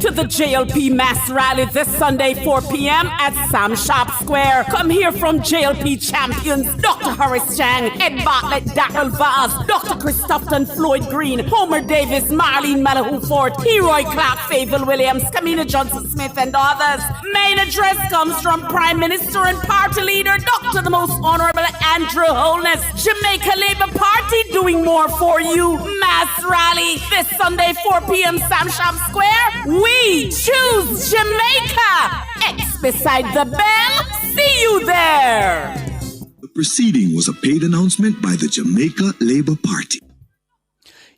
to the JLP Mass Rally this Sunday, 4 p.m. at Sharpe Square. Come hear from JLP champions Dr. Horace Chang, Ed Bartlett, Darrell Vaz, Dr. Christopher Floyd Green, Homer Davis, Marlene Malahoo Fort, Heroy Clark, Fable Williams, Camina Johnson Smith, and others. Main address comes from Prime Minister and Party Leader Dr. the Most Honorable Andrew Holness. Jamaica Labour Party doing more for you. Mass Rally this Sunday, 4 p.m. Sharpe Square. We choose Jamaica. X beside the bell. See you there. The proceeding was a paid announcement by the Jamaica Labour Party.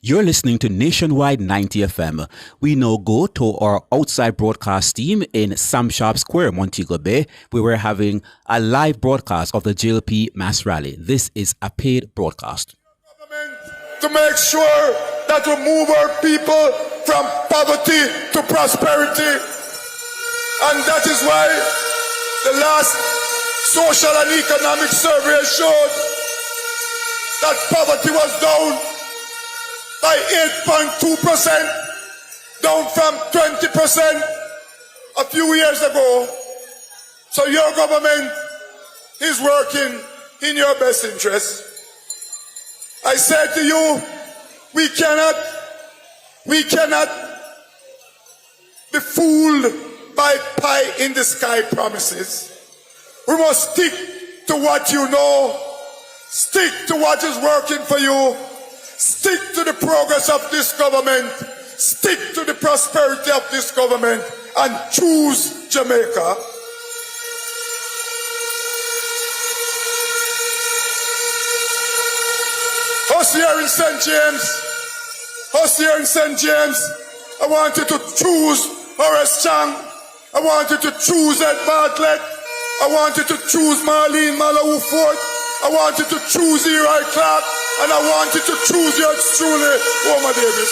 You're listening to Nationwide 90 FM. We now go to our outside broadcast team in Sharpe Square, Montego Bay, where we're having a live broadcast of the JLP Mass Rally. This is a paid broadcast. To make sure that we move our people from poverty to prosperity. And that is why the last social and economic survey showed that poverty was down by 8.2%, down from 20% a few years ago. So your government is working in your best interest. I said to you, we cannot be fooled by pie in the sky promises. We must stick to what you know, stick to what is working for you, stick to the progress of this government, stick to the prosperity of this government, and choose Jamaica. Us here in St. James, I want you to choose Horace Chang. I want you to choose Ed Bartlett. I want you to choose Marlene Malahoo Fort. I want you to choose Heroy Clark. And I want you to choose yours truly, Homer Davis.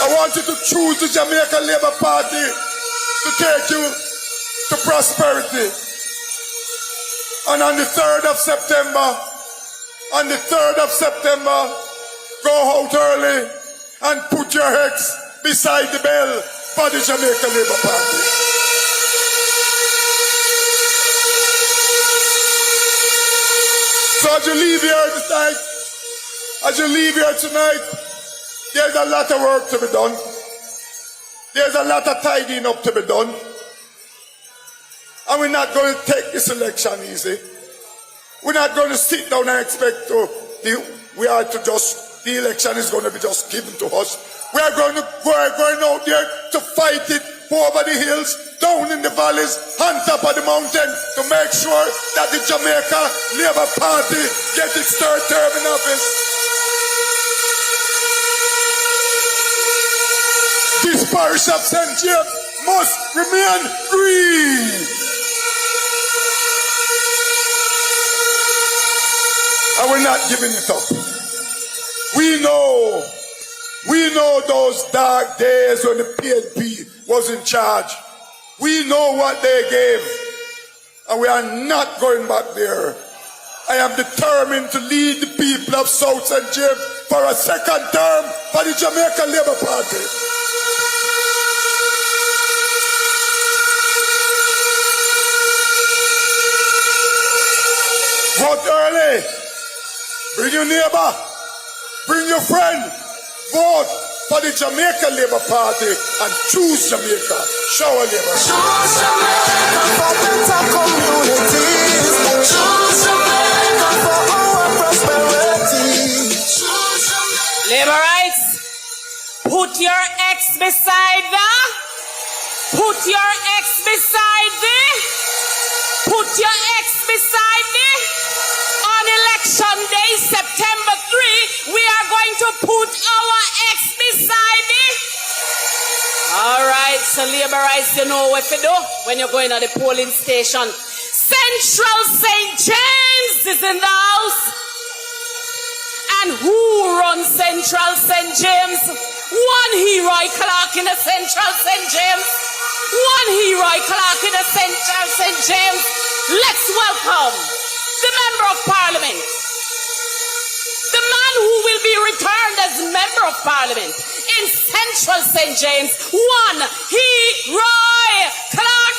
I want you to choose the Jamaica Labour Party to take you to prosperity. And on the 3rd of September, go out early and put your X beside the bell for the Jamaica Labour Party. So as you leave here tonight, there's a lot of work to be done. There's a lot of tidying up to be done. And we're not going to take this election easy. We're not going to sit down and expect the election is going to be just given to us. We're going out there to fight it over the hills, down in the valleys, on top of the mountain, to make sure that the Jamaica Labour Party gets its third term in office. This parish of St. James must remain green. And we're not giving it up. We know those dark days when the PNP was in charge. We know what they gave. And we are not going back there. I am determined to lead the people of South St. James for a second term for the Jamaica Labour Party. Vote early. Bring your neighbor. Bring your friend. Vote for the Jamaica Labour Party and choose Jamaica. Shower Labour. Choose Jamaica for better communities. Choose Jamaica for our prosperity. Choose Jamaica. Labour rights. Put your X beside the. Put your X beside the. Put your X beside the. On election day, September 3, we are going to put our X beside it. All right, so Labour rights, you know what to do when you're going to the polling station. Central St. James is in the house. And who runs Central St. James? One Heroy Clark in the Central St. James. One Heroy Clark in the Central St. James. Let's welcome the Member of Parliament, the man one who will be returned as Member of Parliament in Central St. James, one Roy Clark.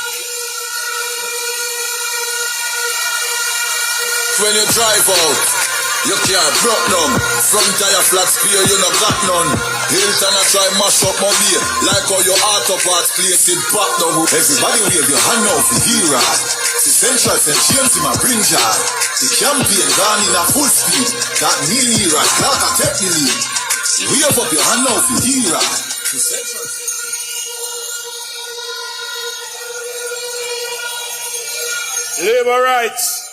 When you drive out, you can't broke down. Front tire flat spear, you no got none. Hilton a try mash up my beer, like how your auto parts place it back down. Everybody wave your hand out for hero. The Central St. James in my bring jar. The campaign gone in a full speed. That new hero, Clark a take the lead. Wave up your hand out for hero. The Central St. Labor rights.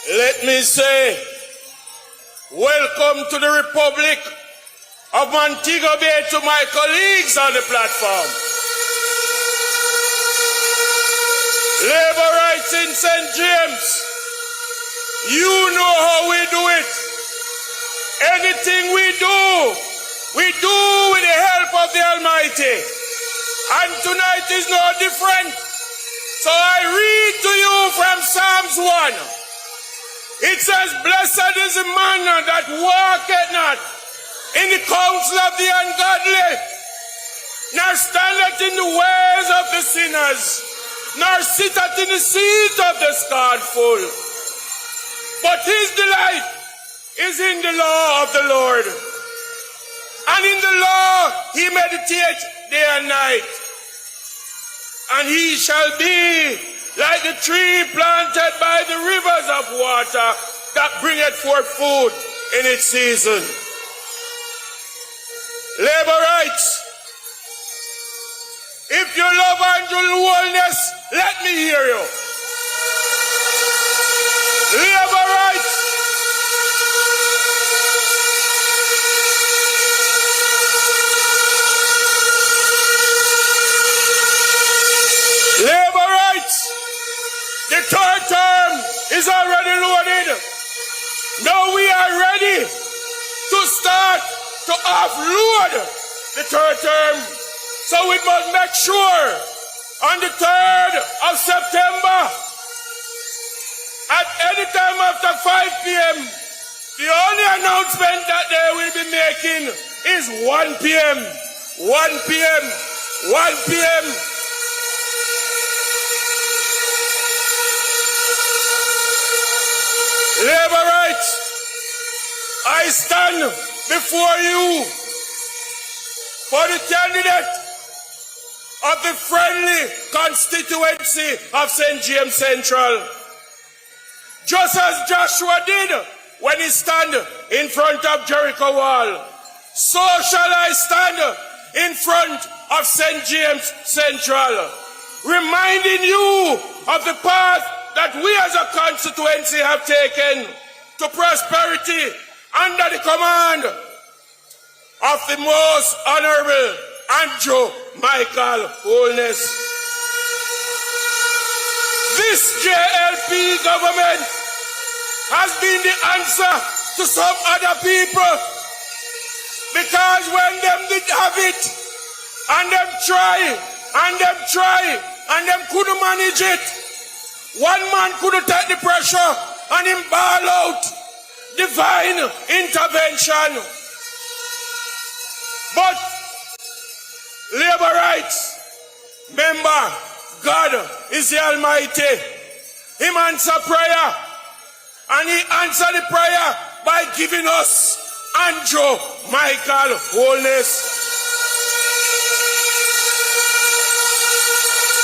Let me say, welcome to the Republic of Montego Bay to my colleagues on the platform. Labor rights in St. James, you know how we do it. Anything we do with the help of the Almighty. And tonight is no different. So I read to you from Psalms 1. It says, blessed is the man that walketh not in the counsel of the ungodly, nor standeth in the ways of the sinners, nor sitteth in the seat of the scornful. But his delight is in the law of the Lord. And in the law he meditates day and night. And he shall be like the tree planted by the rivers of water that bringeth forth food in its season. Labor rights. If you love Andrew wellness, let me hear you. Labor rights. Labor rights. The third term is already loaded. Now we are ready to start to offload the third term. So we must make sure on the 3rd of September, at any time after 5 p.m., the only announcement that they will be making is 1 p.m. 1 p.m. 1 p.m. Labor rights, I stand before you for the candidate of the friendly constituency of St. James Central. Just as Joshua did when he stood in front of Jericho wall, so shall I stand in front of St. James Central, reminding you of the path that we as a constituency have taken to prosperity under the command of the most honorable Andrew Michael Holness. This JLP government has been the answer to some other people, because when them did have it and them try and them couldn't manage it, one man couldn't take the pressure and him ball out divine intervention. But labor rights, remember, God is the Almighty. Him answer prayer, and he answered the prayer by giving us Andrew Michael Holness.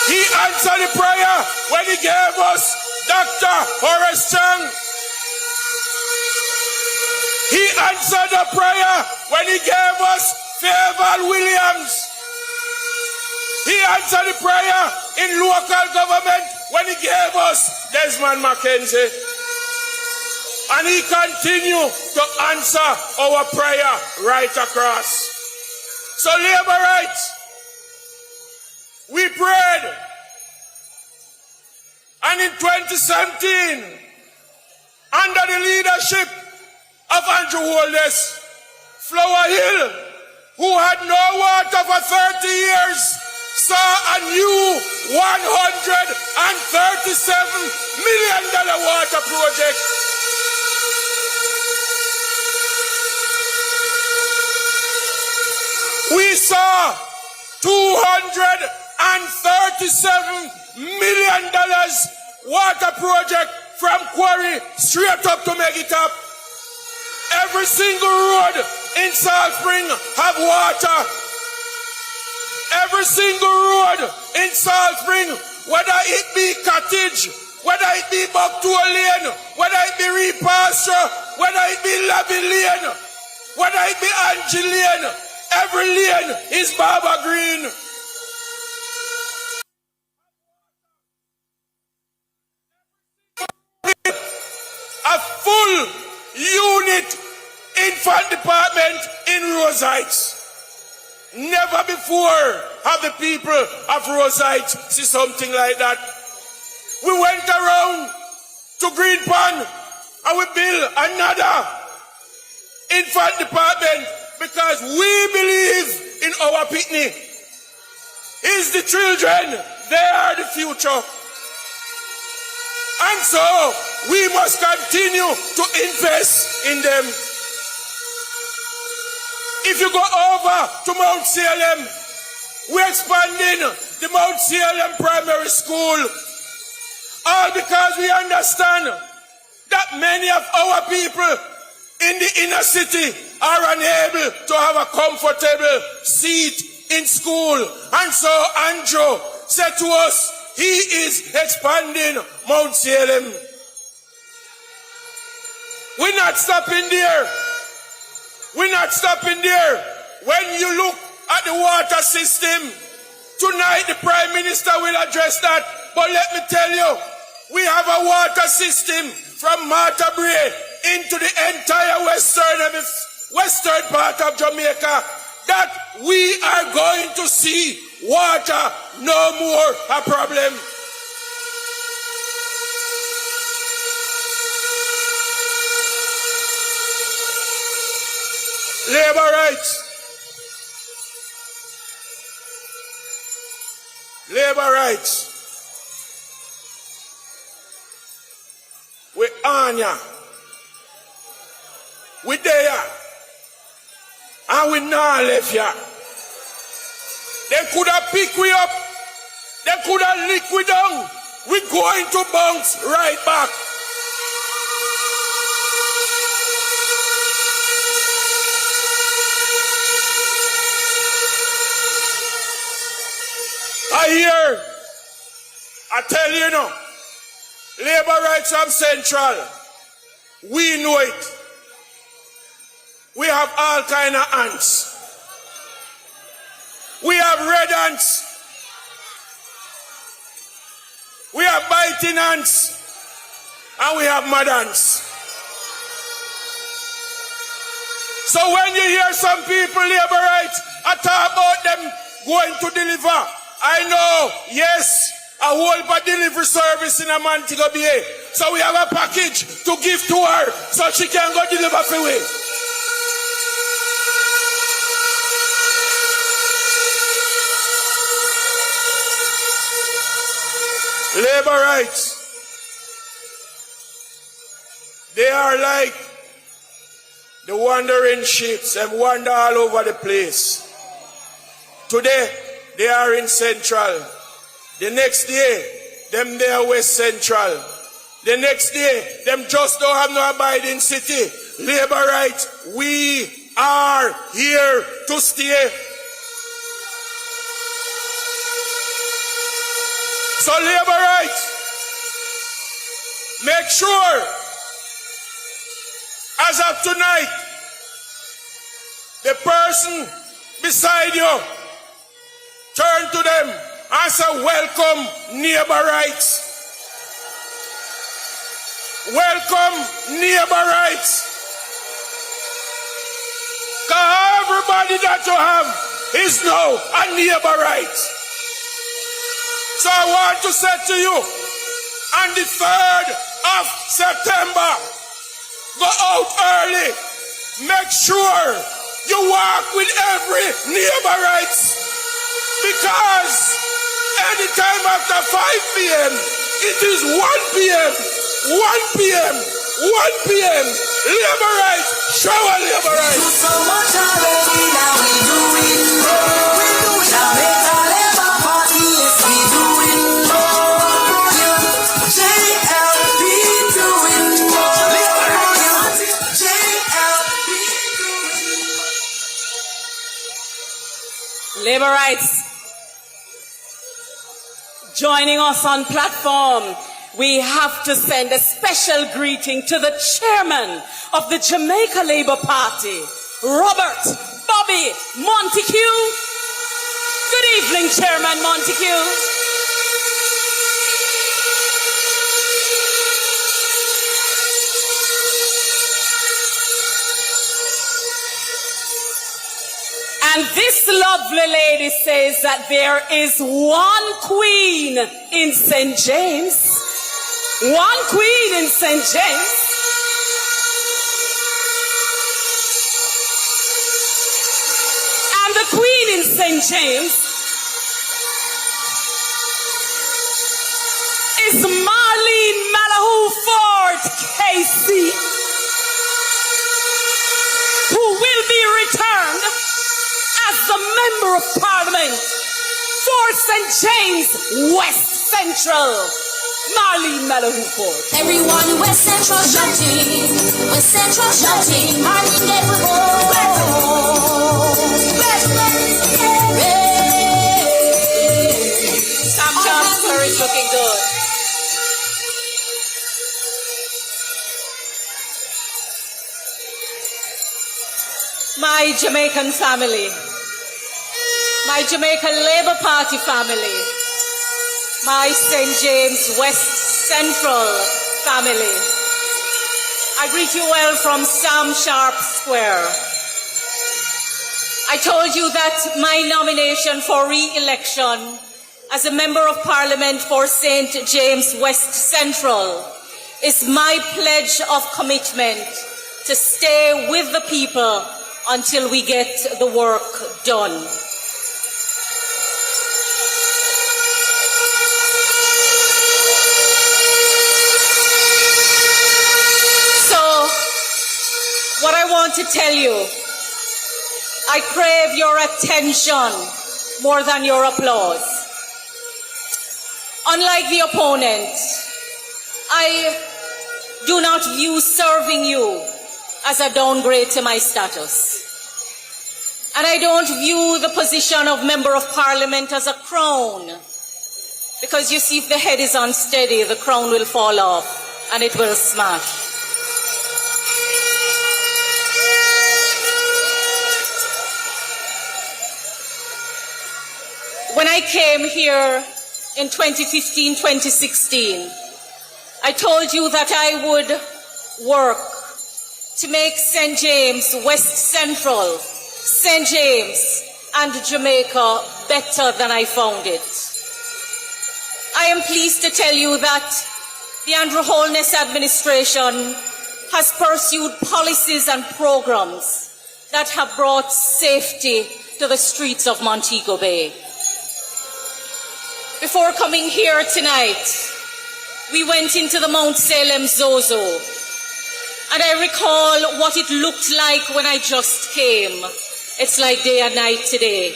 He answered the prayer when he gave us Dr. Horace Chang. He answered the prayer when he gave us Fairval Williams. He answered the prayer in local government when he gave us Desmond McKenzie. And he continued to answer our prayer right across. So labor rights, we prayed, and in 2017, under the leadership of Andrew Holness, Flower Hill, who had no water for 30 years, saw a new $137 million water project. We saw $237 million water project from quarry straight up to make it up. Every single road in Salt Spring have water. Every single road in Salt Spring, whether it be Cottage, whether it be Bucktool Lane, whether it be Repasture, whether it be Labby Lane, whether it be Angie Lane, every lane is Baba Green. A full unit infant department in Rose Heights. Never before have the people of Rose Heights see something like that. We went around to Green Pond and we built another infant department because we believe in our picnic. It's the children, they are the future. And so we must continue to invest in them. If you go over to Mount Salem, we're expanding the Mount Salem Primary School. All because we understand that many of our people in the inner city are unable to have a comfortable seat in school. And so Andrew said to us, he is expanding Mount Salem. We're not stopping there. We're not stopping there. When you look at the water system, tonight the Prime Minister will address that. But let me tell you, we have a water system from Martha Brae into the entire western part of Jamaica that we are going to see water no more a problem. Labor rights. Labor rights. We on ya. We there. And we not left ya. They could have picked we up. They could have licked we down. We going to bounce right back. I tell you now, labor rights from Central, we know it. We have all kind of ants. We have red ants. We have biting ants. And we have mud ants. So when you hear some people, labor rights, I talk about them going to deliver. I know, yes, a whole delivery service in a Montego Bay. So we have a package to give to her so she can go deliver for we. Labor rights. They are like the wandering ships and wander all over the place. Today, they are in Central. The next day, them they are West Central. The next day, them just don't have no abiding city. Labor rights, we are here to stay. So labor rights, make sure, as of tonight, the person beside you, turn to them and say, welcome, neighbor rights. Welcome, neighbor rights. Because everybody that you have is now a neighbor right. So I want to say to you, on the 3rd of September, go out early. Make sure you walk with every neighbor rights. Because anytime after 5 p.m., it is 1 p.m., 1 p.m., 1 p.m. Labor rights, shower labor rights. So much already, now we do it. Labor rights. Joining us on platform, we have to send a special greeting to the chairman of the Jamaica Labour Party, Robert Bobby Montague. Good evening, Chairman Montague. And this lovely lady says that there is one queen in St. James. One queen in St. James. And the queen in St. James is Marlene Malahoo Ford KC, who will be returned as the Member of Parliament for St. James West Central, Marlene Malahoo Ford. Everyone in West Central shouting, West Central shouting, Marlene get the Sam Johnson is looking good. My Jamaican family, my Jamaican Labour Party family, my St. James West Central family, I greet you well from Sharpe Square. I told you that my nomination for re-election as a Member of Parliament for St. James West Central is my pledge of commitment to stay with the people until we get the work done. So, what I want to tell you, I crave your attention more than your applause. Unlike the opponent, I do not view serving you as a downgrade to my status. And I don't view the position of Member of Parliament as a crown. Because you see, if the head is unsteady, the crown will fall off and it will smash. When I came here in 2015-2016, I told you that I would work to make St. James West Central, St. James and Jamaica better than I found it. I am pleased to tell you that the Andrew Holness administration has pursued policies and programs that have brought safety to the streets of Montego Bay. Before coming here tonight, we went into the Mount Salem Zozo, and I recall what it looked like when I just came. It's like day and night today.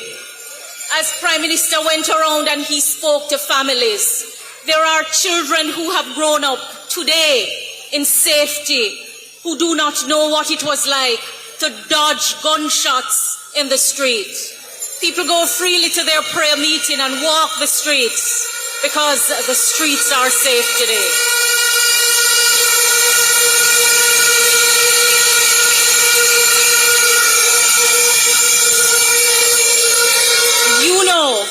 As Prime Minister went around and he spoke to families, there are children who have grown up today in safety, who do not know what it was like to dodge gunshots in the street. People go freely to their prayer meeting and walk the streets because the streets are safe today. You know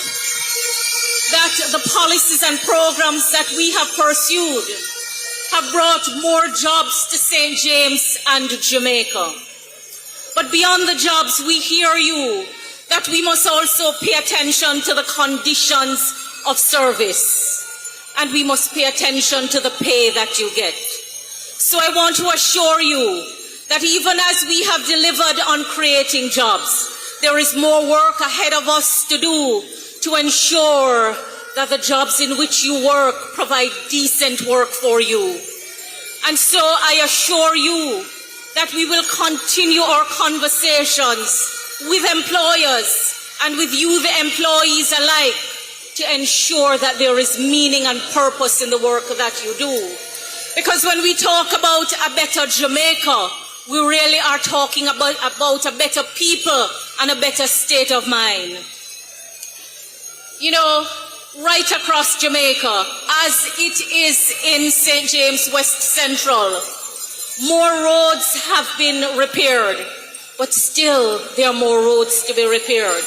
that the policies and programs that we have pursued have brought more jobs to St. James and Jamaica. But beyond the jobs, we hear you that we must also pay attention to the conditions of service, and we must pay attention to the pay that you get. So I want to assure you that even as we have delivered on creating jobs, there is more work ahead of us to do to ensure that the jobs in which you work provide decent work for you. And so I assure you that we will continue our conversations with employers and with you, the employees alike, to ensure that there is meaning and purpose in the work that you do. Because when we talk about a better Jamaica, we really are talking about a better people and a better state of mind. You know, right across Jamaica, as it is in St. James West Central, more roads have been repaired, but still there are more roads to be repaired.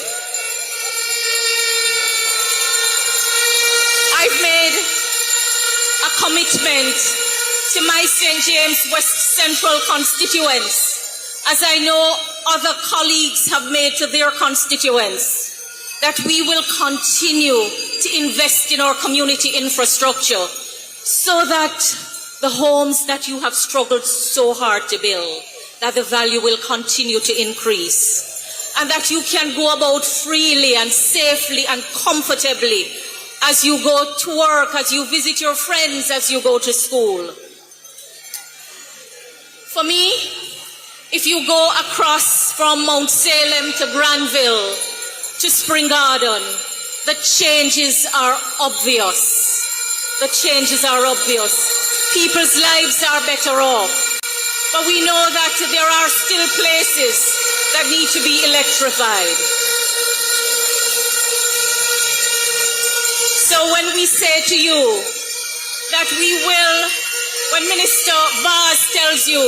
I've made a commitment to my St. James West Central constituents, as I know other colleagues have made to their constituents, that we will continue to invest in our community infrastructure so that the homes that you have struggled so hard to build, that the value will continue to increase, and that you can go about freely and safely and comfortably as you go to work, as you visit your friends, as you go to school. For me, if you go across from Mount Salem to Granville to Spring Garden, the changes are obvious. The changes are obvious. People's lives are better off. But we know that there are still places that need to be electrified. So when we say to you that we will, when Minister Vaz tells you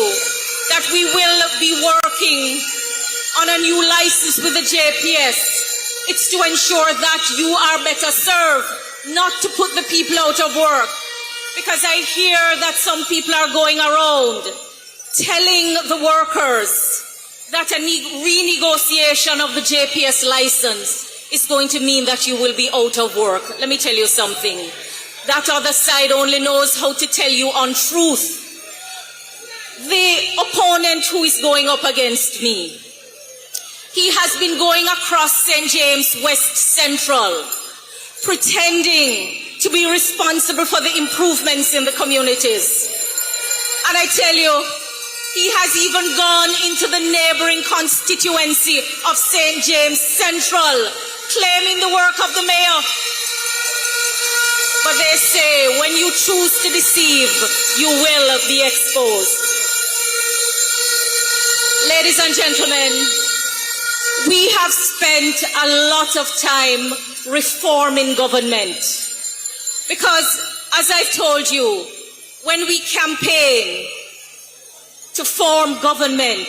that we will be working on a new license with the JPS, it's to ensure that you are better served, not to put the people out of work. Because I hear that some people are going around telling the workers that a renegotiation of the JPS license is going to mean that you will be out of work. Let me tell you something. That other side only knows how to tell you untruth. The opponent who is going up against me, he has been going across St. James West Central, pretending to be responsible for the improvements in the communities. And I tell you, he has even gone into the neighboring constituency of St. James Central, claiming the work of the mayor. But they say, when you choose to deceive, you will be exposed. Ladies and gentlemen, we have spent a lot of time reforming government. Because, as I've told you, when we campaign to form government,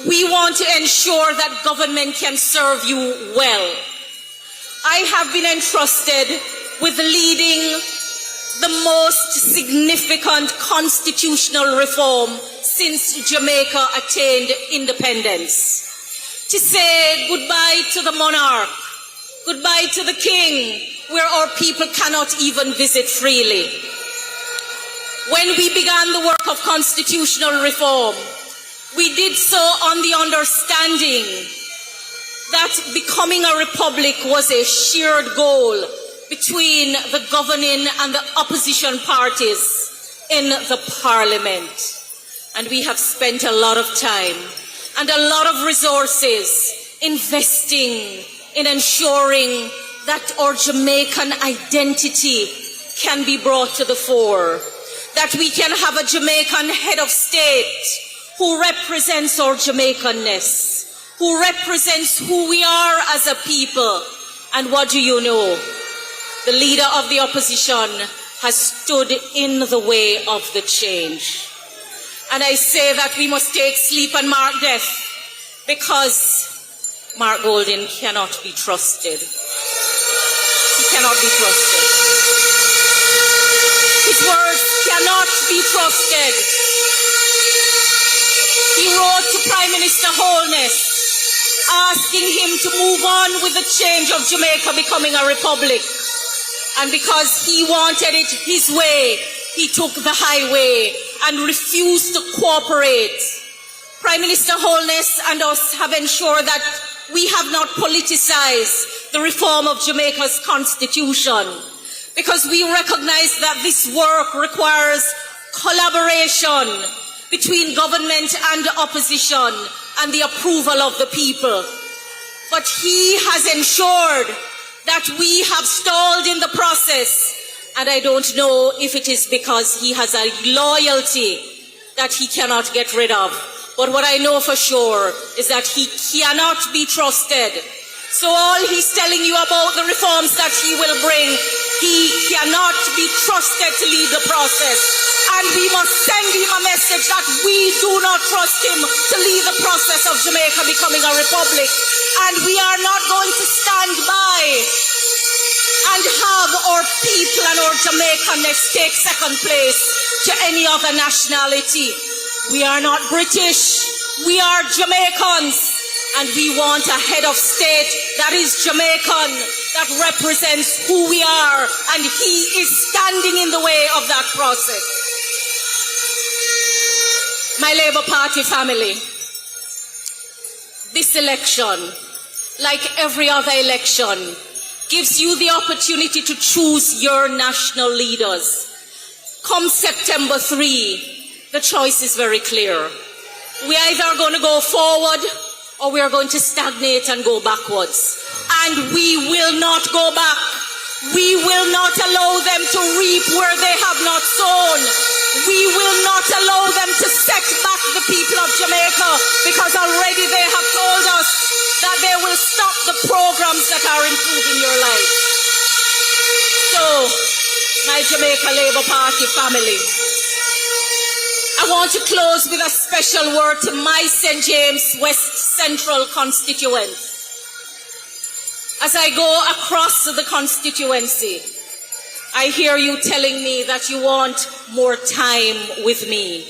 we want to ensure that government can serve you well. I have been entrusted with leading the most significant constitutional reform since Jamaica attained independence. To say goodbye to the monarch, goodbye to the king, where our people cannot even visit freely. When we began the work of constitutional reform, we did so on the understanding that becoming a republic was a shared goal between the governing and the opposition parties in the parliament. And we have spent a lot of time and a lot of resources investing in ensuring that our Jamaican identity can be brought to the fore, that we can have a Jamaican head of state who represents our Jamaicanness, who represents who we are as a people. And what do you know? The leader of the opposition has stood in the way of the change. And I say that we must take sleep and mark death, because Mark Golding cannot be trusted. He cannot be trusted. His words cannot be trusted. He wrote to Prime Minister Holness, asking him to move on with the change of Jamaica becoming a republic. And because he wanted it his way, he took the highway and refused to cooperate. Prime Minister Holness and us have ensured that we have not politicized the reform of Jamaica's constitution, because we recognize that this work requires collaboration between government and opposition and the approval of the people. But he has ensured that we have stalled in the process, and I don't know if it is because he has a loyalty that he cannot get rid of. But what I know for sure is that he cannot be trusted, So all he's telling you about the reforms that he will bring, he cannot be trusted to lead the process. And we must send him a message that we do not trust him to lead the process of Jamaica becoming a republic. And we are not going to stand by and have our people and our Jamaicanness take second place to any other nationality. We are not British, we are Jamaicans. And we want a head of state that is Jamaican, that represents who we are, and he is standing in the way of that process. My Labour Party family, this election, like every other election, gives you the opportunity to choose your national leaders. Come September 3, the choice is very clear. We either are going to go forward or we are going to stagnate and go backwards. And we will not go back. We will not allow them to reap where they have not sown. We will not allow them to set back the people of Jamaica, because already they have told us that they will stop the programs that are improving your life. So, my Jamaica Labour Party family, I want to close with a special word to my St. James West Central constituent. As I go across the constituency, I hear you telling me that you want more time with me.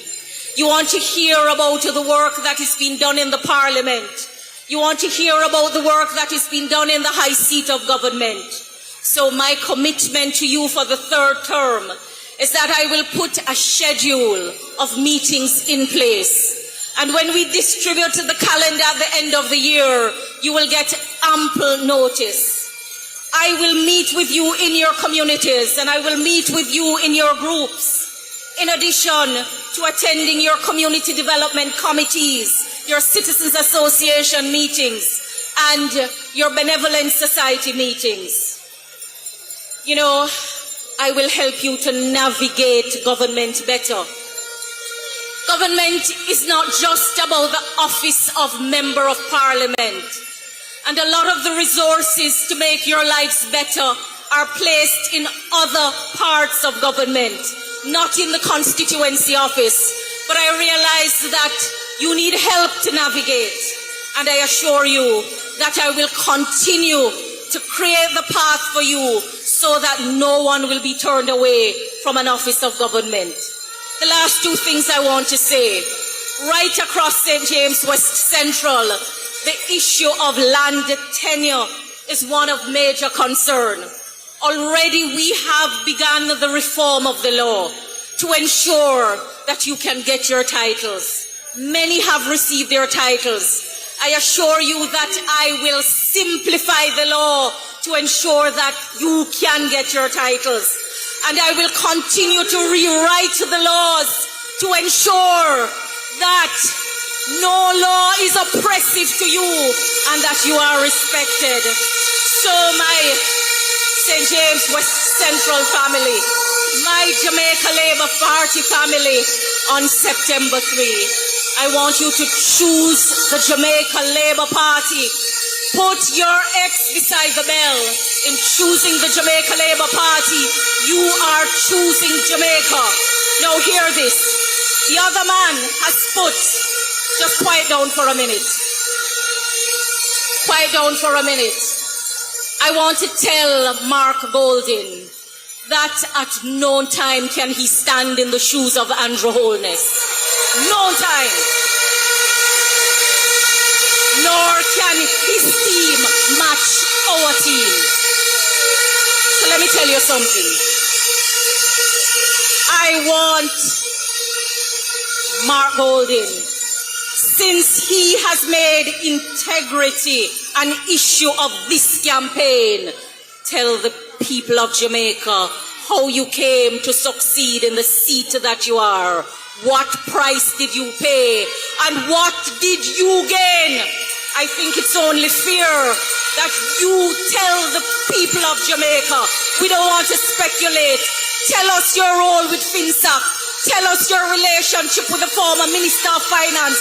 You want to hear about the work that is being done in the Parliament. You want to hear about the work that is being done in the high seat of government. So my commitment to you for the third term is that I will put a schedule of meetings in place. And when we distribute the calendar at the end of the year, you will get ample notice. I will meet with you in your communities, and I will meet with you in your groups. In addition to attending your community development committees, your citizens association meetings, and your benevolent society meetings. You know, I will help you to navigate government better. Government is not just about the office of Member of Parliament. And a lot of the resources to make your lives better are placed in other parts of government, not in the constituency office. But I realize that you need help to navigate. And I assure you that I will continue to create the path for you so that no one will be turned away from an office of government. The last two things I want to say. Right across St. James West Central, the issue of land tenure is one of major concern. Already we have begun the reform of the law to ensure that you can get your titles. Many have received their titles. I assure you that I will simplify the law to ensure that you can get your titles. And I will continue to rewrite the laws to ensure that no law is oppressive to you and that you are respected. So my St. James West Central family, my Jamaica Labour Party family, on September 3, I want you to choose the Jamaica Labour Party. Put your X beside the bell. In choosing the Jamaica Labour Party, you are choosing Jamaica. Now hear this. The other man has put, just quiet down for a minute. Quiet down for a minute. I want to tell Mark Goldin that at no time can he stand in the shoes of Andrew Holness. No time. Nor can his team match our team. So let me tell you something. I want Mark Goldin, since he has made integrity an issue of this campaign, tell the people of Jamaica how you came to succeed in the seat that you are. What price did you pay? And what did you gain? I think it's only fair that you tell the people of Jamaica. We don't want to speculate. Tell us your role with FinSAC. Tell us your relationship with the former Minister of Finance.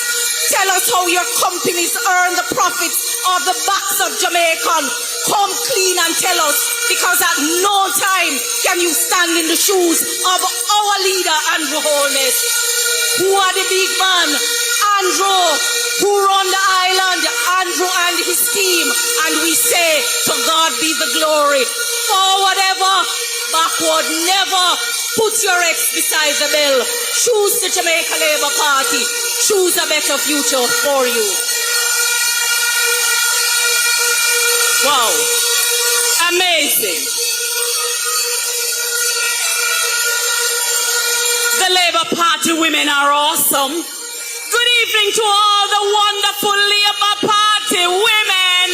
Tell us how your companies earn the profits of of the backs of Jamaican, come clean and tell us, because at no time can you stand in the shoes of our leader, Andrew Holness. Who are the big man? Andrew, who run the island, Andrew and his team. And we say, to God be the glory. Forward ever, backward never. Put your ex beside the bell. Choose the Jamaica Labour Party. Choose a better future for you. Wow. Amazing. The Labour Party women are awesome. Good evening to all the wonderful Labour Party women.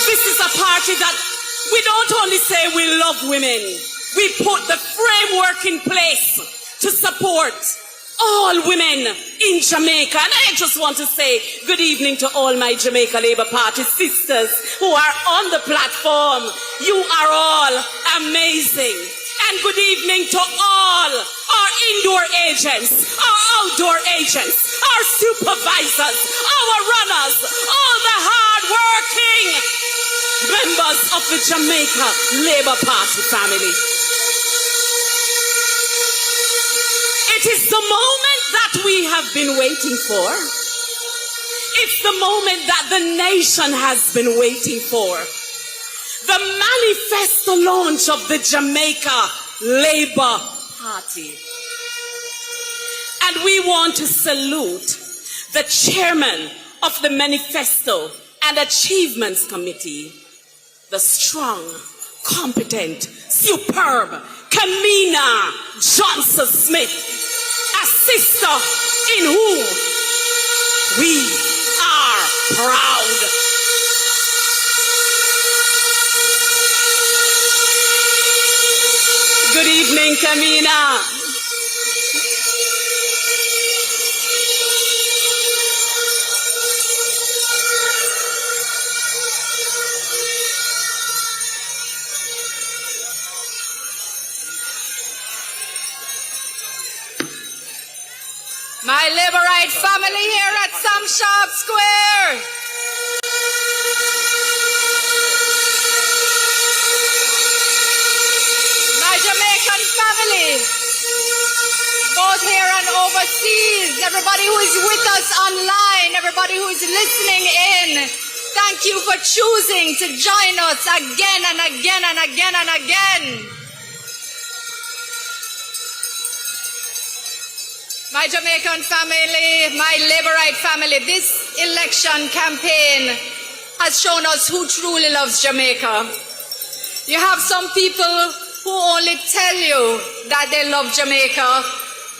This is a party that we don't only say we love women. We put the framework in place to support all women in Jamaica. And I just want to say good evening to all my Jamaica Labour Party sisters who are on the platform. You are all amazing. And good evening to all our indoor agents, our outdoor agents, our supervisors, our runners, all the hard-working members of the Jamaica Labour Party family. It is the moment that we have been waiting for. It's the moment that the nation has been waiting for. The manifesto launch of the Jamaica Labour Party. And we want to salute the chairman of the Manifesto and Achievements Committee, the strong, competent, superb Kamina Johnson-Smith, a sister in whom we are proud. Good evening, Kamina. My Liberite family here at Sharpe Square. My Jamaican family, both here and overseas, everybody who is with us online, everybody who is listening in, thank you for choosing to join us again and again and again and again. My Jamaican family, my Labourite family, this election campaign has shown us who truly loves Jamaica. You have some people who only tell you that they love Jamaica,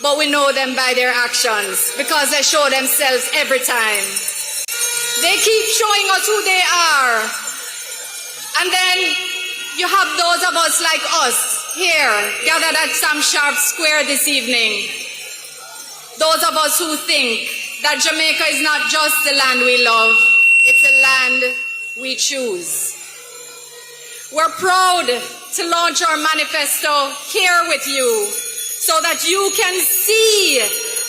but we know them by their actions because they show themselves every time. They keep showing us who they are. And then you have those of us like us here, gathered at Sharpe Square this evening. Those of us who think that Jamaica is not just the land we love, it's a land we choose. We're proud to launch our manifesto here with you so that you can see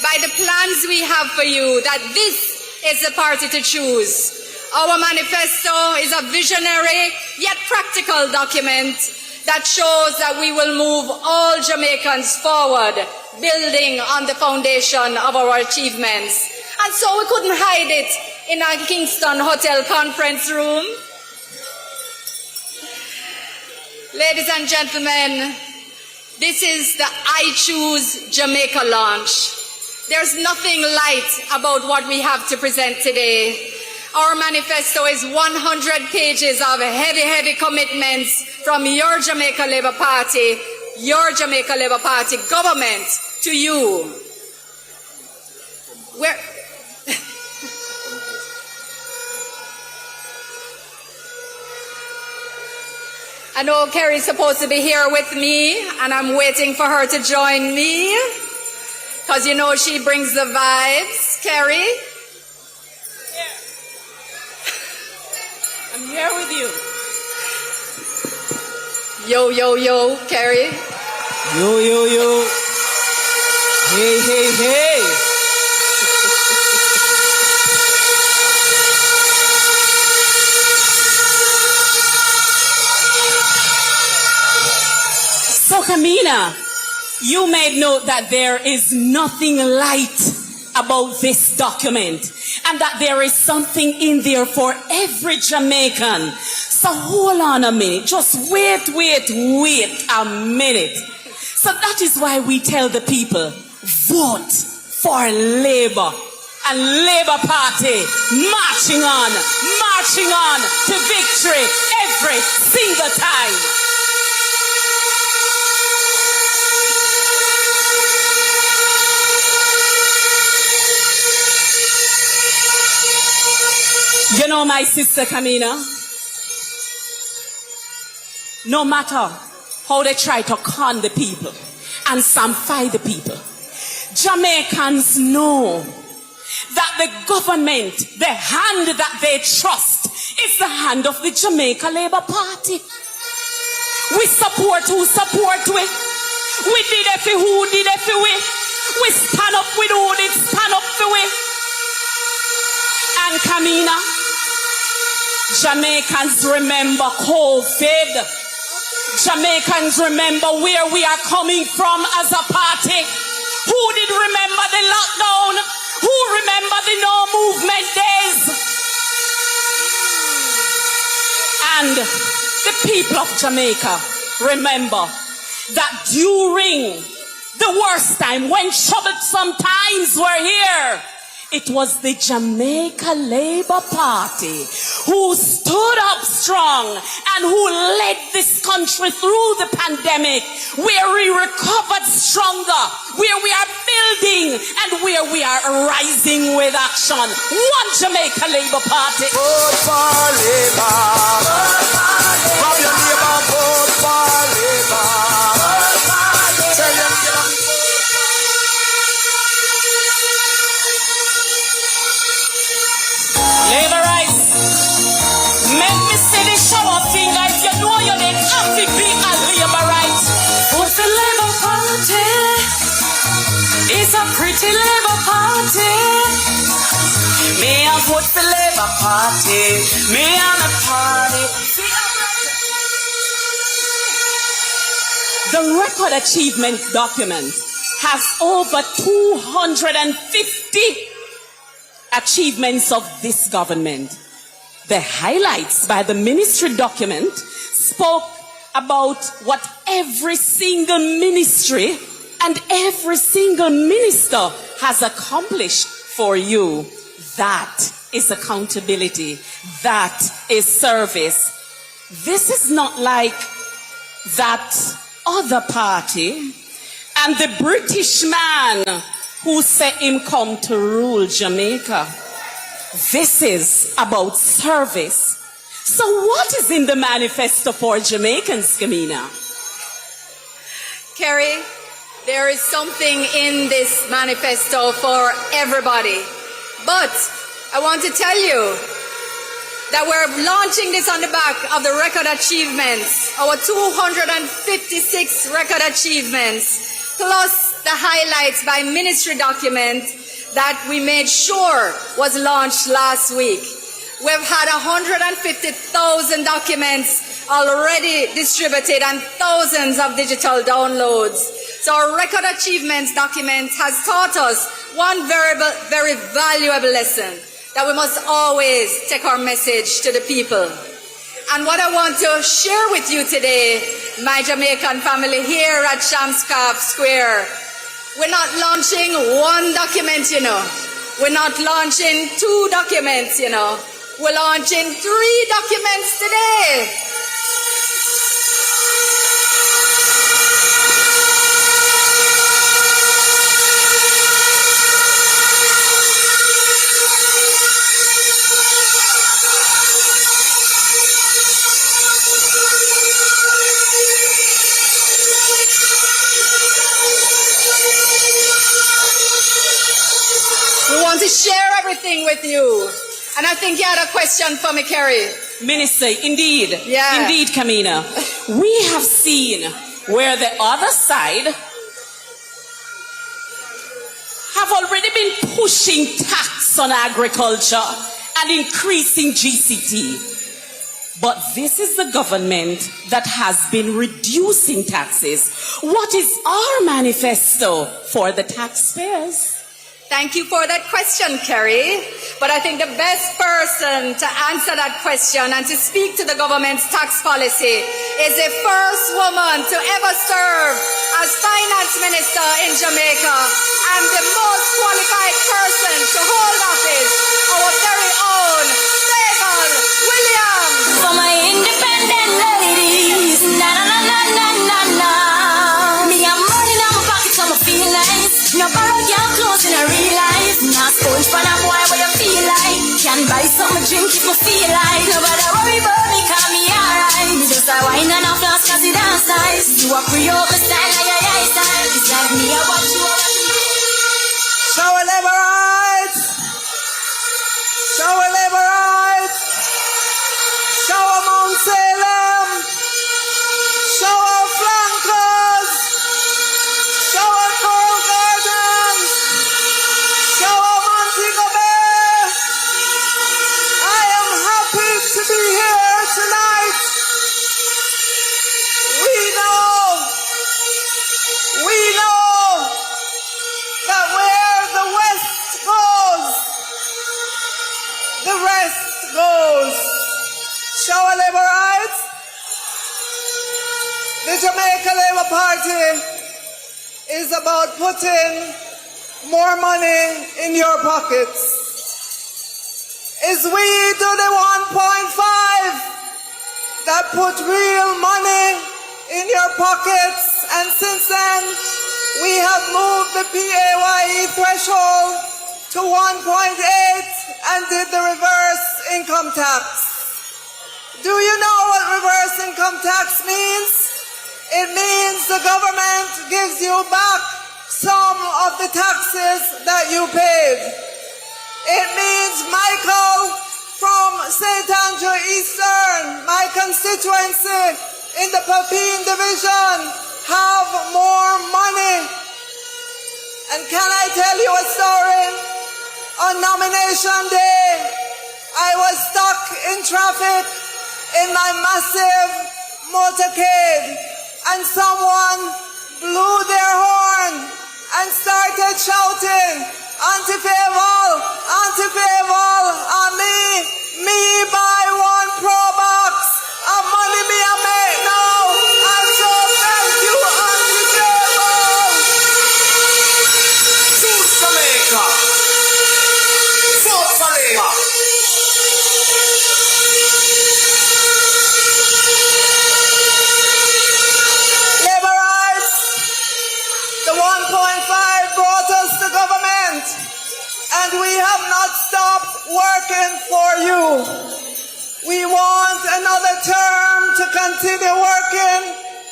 by the plans we have for you that this is the party to choose. Our manifesto is a visionary yet practical document that shows that we will move all Jamaicans forward, building on the foundation of our achievements. And so we couldn't hide it in a Kingston Hotel conference room. Ladies and gentlemen, this is the I Choose Jamaica launch. There's nothing light about what we have to present today. Our manifesto is 100 pages of heavy, heavy commitments from your Jamaica Labour Party, your Jamaica Labour Party government to you. I know Kerry's supposed to be here with me, and I'm waiting for her to join me, because you know she brings the vibes. Kerry? I'm here with you. Yo, yo, yo, Kerry. Yo, yo, yo. Hey, hey, hey. So, Kamina, you made note that there is nothing light about this document and that there is something in there for every Jamaican. So hold on a minute. Just wait a minute. So that is why we tell the people, vote for Labour. And Labour Party marching on to victory every single time. You know, my sister Kamina, no matter how they try to con the people and samify the people, Jamaicans know that the government, the hand that they trust, is the hand of the Jamaica Labour Party. We support who support we. We did it for who did it for we. We stand up with who did stand up for we. And Kamina, Jamaicans remember COVID. Jamaicans remember where we are coming from as a party. Who did remember the lockdown? Who remember the no movement days? And the people of Jamaica remember that during the worst time, when troublesome times were here, it was the Jamaica Labour Party who stood up strong and who led this country through the pandemic, where we recovered stronger, where we are building and where we are rising with action. One Jamaica Labour Party. Vote for Labour. From your neighbor, vote for Labour. Tell them, Labourites, make me see the shower finger if you know you didn't have to be a Labourite. Vote for Labour Party. It's a pretty Labour Party. Me I vote for Labour Party. Me and a party. The record achievement document has over 250 achievements of this government. The highlights by the ministry document spoke about what every single ministry and every single minister has accomplished for you. That is accountability. That is service. This is not like that other party and the British man who said him come to rule Jamaica. This is about service. So what is in the manifesto for Jamaicans, Kamina? Kerry, there is something in this manifesto for everybody. But I want to tell you that we're launching this on the back of the record achievements, our 256 record achievements, plus the highlights by ministry document that we made sure was launched last week. We've had 150,000 documents already distributed and thousands of digital downloads. So our record achievements document has taught us one very valuable lesson, that we must always take our message to the people. And what I want to share with you today, my Jamaican family here at Sharpe Square, we're not launching one document, We're not launching 2 documents, We're launching 3 documents today. We want to share everything with you. And I think you had a question for me, Kerry. Minister, indeed. Yeah. Indeed, Kamina. We have seen where the other side have already been pushing tax on agriculture and increasing GCT. But this is the government that has been reducing taxes. What is our manifesto for the taxpayers? Thank you for that question, Kerry. But I think the best person to answer that question and to speak to the government's tax policy is the first woman to ever serve as finance minister in Jamaica and the most qualified person to hold office, our very own Stephen Williams. For my independent ladies, na na na na na na na. Me have money in my pocket, so I feel nice. No borrow girl clothes in a real life. Now sponge for a boy what you feel like. Can buy some drink if I feel like. Nobody worry about me, call me alright. Me just a wine and a flask cause it dance size. You a pre-up my style like your eye style. It's like me, I watch you, I watch you. Show a labor rights. Show a labor rights. Show a Mount Salem. Show a flankers. Show a Coral Gardens. Show a Montego Bay. I am happy to be here tonight. We know that where the West goes, the rest goes. Show a labor rights. The Jamaica Labour Party is about putting more money in your pockets. Is we do the 1.5 that put real money in your pockets, and since then we have moved the PAYE threshold to 1.8 and did the reverse income tax. Do you know what reverse income tax means? It means the government gives you back some of the taxes that you paid. It means Michael from St. Andrew Eastern, my constituency in the Papine division, have more money. And can I tell you a story? On nomination day, I was stuck in traffic in my massive motorcade, and someone blew their horn and started shouting, "Anti-Favour, Anti-Favour, and me buy one Pro Box, and money me a make now, and so thank you, Anti-Favour." Choose Jamaica. Vote for Labour. Labor rights. The 1.5 brought us to government, and we have not stopped working for you. We want another term to continue working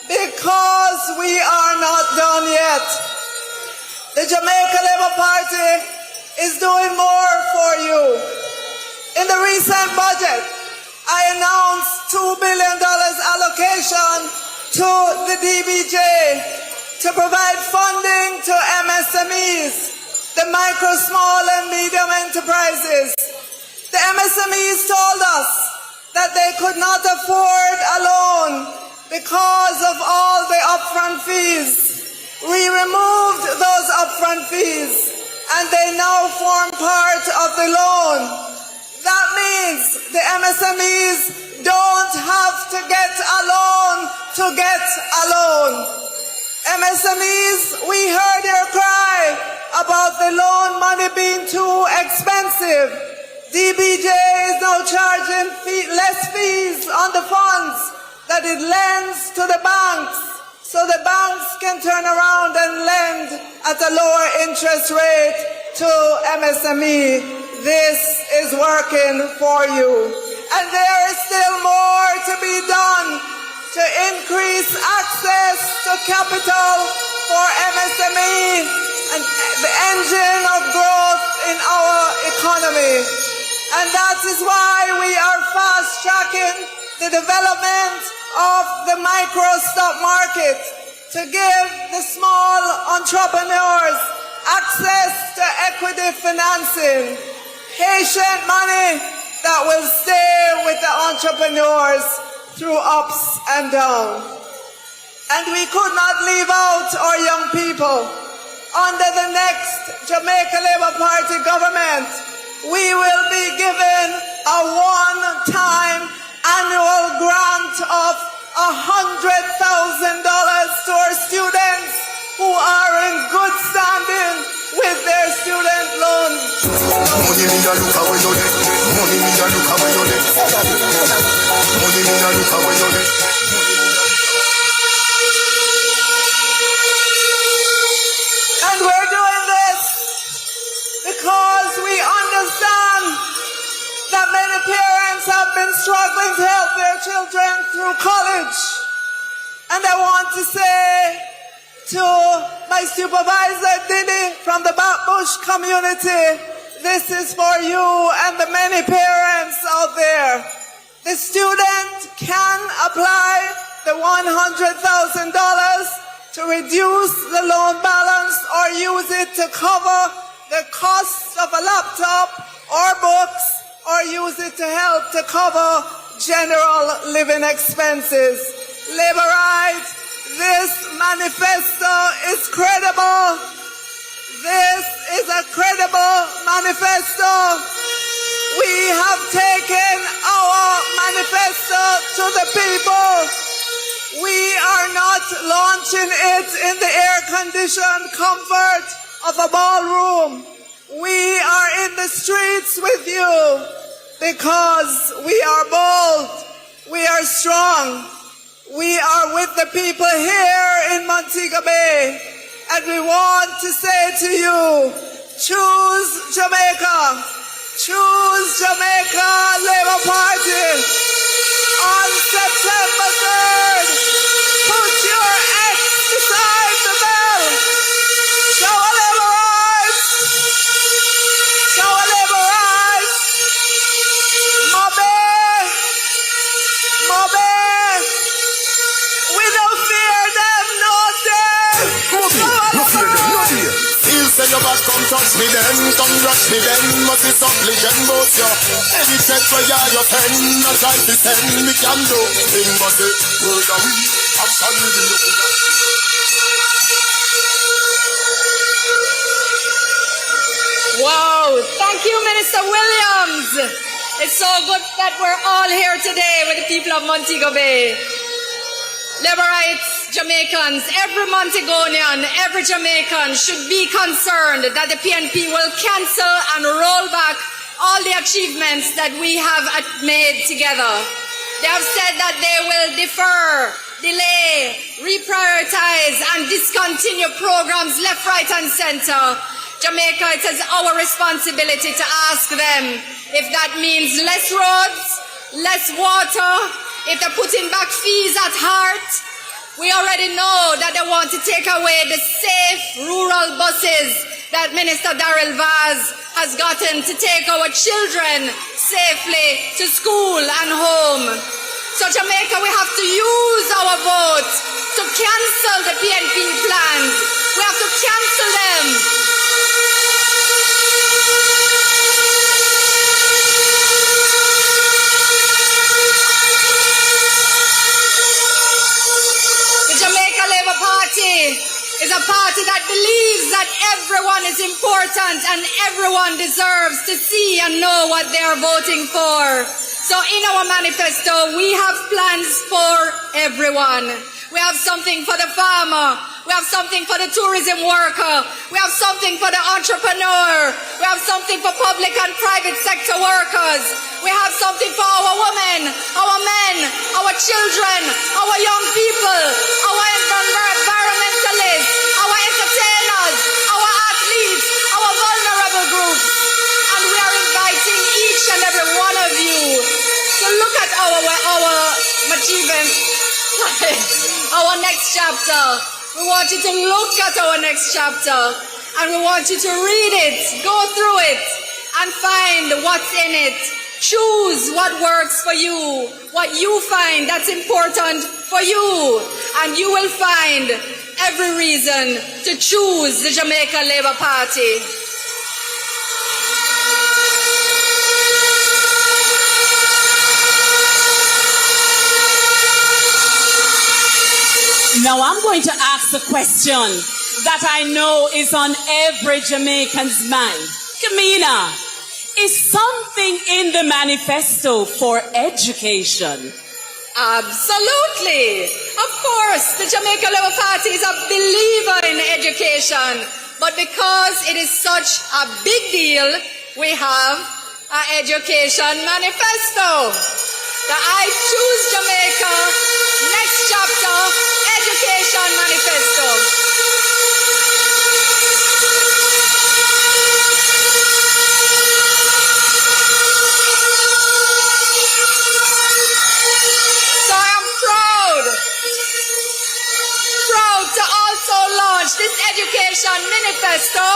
because we are not done yet. The Jamaica Labour Party is doing more for you. In the recent budget, I announced $2 billion allocation to the DBJ to provide funding to MSMEs, the micro, small and medium enterprises. The MSMEs told us that they could not afford a loan because of all the upfront fees. We removed those upfront fees and they now form part of the loan. That means the MSMEs don't have to get a loan to get a loan. MSMEs, we heard your cry about the loan money being too expensive. DBJ is now charging less fees on the funds that it lends to the banks, so the banks can turn around and lend at a lower interest rate to MSME. This is working for you. And there is still more to be done to increase access to capital for MSME and the engine of growth in our economy. And that is why we are fast-tracking the development of the micro stock market to give the small entrepreneurs access to equity financing, patient money that will stay with the entrepreneurs through ups and downs. And we could not leave out our young people. Under the next Jamaica Labour Party government, we will be given a one-time annual grant of $100,000 to our students who are in good standing with their student loans. Money me a look away you dey. Money me a look away you dey. Money me a look away you dey. And we're doing this because we understand that many parents have been struggling to help their children through college. And I want to say to my supervisor, Diddy, from the Backbush community, this is for you and the many parents out there. The student can apply the $100,000 to reduce the loan balance or use it to cover the cost of a laptop or books, or use it to help to cover general living expenses. Labor rights, this manifesto is credible. This is a credible manifesto. We have taken our manifesto to the people. We are not launching it in the air-conditioned comfort of a ballroom. We are in the streets with you because we are bold. We are strong. We are with the people here in Montego Bay. And we want to say to you, choose Jamaica. Choose Jamaica Labour Party on September 3rd. Put your X beside the bell. Show a labor rights. Show a labor rights. Mobe. We don't fear them, no day. No fear them, no fear. Feel say your back, come touch me then, come rush me then. Must be something then, both you. Any check for your pen, no try to send me can do. Thing but the word of we, action with the Wow, thank you, Minister Williams. It's so good that we're all here today with the people of Montego Bay. Labour rights, Jamaicans, every Montegonian, every Jamaican should be concerned that the PNP will cancel and roll back all the achievements that we have made together. They have said that they will defer, delay, reprioritize, and discontinue programs left, right, and center. Jamaica, it is our responsibility to ask them if that means less roads, less water, if they're putting back fees at heart. We already know that they want to take away the safe rural buses that Minister Darrell Vaz has gotten to take our children safely to school and home. So Jamaica, we have to use our vote to cancel the PNP plans. We have to cancel them. Is a party that believes that everyone is important and everyone deserves to see and know what they are voting for. So in our manifesto, we have plans for everyone. We have something for the farmer. We have something for the tourism worker. We have something for the entrepreneur. We have something for public and private sector workers. We have something for our women, our men, our children, our young people, our environmentalists, our entertainers, our athletes, our vulnerable groups. And we are inviting each and every one of you to look at our achievement, our next chapter. We want you to look at our next chapter and we want you to read it, go through it and find what's in it. Choose what works for you, what you find that's important for you, and you will find every reason to choose the Jamaica Labour Party. Now I'm going to ask a question that I know is on every Jamaican's mind. Kamina, is something in the manifesto for education? Absolutely. Of course, the Jamaica Labour Party is a believer in education, but because it is such a big deal, we have an education manifesto. The I Choose Jamaica next chapter education manifesto. So I am proud to also launch this education manifesto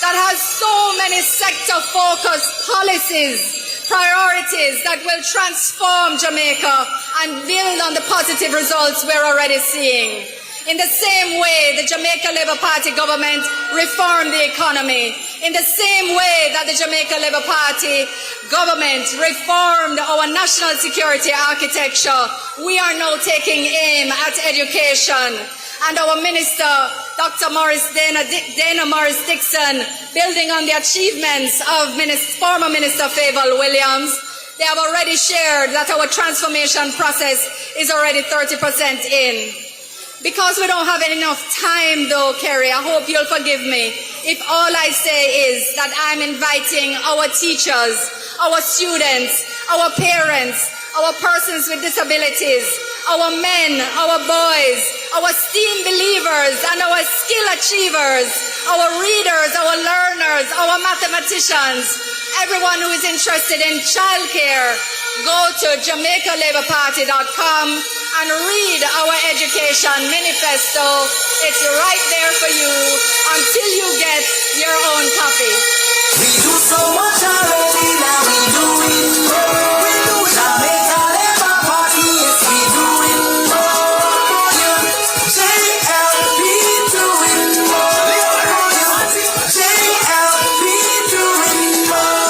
that has so many sector-focused policies, priorities that will transform Jamaica and build on the positive results we're already seeing. In the same way the Jamaica Labour Party government reformed the economy, in the same way that the Jamaica Labour Party government reformed our national security architecture, we are now taking aim at education. And our minister, Dr. Dana Morris Dixon, building on the achievements of former Minister Favour Williams, they have already shared that our transformation process is already 30% in. Because we don't have enough time though, Kerry, I hope you'll forgive me if all I say is that I'm inviting our teachers, our students, our parents, our persons with disabilities, our men, our boys, our STEAM believers and our skill achievers, our readers, our learners, our mathematicians, everyone who is interested in childcare, go to JamaicaLabourParty.com and read our education manifesto. It's right there for you until you get your own copy. We do so much already, now we doing more. We do Jamaica Labour Party, yes we doing more. JLP doing more. JLP doing more.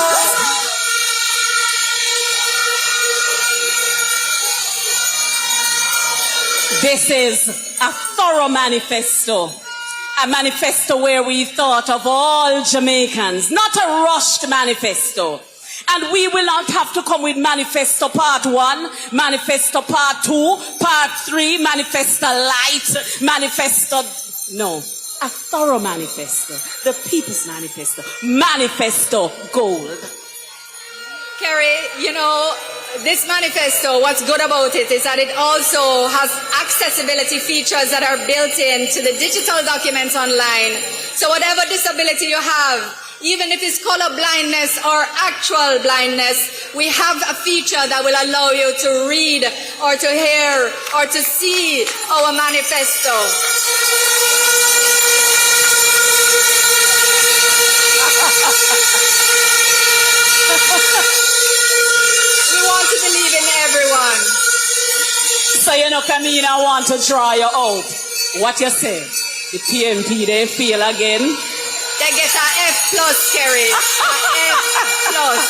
This is a thorough manifesto. A manifesto where we thought of all Jamaicans, not a rushed manifesto. And we will not have to come with manifesto part 1, manifesto part 2, part 3, manifesto light, manifesto... No, a thorough manifesto. The People's Manifesto. Manifesto gold. Kerry, you know, this manifesto, what's good about it is that it also has accessibility features that are built into the digital documents online. So whatever disability you have, even if it's color blindness or actual blindness, we have a feature that will allow you to read or to hear or to see our manifesto. We want to believe in everyone. So you know, Kamina, want to draw you out. What you say? The PMP, they feel again? They get a F plus, Kerry. A F plus.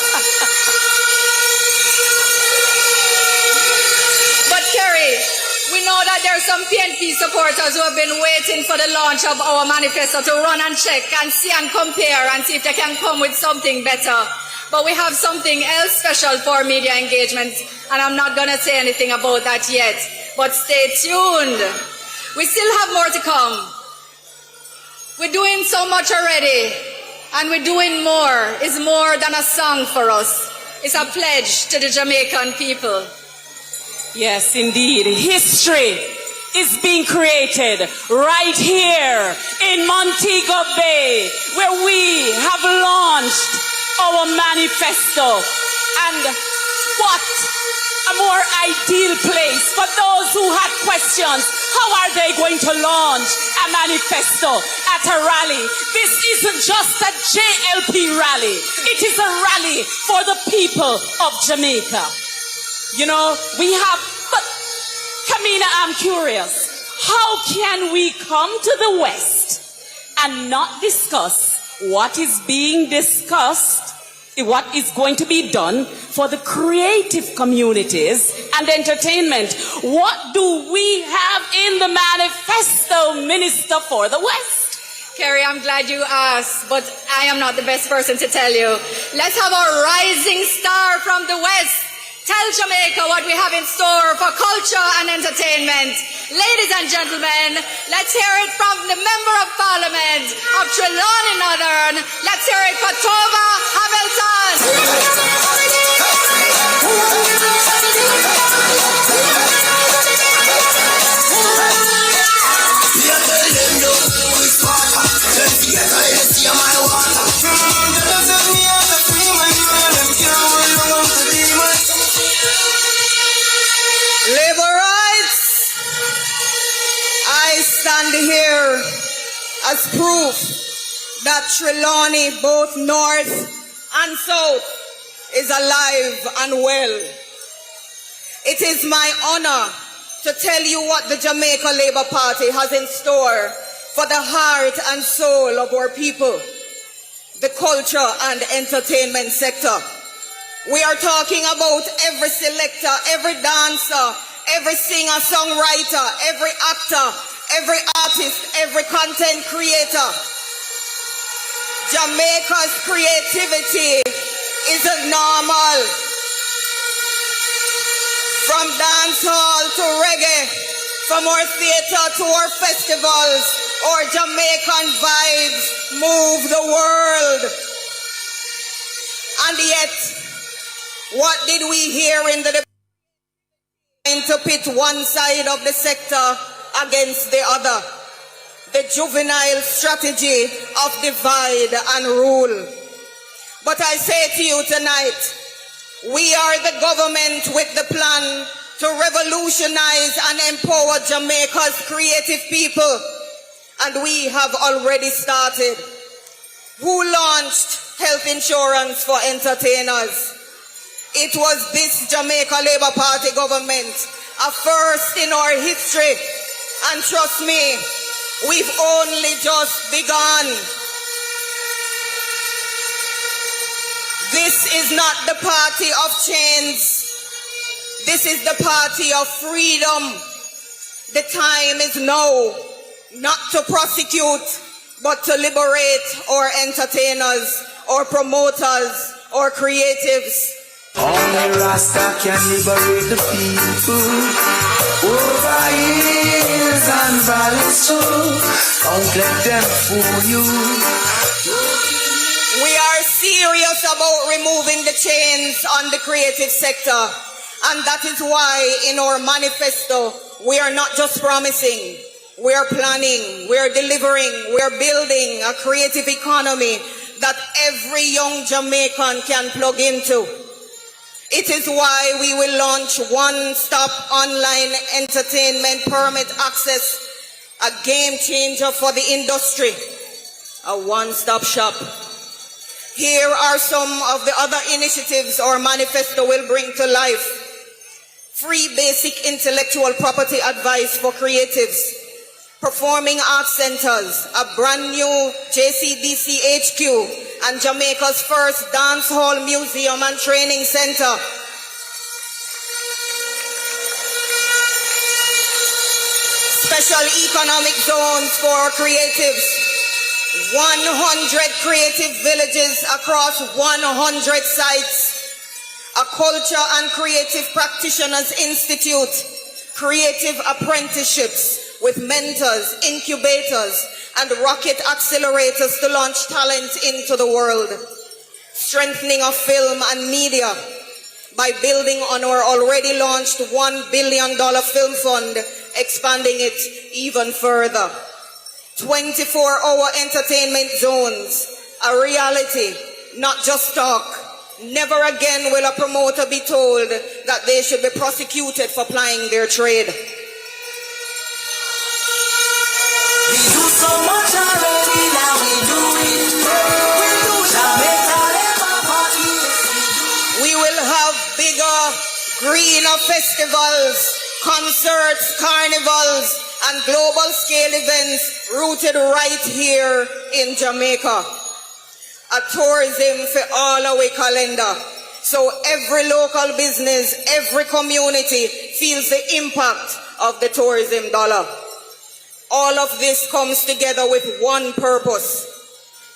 But Kerry, we know that there are some PNP supporters who have been waiting for the launch of our manifesto to run and check and see and compare and see if they can come with something better. But we have something else special for media engagement, and I'm not going to say anything about that yet. But stay tuned. We still have more to come. We're doing so much already, and we're doing more. It's more than a song for us. It's a pledge to the Jamaican people. Yes, indeed. History is being created right here in Montego Bay, where we have launched our manifesto. And what a more ideal place for those who had questions. How are they going to launch a manifesto at a rally. This isn't just a JLP rally. It is a rally for the people of Jamaica. You know, but Kamina, I'm curious. How can we come to the West and not discuss what is being discussed, what is going to be done for the creative communities and entertainment? What do we have in the manifesto, Minister for the West? Kerry, I'm glad you asked, but I am not the best person to tell you. Let's have a rising star from the West tell Jamaica what we have in store for culture and entertainment. Ladies and gentlemen, let's hear it from the Member of Parliament of Trelawney Northern. Let's hear it for Tova Hamilton. Labor rights, I stand here as proof that Trelawney, both north and south, is alive and well. It is my honor to tell you what the Jamaica Labour Party has in store for the heart and soul of our people, the culture and entertainment sector. We are talking about every selector, every dancer, every singer, songwriter, every actor, every artist, every content creator. Jamaica's creativity isn't normal. From dancehall to reggae, from our theater to our festivals, our Jamaican vibes move the world. And yet, what did we hear in the debate to pit one side of the sector against the other? The juvenile strategy of divide and rule. But I say to you tonight, we are the government with the plan to revolutionize and empower Jamaica's creative people. And we have already started. Who launched health insurance for entertainers? It was this Jamaica Labour Party government, a first in our history. And trust me, we've only just begun. This is not the party of chains. This is the party of freedom. The time is now, not to prosecute, but to liberate our entertainers, our promoters, our creatives. Only Rasta can liberate the people. Over hills and valleys too. Don't let them fool you. We are serious about removing the chains on the creative sector. And that is why in our manifesto, we are not just promising. We are planning, we are delivering, we are building a creative economy that every young Jamaican can plug into. It is why we will launch one-stop online entertainment permit access, a game changer for the industry, a one-stop shop. Here are some of the other initiatives our manifesto will bring to life. Free basic intellectual property advice for creatives, performing arts centers, a brand new JCDC HQ, and Jamaica's first dance hall museum and training center. Special economic zones for creatives. 100 creative villages across 100 sites. A culture and creative practitioners institute. Creative apprenticeships with mentors, incubators, and rocket accelerators to launch talent into the world. Strengthening of film and media by building on our already launched $1 billion film fund, expanding it even further. 24-hour entertainment zones, a reality, not just talk. Never again will a promoter be told that they should be prosecuted for plying their trade. The so much already, now we do it. Jamaica Labour Party. We will have bigger, greener festivals, concerts, carnivals, and global scale events rooted right here in Jamaica. A tourism for all our calendar. So every local business, every community feels the impact of the tourism dollar. All of this comes together with one purpose: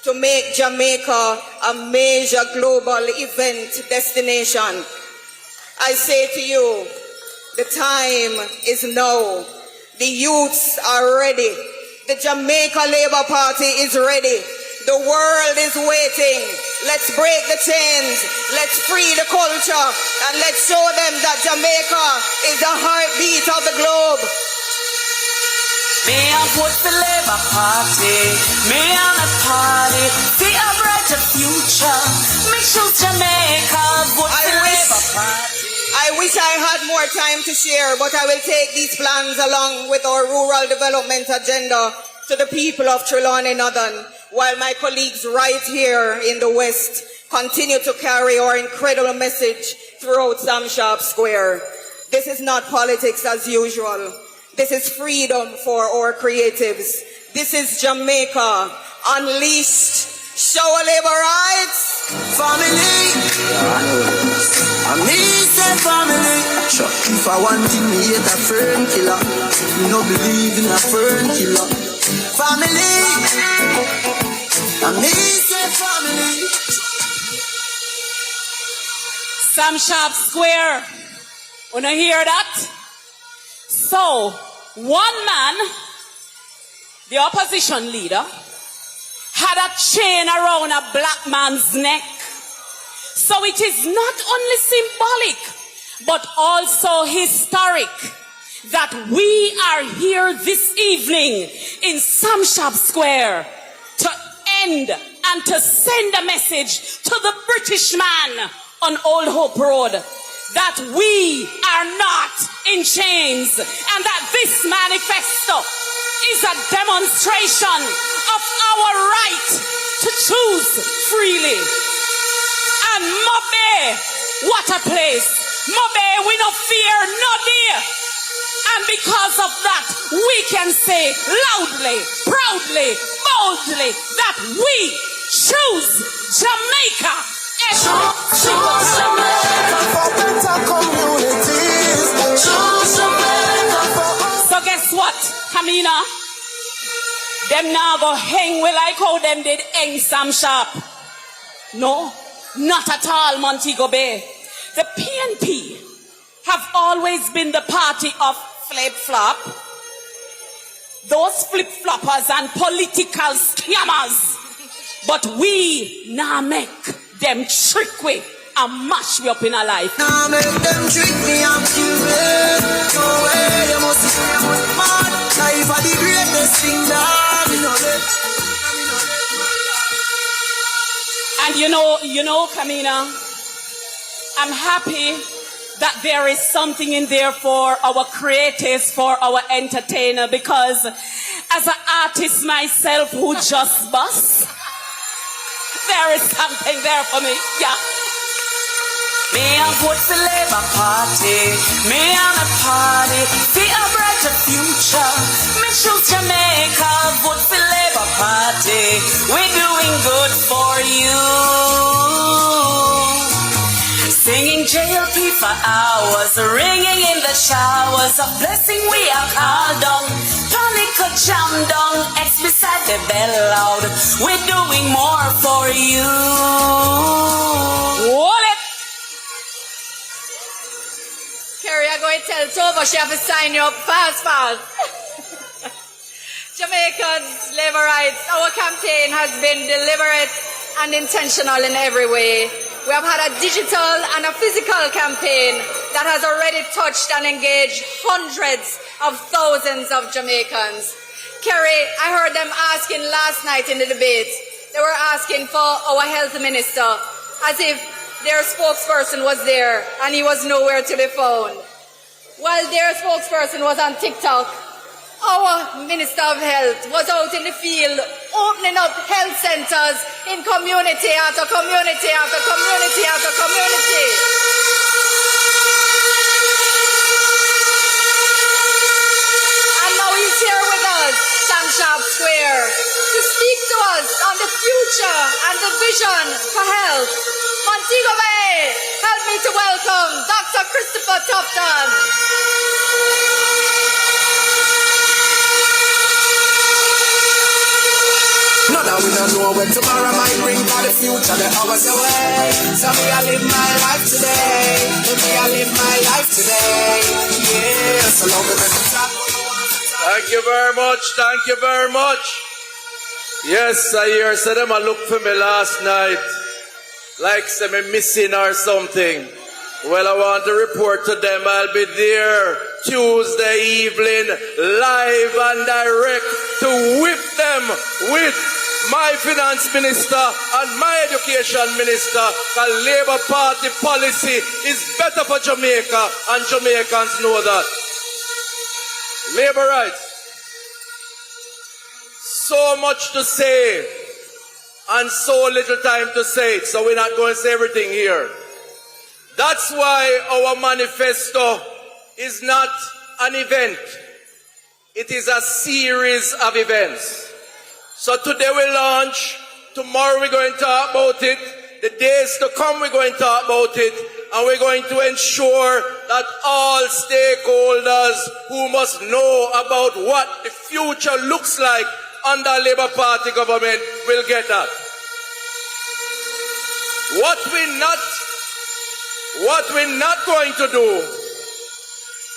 to make Jamaica a major global event destination. I say to you, the time is now. The youths are ready. The Jamaica Labour Party is ready. The world is waiting. Let's break the chains. Let's free the culture. And let's show them that Jamaica is the heartbeat of the globe. Me and vote for Labour Party. Me and a party. See a brighter future. Me choose Jamaica. Vote for Labour Party. I wish I had more time to share, but I will take these plans along with our rural development agenda to the people of Trelawney Northern, while my colleagues right here in the West continue to carry our incredible message throughout Sharpe Square. This is not politics as usual. This is freedom for our creatives. This is Jamaica unleashed. Show labor rights. Family. I me say family. If I want to me hate a fern killer, me no believe in a fern killer. Family. I me say family. Sharpe Square. Wanna hear that? So, one man, the opposition leader, had a chain around a black man's neck. So it is not only symbolic, but also historic that we are here this evening in Sharpe Square to end and to send a message to the British man on Old Hope Road that we are not in chains and that this manifesto is a demonstration of our right to choose freely. And Mobe, what a place. Mobe, we no fear no dear. And because of that, we can say loudly, proudly, boldly that we choose Jamaica. Choose Jamaica for better communities. Choose Jamaica for... So guess what, Kamina? Them now go hang we like how them did hang Sam Sharpe. No, not at all, Montego Bay. The PNP have always been the party of flip-flop. Those flip-floppers and political scammers. But we now make them trick we and mash we up in our life. Now make them trick me and kill me. No way, you must see me mad. Life are the greatest thing that me know it. And you know, Kamina, I'm happy that there is something in there for our creators, for our entertainer, because as an artist myself who just bust, there is something there for me, yeah. Me and vote for Labour Party. Me and a party. See a brighter future. Me choose Jamaica. Vote for Labour Party. We're doing good for you. Singing JLP for hours. Ringing in the showers. A blessing we are called on. Tonic a jam down. X beside the bell loud. We're doing more for you. Hold it. Carrie, I'm going to tell Tova she have to sign you up fast. Jamaicans, labor rights. Our campaign has been deliberate and intentional in every way. We have had a digital and a physical campaign that has already touched and engaged hundreds of thousands of Jamaicans. Carrie, I heard them asking last night in the debate. They were asking for our health minister as if their spokesperson was there and he was nowhere to be found. While their spokesperson was on TikTok Our Minister of Health was out in the field opening up health centers in community after community after community after community. And now he's here with us, Sharpe Square, to speak to us on the future and the vision for health. Montego Bay, help me to welcome Dr. Christopher Tupton. No, now we don't know what tomorrow might bring for the future, the hours away. So me, I live my life today. Me, I live my life today. Yeah, so long as it's top. Thank you very much, thank you very much. Yes, I hear said them a look for me last night. Like say me missing or something. Well, I want to report to them I'll be there Tuesday evening, live and direct, to whip them with my finance minister and my education minister. The Labour Party policy is better for Jamaica, and Jamaicans know that. Labour rights. So much to say and so little time to say it, so we're not going to say everything here. That's why our manifesto is not an event. It is a series of events. So today we launch, tomorrow we're going to talk about it, the days to come we're going to talk about it, and we're going to ensure that all stakeholders who must know about what the future looks like under Labour Party government will get that. What we're not going to do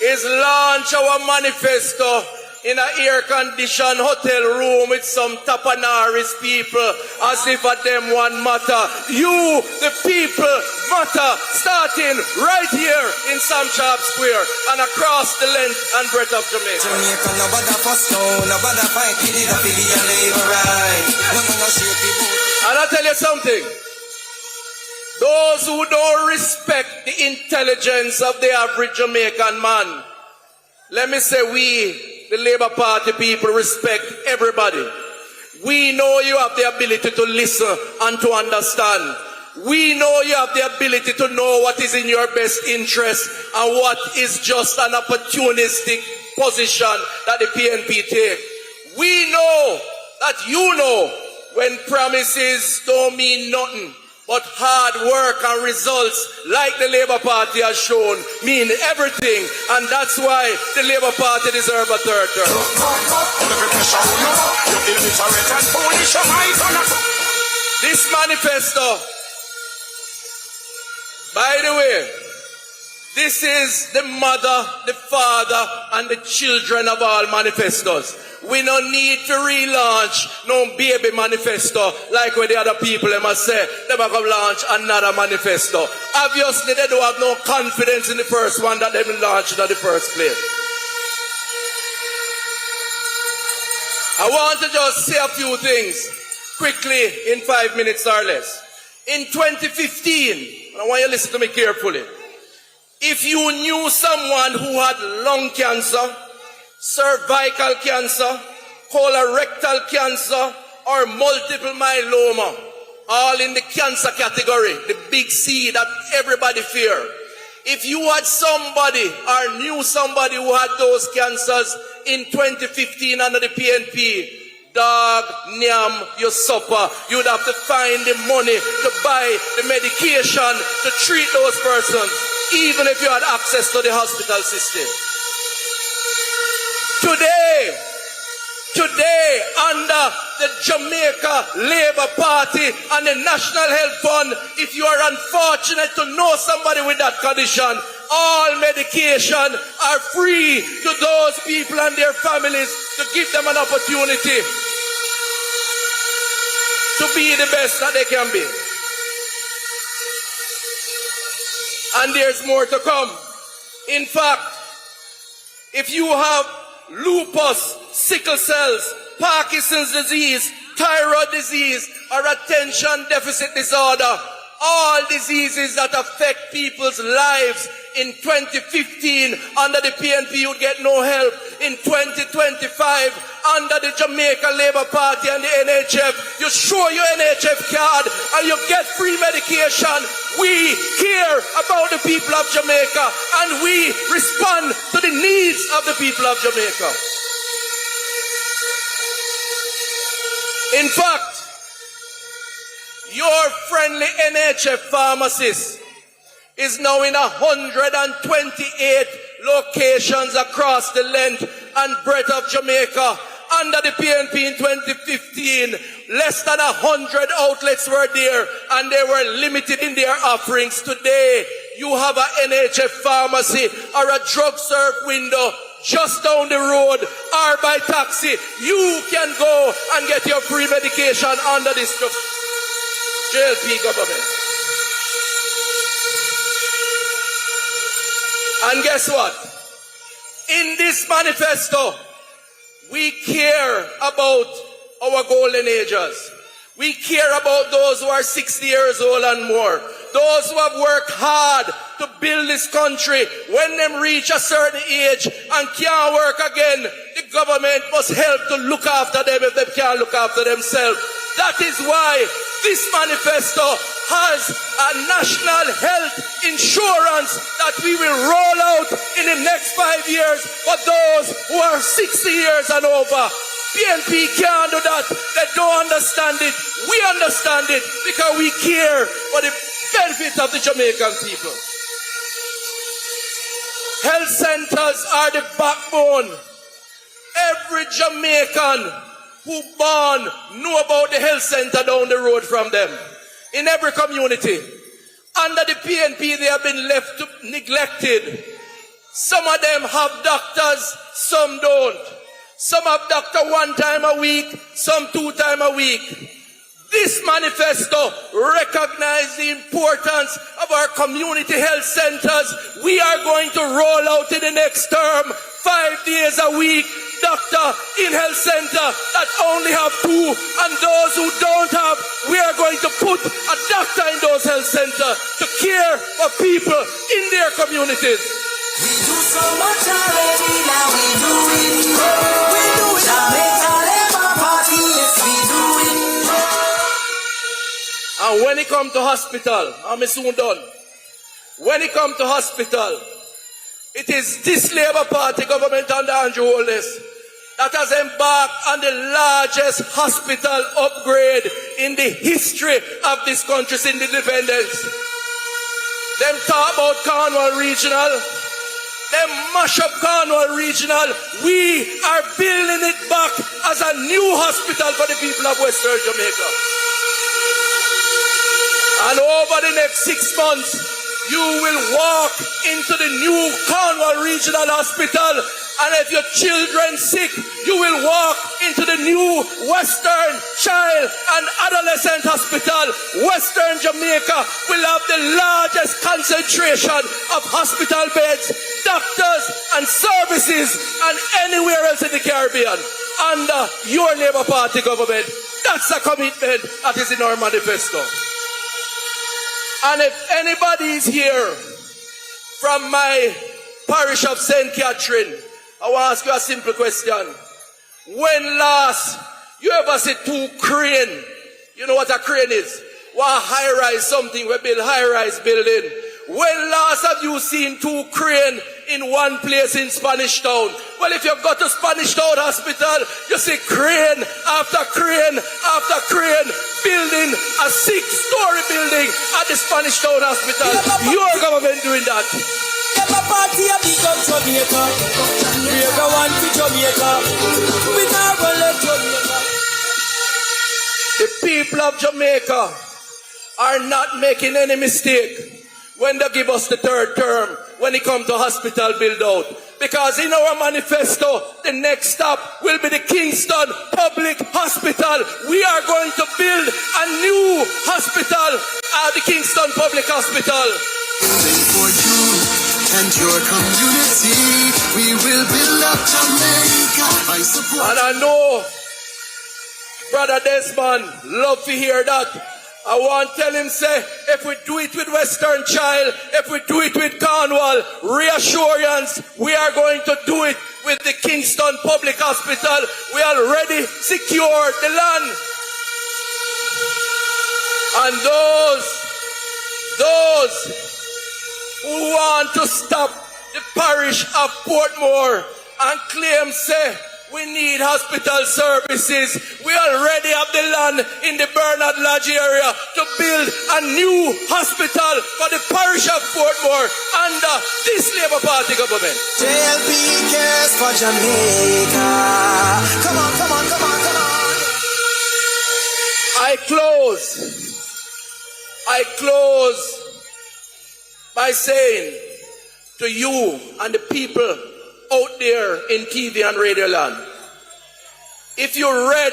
is launch our manifesto in an air-conditioned hotel room with some tapanaris people as if at them one matter. You, the people, matter, starting right here in Sharpe Square and across the length and breadth of Jamaica. And I'll tell you something. Those who don't respect the intelligence of the average Jamaican man, let me say we, the Labour Party people, respect everybody. We know you have the ability to listen and to understand. We know you have the ability to know what is in your best interest and what is just an opportunistic position that the PNP take. We know that you know when promises don't mean nothing, but hard work and results, like the Labour Party has shown, mean everything. And that's why the Labour Party deserves a third term. This manifesto, by the way, this is the mother, the father, and the children of all manifestos. We don't need to relaunch no baby manifesto like where the other people they must say they might come launch another manifesto. Obviously they don't have no confidence in the first one that they will launch in the first place. I want to just say a few things quickly in 5 minutes or less. In 2015, I want you to listen to me carefully. If you knew someone who had lung cancer, cervical cancer, colorectal cancer, or multiple myeloma, all in the cancer category, the big C that everybody fear. If you had somebody or knew somebody who had those cancers in 2015 under the PNP, dog, nyam, you suffer. You'd have to find the money to buy the medication to treat those persons, even if you had access to the hospital system. Today, under the Jamaica Labour Party and the National Health Fund, if you are unfortunate to know somebody with that condition, all medication are free to those people and their families to give them an opportunity to be the best that they can be. And there's more to come. In fact, if you have lupus, sickle cells, Parkinson's disease, thyroid disease, or attention deficit disorder, all diseases that affect people's lives in 2015 under the PNP you'd get no help. In 2025 under the Jamaica Labour Party and the NHF, you show your NHF card and you get free medication. We care about the people of Jamaica and we respond to the needs of the people of Jamaica. In fact, your friendly NHF pharmacist is now in 128 locations across the length and breadth of Jamaica. Under the PNP in 2015, less than 100 outlets were there and they were limited in their offerings. Today, you have an NHF pharmacy or a drug serve window just down the road or by taxi. You can go and get your free medication under this JLP government. And guess what? In this manifesto, we care about our golden ages. We care about those who are 60 years old and more. Those who have worked hard to build this country. When them reach a certain age and can't work again, the government must help to look after them if they can't look after themselves. That is why this manifesto has a national health insurance that we will roll out in the next 5 years for those who are 60 years and over. PNP can't do that. They don't understand it. We understand it because we care for the benefit of the Jamaican people. Health centers are the backbone. Every Jamaican who born know about the health center down the road from them. In every community. Under the PNP, they have been left neglected. Some of them have doctors, some don't. Some have doctor 1 time a week, some 2 times a week. This manifesto recognizes the importance of our community health centers. We are going to roll out in the next term 5 days a week doctor in health center that only have 2, and those who don't have, we are going to put a doctor in those health centers to care for people in their communities. We do so much already, now we do it. We do it. Jamaica Labour Party, yes, we do it. And when he come to hospital, I'm soon done. When he come to hospital, it is this Labour Party government under Andrew Holness that has embarked on the largest hospital upgrade in the history of this country's independence. Them talk about Cornwall Regional. Them mash up Cornwall Regional. We are building it back as a new hospital for the people of Western Jamaica. And over the next 6 months, you will walk into the new Cornwall Regional Hospital, and if your children sick, you will walk into the new Western Child and Adolescent Hospital. Western Jamaica will have the largest concentration of hospital beds, doctors and services and anywhere else in the Caribbean under your Labour Party government. That's a commitment that is in our manifesto. And if anybody is here from my parish of St. Catherine, I want to ask you a simple question. When last you ever see 2 crane? You know what a crane is? One high-rise something, we build high-rise building. When last have you seen 2 crane in one place in Spanish Town? Well, if you go to Spanish Town Hospital, you see crane after crane after crane building a 6-story building at the Spanish Town Hospital. Your government doing that. Labour Party a big up Jamaica. We are one for Jamaica. We never let Jamaica. The people of Jamaica are not making any mistake when they give us the 3rd term when it comes to hospital build out. Because in our manifesto, the next stop will be the Kingston Public Hospital. We are going to build a new hospital at the Kingston Public Hospital. For you and your community, we will build up Jamaica. I support. And I know Brother Desmond love to hear that. I want to tell him, say, if we do it with Western Child, if we do it with Cornwall, reassurance, we are going to do it with the Kingston Public Hospital. We already secured the land. And those who want to stop the parish of Portmore and claim, say, we need hospital services. We already have the land in the Bernard Lodge area to build a new hospital for the parish of Portmore under this Labour Party government. JLP cares for Jamaica. Come on, come on, come on, come on. I close by saying to you and the people out there in TV and radio land, if you read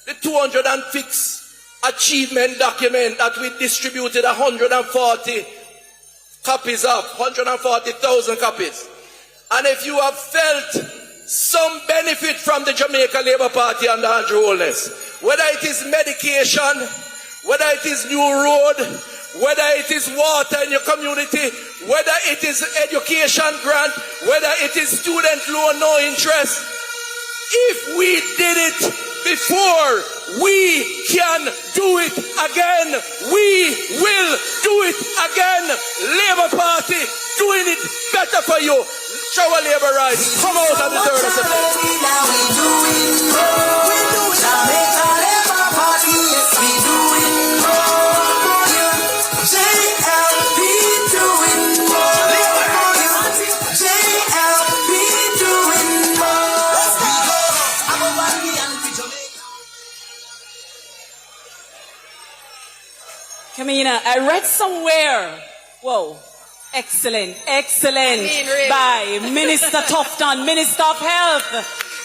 the 206 achievement document that we distributed 140 copies of, 140,000 copies, and if you have felt some benefit from the Jamaica Labour Party under Andrew Holness, whether it is medication, whether it is new road, whether it is water in your community, whether it is education grant, whether it is student loan no interest, if we did it before, we can do it again. We will do it again. Labour Party doing it better for you. Show our labour rights. Come out on the 3rd of September. Jamaica Labour Party, yes, we doing more. JLP doing more. JLP doing more. Let's go. Kamina, I read somewhere. Whoa. Excellent, excellent. By Minister Tufton, Minister of Health.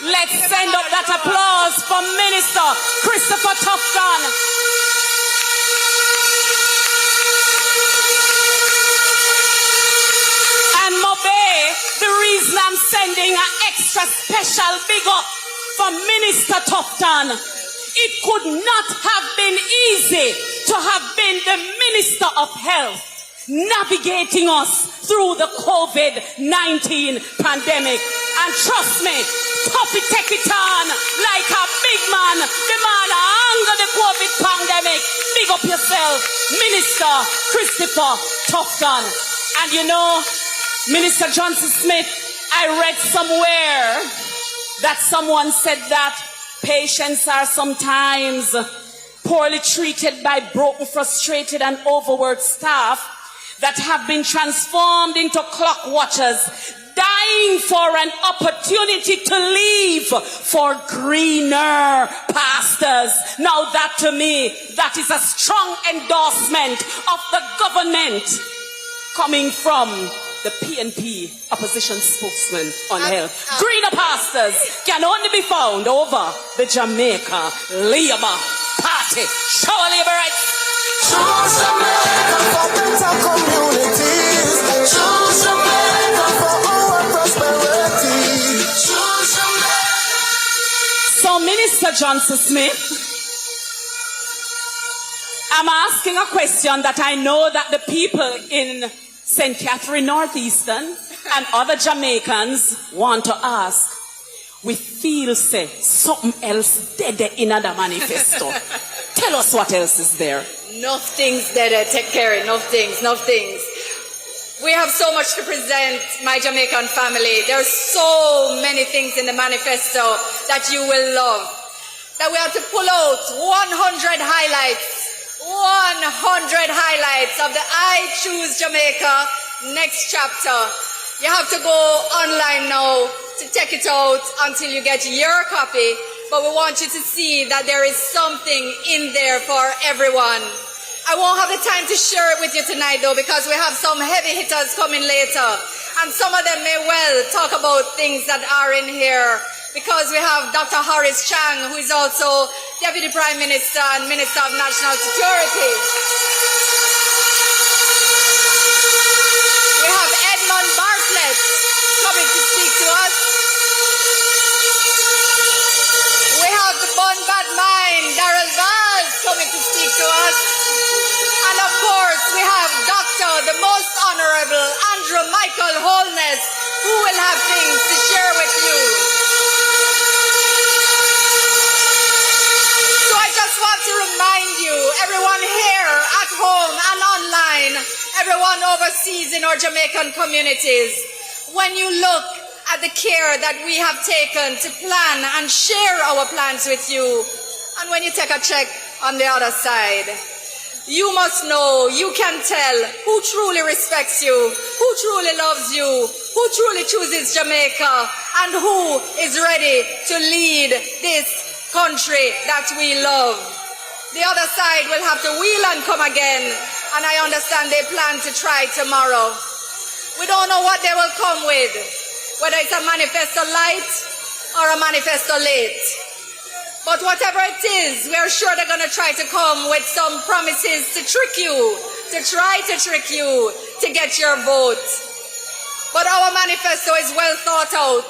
Let's send up that applause for Minister Christopher Tufton. And Mobe, the reason I'm sending an extra special big up for Minister Tufton, it could not have been easy to have been the Minister of Health navigating us through the COVID-19 pandemic. And trust me, Tuffy take it on like a big man. The man under the COVID pandemic. Big up yourself, Minister Christopher Tufton. And you know, Minister Johnson Smith, I read somewhere that someone said that patients are sometimes poorly treated by broken, frustrated, and overworked staff that have been transformed into clock watchers, dying for an opportunity to leave for greener pastures. Now that to me, that is a strong endorsement of the government coming from the PNP opposition spokesman on health. Greener pastures can only be found over the Jamaica Labour Party. Show Labour rights. Choose Jamaica for better communities. Choose Jamaica for our prosperity. Choose Jamaica. So, Minister Johnson Smith, I'm asking a question that I know that the people in St. Catherine Northeastern and other Jamaicans want to ask. We feel, say, something else dead in the manifesto. Tell us what else is there. Enough things dead, take care, enough things. We have so much to present, my Jamaican family. There are so many things in the manifesto that you will love. That we have to pull out 100 highlights. 100 highlights of the I Choose Jamaica next chapter. You have to go online now to check it out until you get your copy. But we want you to see that there is something in there for everyone. I won't have the time to share it with you tonight though, because we have some heavy hitters coming later. And some of them may well talk about things that are in here. Because we have Dr. Horace Chang, who is also Deputy Prime Minister and Minister of National Security. We have Edmund Bartlett coming to speak to us. We have the Bun Bad Mind, Darrell Van. Charles coming to speak to us. And of course, we have Dr. the Most Honorable Andrew Michael Holness, who will have things to share with you. So I just want to remind you, everyone here at home and online, everyone overseas in our Jamaican communities, when you look at the care that we have taken to plan and share our plans with you, and when you take a check on the other side, you must know, you can tell who truly respects you, who truly loves you, who truly chooses Jamaica, and who is ready to lead this country that we love. The other side will have to wheel and come again, and I understand they plan to try tomorrow. We don't know what they will come with, whether it's a manifesto light or a manifesto late. But whatever it is, we are sure they're going to try to come with some promises to trick you, to try to trick you to get your vote. But our manifesto is well thought out.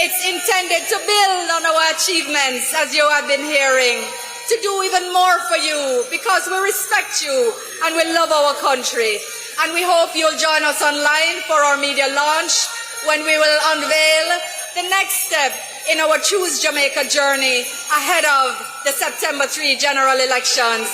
It's intended to build on our achievements, as you have been hearing, to do even more for you because we respect you and we love our country. And we hope you'll join us online for our media launch when we will unveil the next step in our Choose Jamaica journey ahead of the September 3 general elections.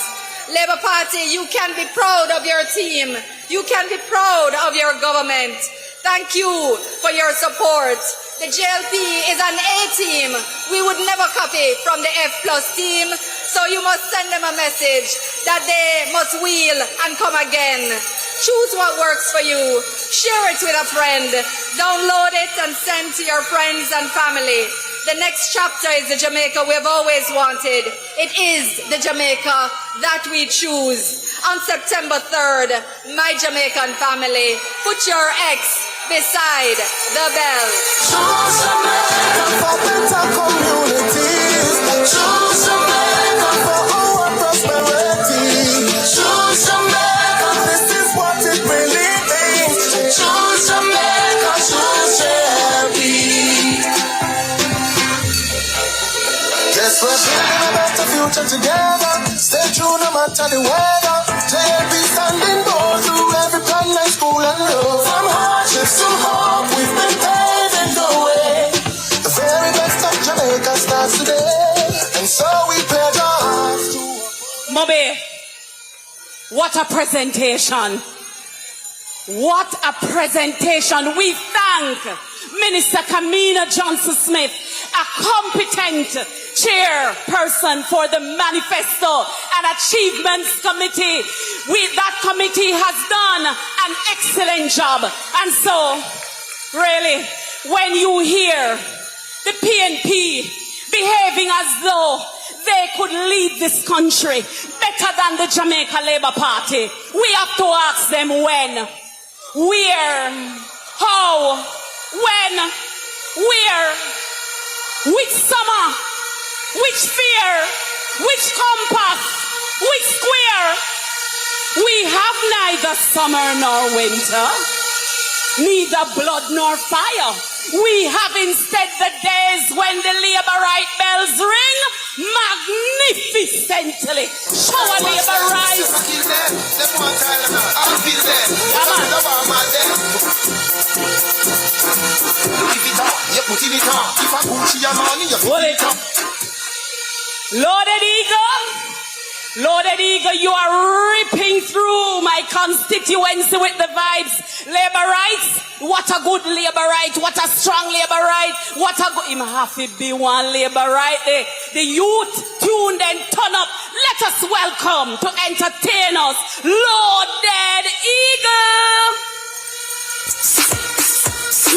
Labour Party, you can be proud of your team. You can be proud of your government. Thank you for your support. The JLP is an A team. We would never copy from the F+ team, so you must send them a message that they must wheel and come again. Choose what works for you. Share it with a friend. Download it and send to your friends and family. The next chapter is the Jamaica we've always wanted. It is the Jamaica that we choose. On September 3rd, my Jamaican family, put your X beside the bell. Choose Jamaica for better communities. Choose Jamaica for our prosperity. Choose Jamaica, this is what it really means. Choose Jamaica, choose Sharpe. Yes, we're building a better future together. Stay true no matter the weather. JLP standing bold through every plan like school and love. From hardships to hope, we've been paving the way. The very best of Jamaica starts today, and so we pledge our hearts to. Moby, what a presentation. What a presentation. We thank Minister Kamina Johnson-Smith, a competent chairperson for the Manifesto and Achievements Committee. That committee has done an excellent job. And so, really, when you hear the PNP behaving as though they could lead this country better than the Jamaica Labour Party, we have to ask them when, where, how, when, where, which summer, which sphere, which compass, which square. We have neither summer nor winter, neither blood nor fire. We have instead the days when the Labourite bells ring magnificently. Shower Labourite. Loaded Eagle, you are ripping through my constituency with the vibes. Labourites, what a good Labourite, what a strong Labourite, what a good, him have to be one Labourite. The youth tuned and turn up. Let us welcome to entertain us, Loaded Eagle.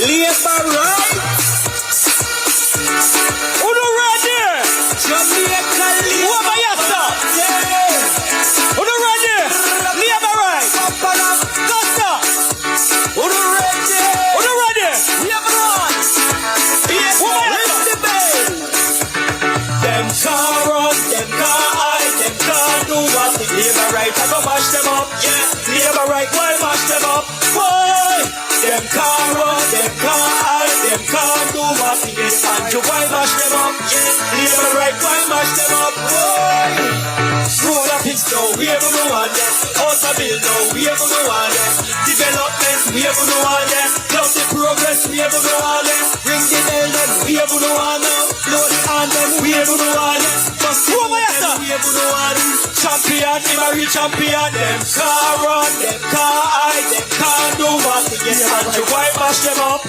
Labourite. Who do right there? Jamaica Labour. Who do right there? Labourite. Costa. Who do right there? Who do right there? Labourite. Ring the bell. Them can't run, them can't hide, them can't do what the Labourite I go mash them up. Yeah, Labourite, why mash them up? Why? Them can't run, them can't hide, them can't do Andrew, why mash them up? Labor right, why mash them up? Road up is no, we ever know on them. House a build no, we ever know on them. Development, we ever know on them. Love the progress, we ever know on them. Ring the bell, them, we ever know on them. Blow the on them, we ever know on them. Just the them, we ever know on them. Champion, him a real champion. Them car run, them car hide, them can't do what to get. Andrew, why mash them up?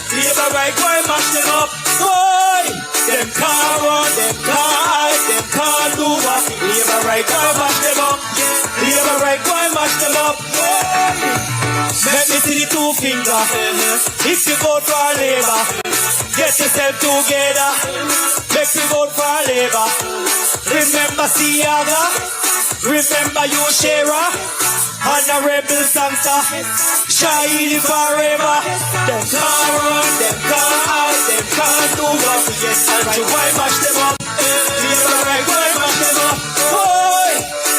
Labor right, why mash them up? Boy, them car run, them car hide, them can't do what to get. Labor right, why mash them up? Labor right, why mash them up? Let me see the two finger. If you vote for Labour, get yourself together. Make you vote for Labour. Remember Siaga, remember you Shera, Honorable Santa, Shahidi forever. Them can't run, them can't hide, them can't do what to get. Andrew, why mash them up? Labor right, why mash them up? Boy,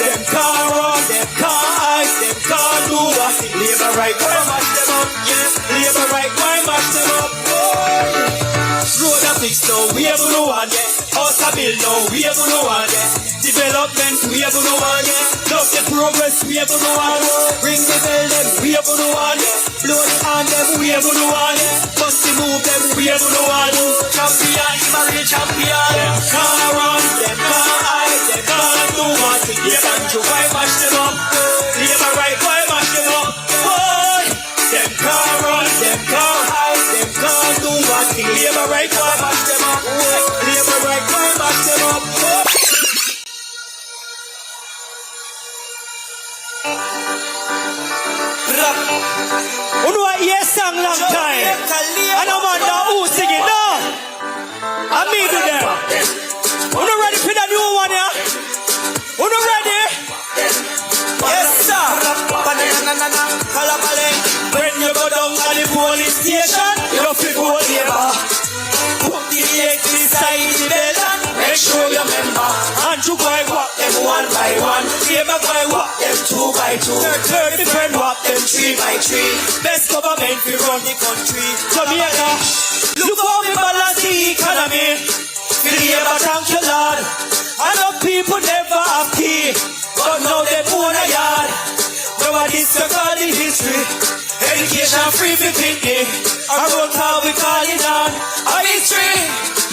them can't run, them can't hide, them can't do what to get. Labor right, why mash them up? Labor right, why mash them up? Boy. Road a fix now, we ever know one, yeah. House a build now, we ever know one, yeah. Development, we ever know one, yeah. Love the progress, we ever know one. Ring the bell, them, we ever know one, yeah. Blow the on them, we ever know one, yeah. Bust the move them, we ever know one. Champion, him a real champion. Them can't run, them can't hide, them can't do what to get. Andrew, why mash them up? Labor right, why mash them up? Boy, them can't run, them can't hide, them can't do what to get. Labor right, why mash them up? Labor right, why mash them up? You know I hear song long time. And I'm under who singing now. I me do them. You not ready for the new one, yeah? You not ready? Yes, sir. When you go down to the police station, you feel go Labour. Put the egg beside the bell and make sure you remember. And you go and walk them one by one. Labour go and walk them two by two. Third friend walk them three by three. Best government we run the country. Jamaica, look how we balance the economy. We Labour, thank you Lord. I know people never happy, but now they own a yard. Nobody's forgot the history. Education free for Pitney. A road car we call it on a history.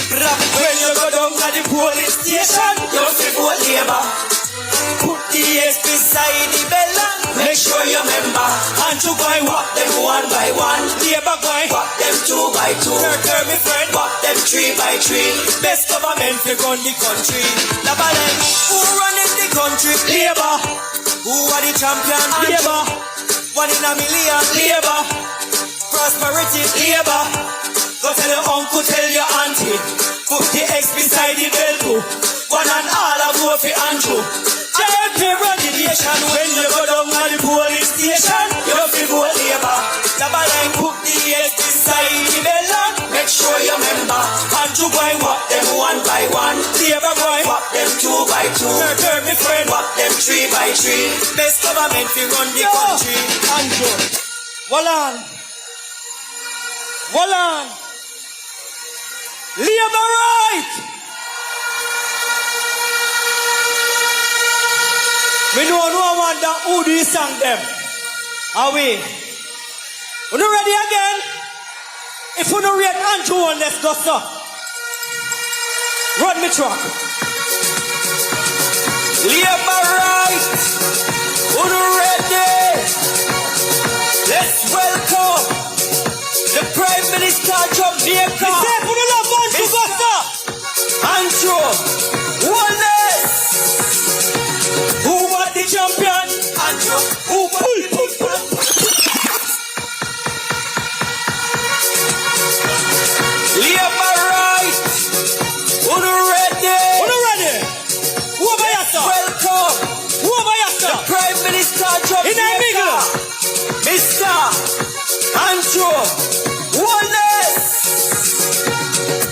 When you go down to the police station, you feel vote Labour. Put the S beside the bell and make sure you remember. And you go and walk them one by one. Labour go and walk them two by two. Third me friend, walk them three by three. Best government we run the country. Labalem, who running the country? Labour. Who are the champion? Labour. One in a million. Labour. Prosperity. Labour. Go tell your uncle, tell your auntie. Put the X beside the bell too. One and all I go for Andrew. JP run the nation. When you go down to the police station, you feel vote Labour. Labalem, put the X beside the bell and make sure you remember. Andrew go and walk them one by one. Labour go and walk them two by two. Third me friend walk them three by three. Best government we run the country. Andrew, hold on. Hold on. Labour right. We know no one that who do you sang them. Are we? We not ready again? If we not read Andrew one, let's go stop. Run me truck. Labour right. We not ready. Let's welcome the Prime Minister of Jamaica. He said for the love one to go stop. Andrew Wallace. Who was the champion? Andrew. Who pull. Labour right. Who ready? Who ready? Who over here? Welcome. Who over here? The Prime Minister of Jamaica, Mr. Andrew Wallace.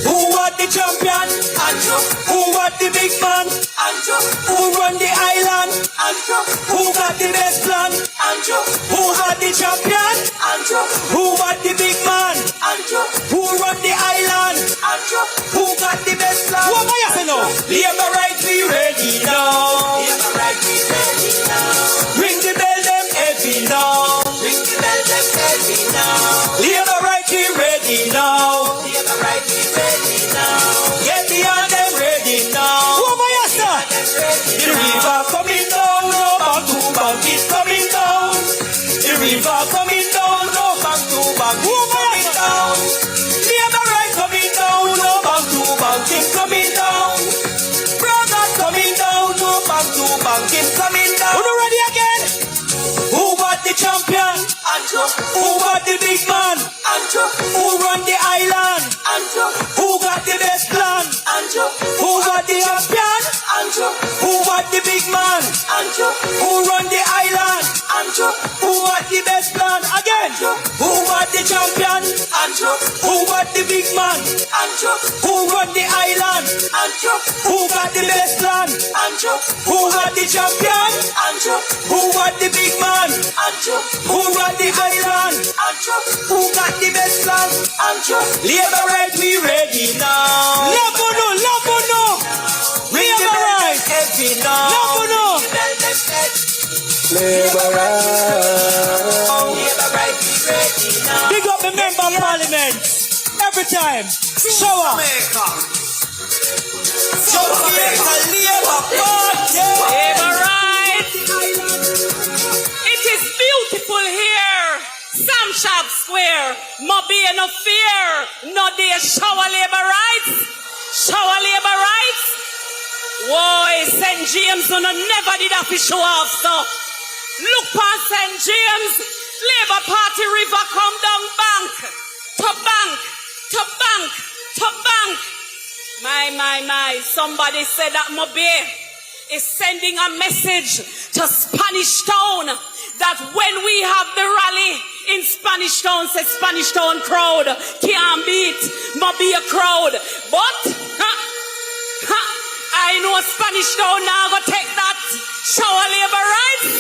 Who was the champion? Andrew. Who was the big man? Andrew. Who run the island? Andrew. Who got the best plan? Andrew. Who was the champion? Andrew. Who was the big man? Andrew. Who run the island? Andrew. now. Ring the bell, them ready now. Labor right, we ready now. Labor right, we ready now. Get the hand them ready now. Who am I after? The river coming down, no back to back, it's coming down. The river coming down, no back to back, it's coming down. Labor right coming down, no back to back, it's coming down. Brother coming down, no back to back, it's coming down. Who ready again? Who got the champion? Andrew. Who got the big man? Andrew. Who run the island? Andrew. Who got the best plan? Andrew. Who got the champion? Andrew. Who got the big man? Andrew. Who run the island? Andrew. Who got the best plan? Again. Who got the champion? Andrew. Who got the big man? Andrew. Who run the island? Andrew. Who got the best plan? Andrew. Who got the champion? Andrew. Who got the big man? Andrew. Who got the island? Andrew. Who got the best plan? Andrew. Labor right, we ready now. Labono, Labono. Labor right, heavy now. Labono. Labor right, we ready now. Big up the member of parliament. Every time. Shower. Jamaica Labour Party. Labor right. It is beautiful here. Sam Sharpe Square. No be no fear. No day shower labor rights. Shower labor rights. Why St. James no never did have to show off stuff. Look past St. James. Labour Party river come down bank. To bank. To bank. To bank. My. Somebody said that Mobile is sending a message to Spanish Town that when we have the rally in Spanish Town, said Spanish Town crowd can't beat Mobile crowd. But I know Spanish Town now go take that shower labor rights.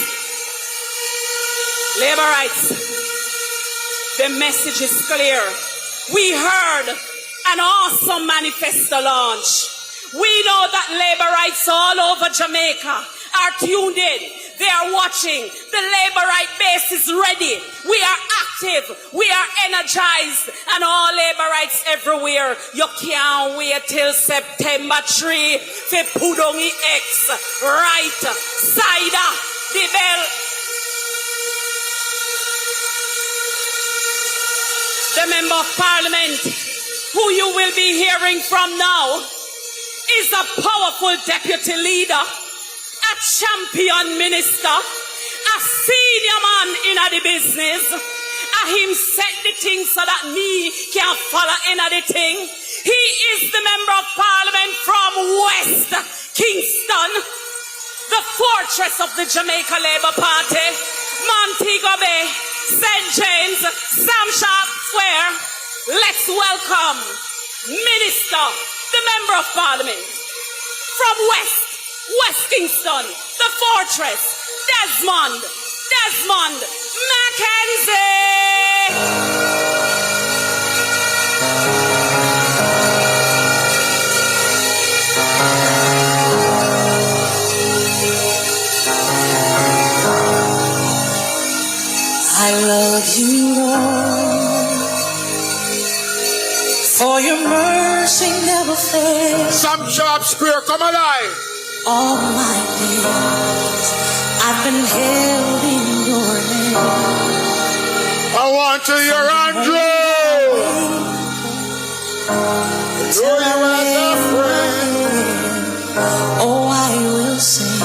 Labor rights. The message is clear. We heard an awesome manifesto launch. We know that labor rights all over Jamaica are tuned in. They are watching. The labor right base is ready. We are active. We are energized. And all labor rights everywhere. You can't wait till September 3 for put on the X. Right side the bell. The member of parliament who you will be hearing from now is a powerful deputy leader, a champion minister, a senior man in the business. Him set the thing so that me can follow in the thing. He is the member of parliament from West Kingston, the fortress of the Jamaica Labour Party, Montego Bay, St. James, Sam Sharpe Square. Let's welcome Minister, the member of parliament from West Kingston, the fortress, Desmond Mackenzie. I love you, Lord, for your mercy never fails. Sam Sharpe Square, come alive. All my days I've been held in your hand. I want to hear Andrew. Know you as a friend. Oh, I will sing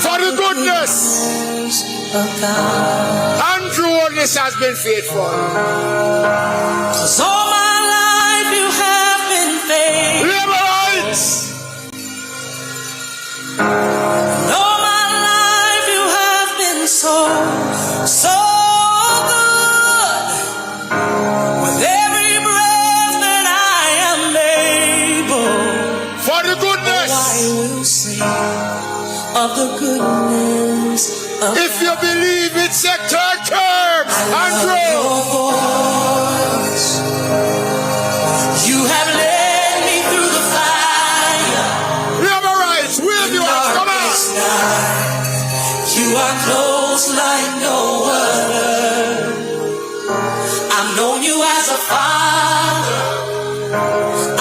for the goodness of God. Andrew always has been faithful. 'Cause all my life you have been faithful. Labor rights. And all my life you have been so good. With every breath that I am able, for the goodness, I will sing of the goodness of if you believe it's a third term, Andrew. You have led me through the fire. Labor rights, wave your hands, come on. You are close like no Father,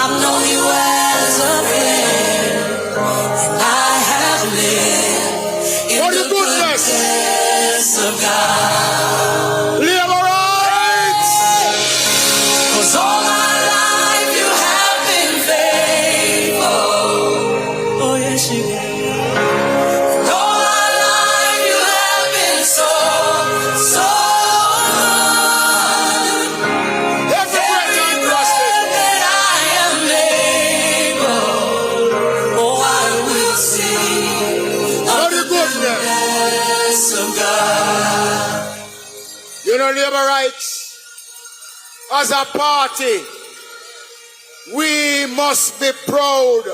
I've known you as a friend, and I have lived in the goodness of God. Live right. 'Cause all my life you have been faithful. Oh yes, you have. And all my life you have been so good. Every breath that I am able, oh I will sing of the goodness of God. You know, labor rights, as a party, we must be proud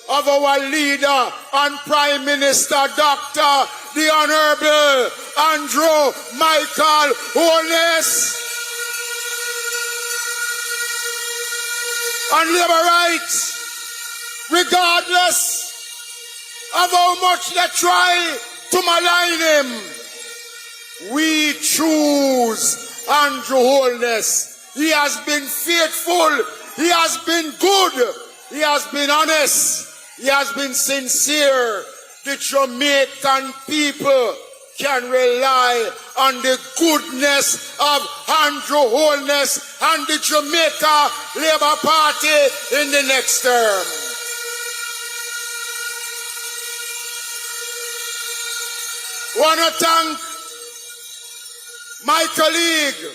of our leader and Prime Minister, Dr. the Honorable Andrew Michael Holness. And labor rights, regardless of how much they try to malign him, we choose Andrew Holness. He has been faithful. He has been good. He has been honest. He has been sincere. The Jamaican people can rely on the goodness of Andrew Holness and the Jamaica Labour Party in the next term. Want to thank my colleague,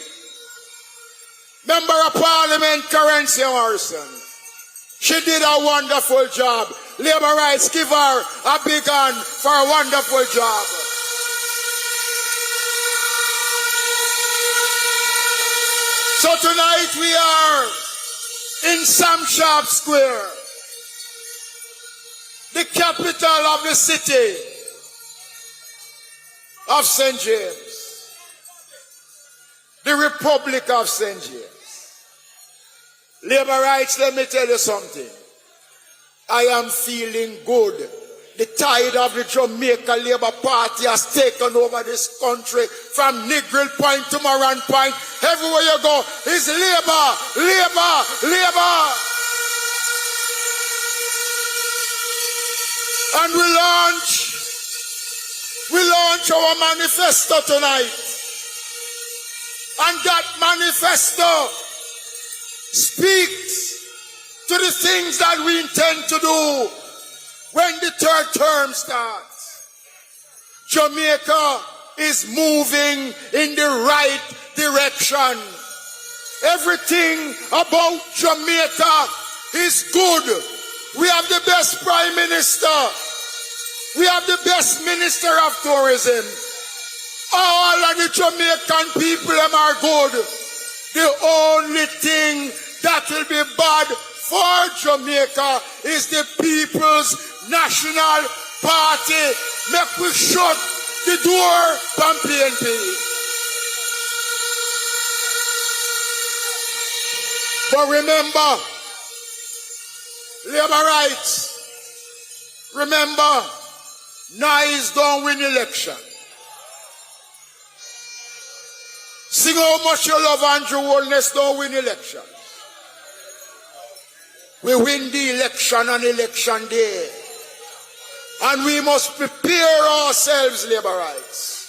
Member of Parliament, Currency Morrison. She did a wonderful job. Labour rights, give her a big hand for a wonderful job. So tonight we are in Sharpe Square, the capital of the city of St. James, the Republic of St. James. Labour rights, let me tell you something. I am feeling good. The tide of the Jamaica Labour Party has taken over this country from Negril Point to Moran Point. Everywhere you go is Labour, Labour, Labour. And we launch our manifesto tonight. And that manifesto speaks to the things that we intend to do when the third term starts. Jamaica is moving in the right direction. Everything about Jamaica is good. We have the best Prime Minister. We have the best Minister of Tourism. All of the Jamaican people them are good. The only thing that will be bad for Jamaica is the People's National Party. Make we shut the door from PNP. But remember, labor rights. Remember, nice don't win election. Sing how much you love Andrew Holness, don't win election. We win the election on election day. And we must prepare ourselves, labor rights,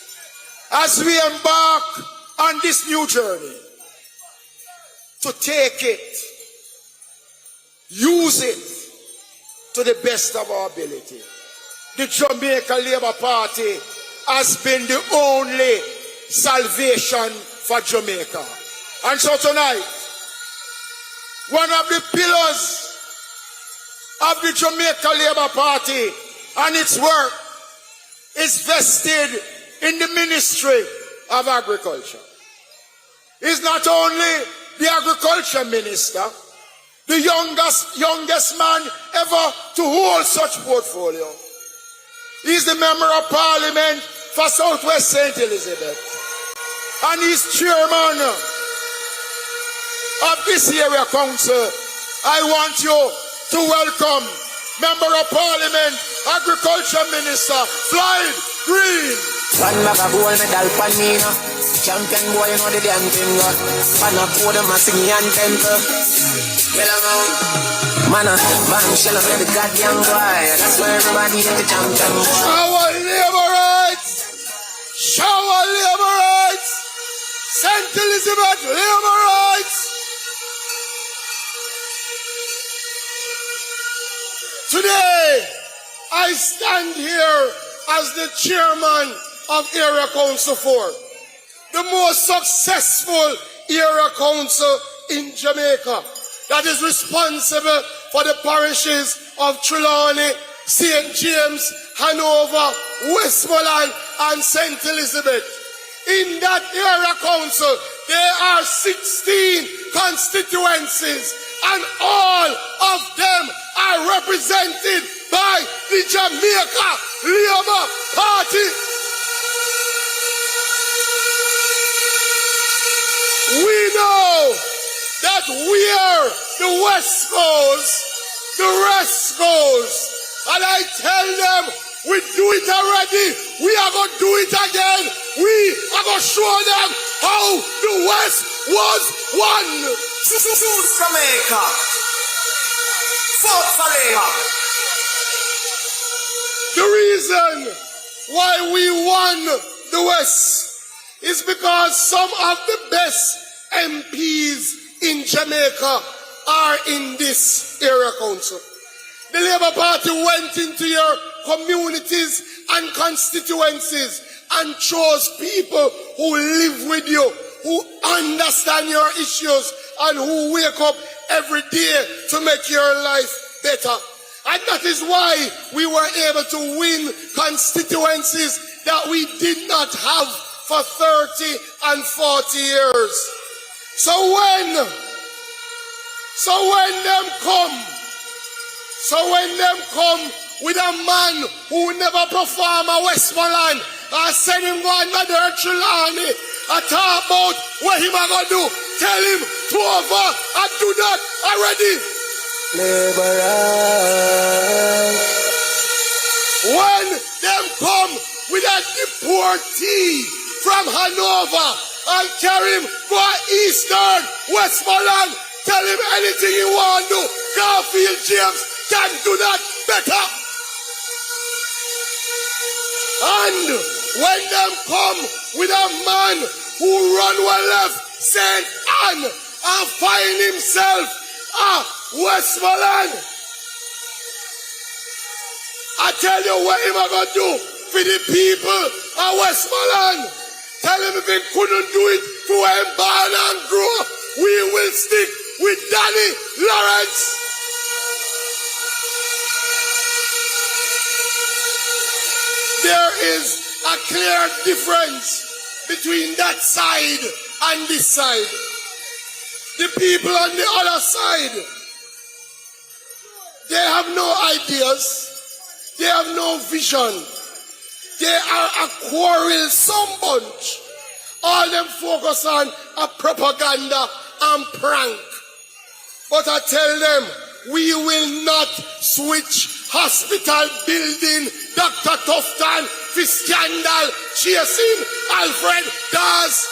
as we embark on this new journey, to take it, use it to the best of our ability. The Jamaica Labour Party has been the only salvation for Jamaica. And so tonight, one of the pillars of the Jamaica Labour Party and its work is vested in the Ministry of Agriculture. He's not only the Agriculture Minister, the youngest man ever to hold such portfolio. He's the Member of Parliament for Southwest St. Elizabeth. And he's chairman of this area council. I want you to welcome Member of Parliament, Agriculture Minister, Floyd Green. One bag of gold medal pan me now. Champion boy, you know the damn thing. Pan a podium a singing anthem. Man, bang shell up the goddamn boy. That's why everybody get the champion boy. Shower labor rights! Shower labor rights! St. Elizabeth labor rights! Today, I stand here as the chairman of Area Council 4, the most successful area council in Jamaica that is responsible for the parishes of Trelawney, St. James, Hanover, Westmoreland, and St. Elizabeth. In that area council, there are 16 constituencies, and all of them are represented by the Jamaica Labour Party. We know that where the West goes, the rest goes. And I tell them, we do it already. We are going to do it again. We are going to show them how the West was won. Jamaica. Fought for labor. The reason why we won the West is because some of the best MPs in Jamaica are in this area council. The Labour Party went into your communities and constituencies and chose people who live with you, who understand your issues, and who wake up every day to make your life better. And that is why we were able to win constituencies that we did not have for 30 and 40 years. So when them come with a man who never perform a Westmoreland and send him go another Trelawney, I talk about what him a gonna do. Tell him to over and do that already. When them come with a deportee from Hanover and carry him go Eastern Westmoreland, tell him anything he want to do. Garfield James can do that better. And when them come with a man who run well left St. Anne and find himself a Westmoreland, I tell you what him a gonna do for the people of Westmoreland. Tell him if he couldn't do it to him born and grow, we will stick with Danny Lawrence. There is a clear difference between that side and this side. The people on the other side, they have no ideas, they have no vision. They are a quarrelsome bunch. All them focus on a propaganda and prank. But I tell them, we will not switch hospital building Dr. Tufton for scandal chasing Alfred Dawes.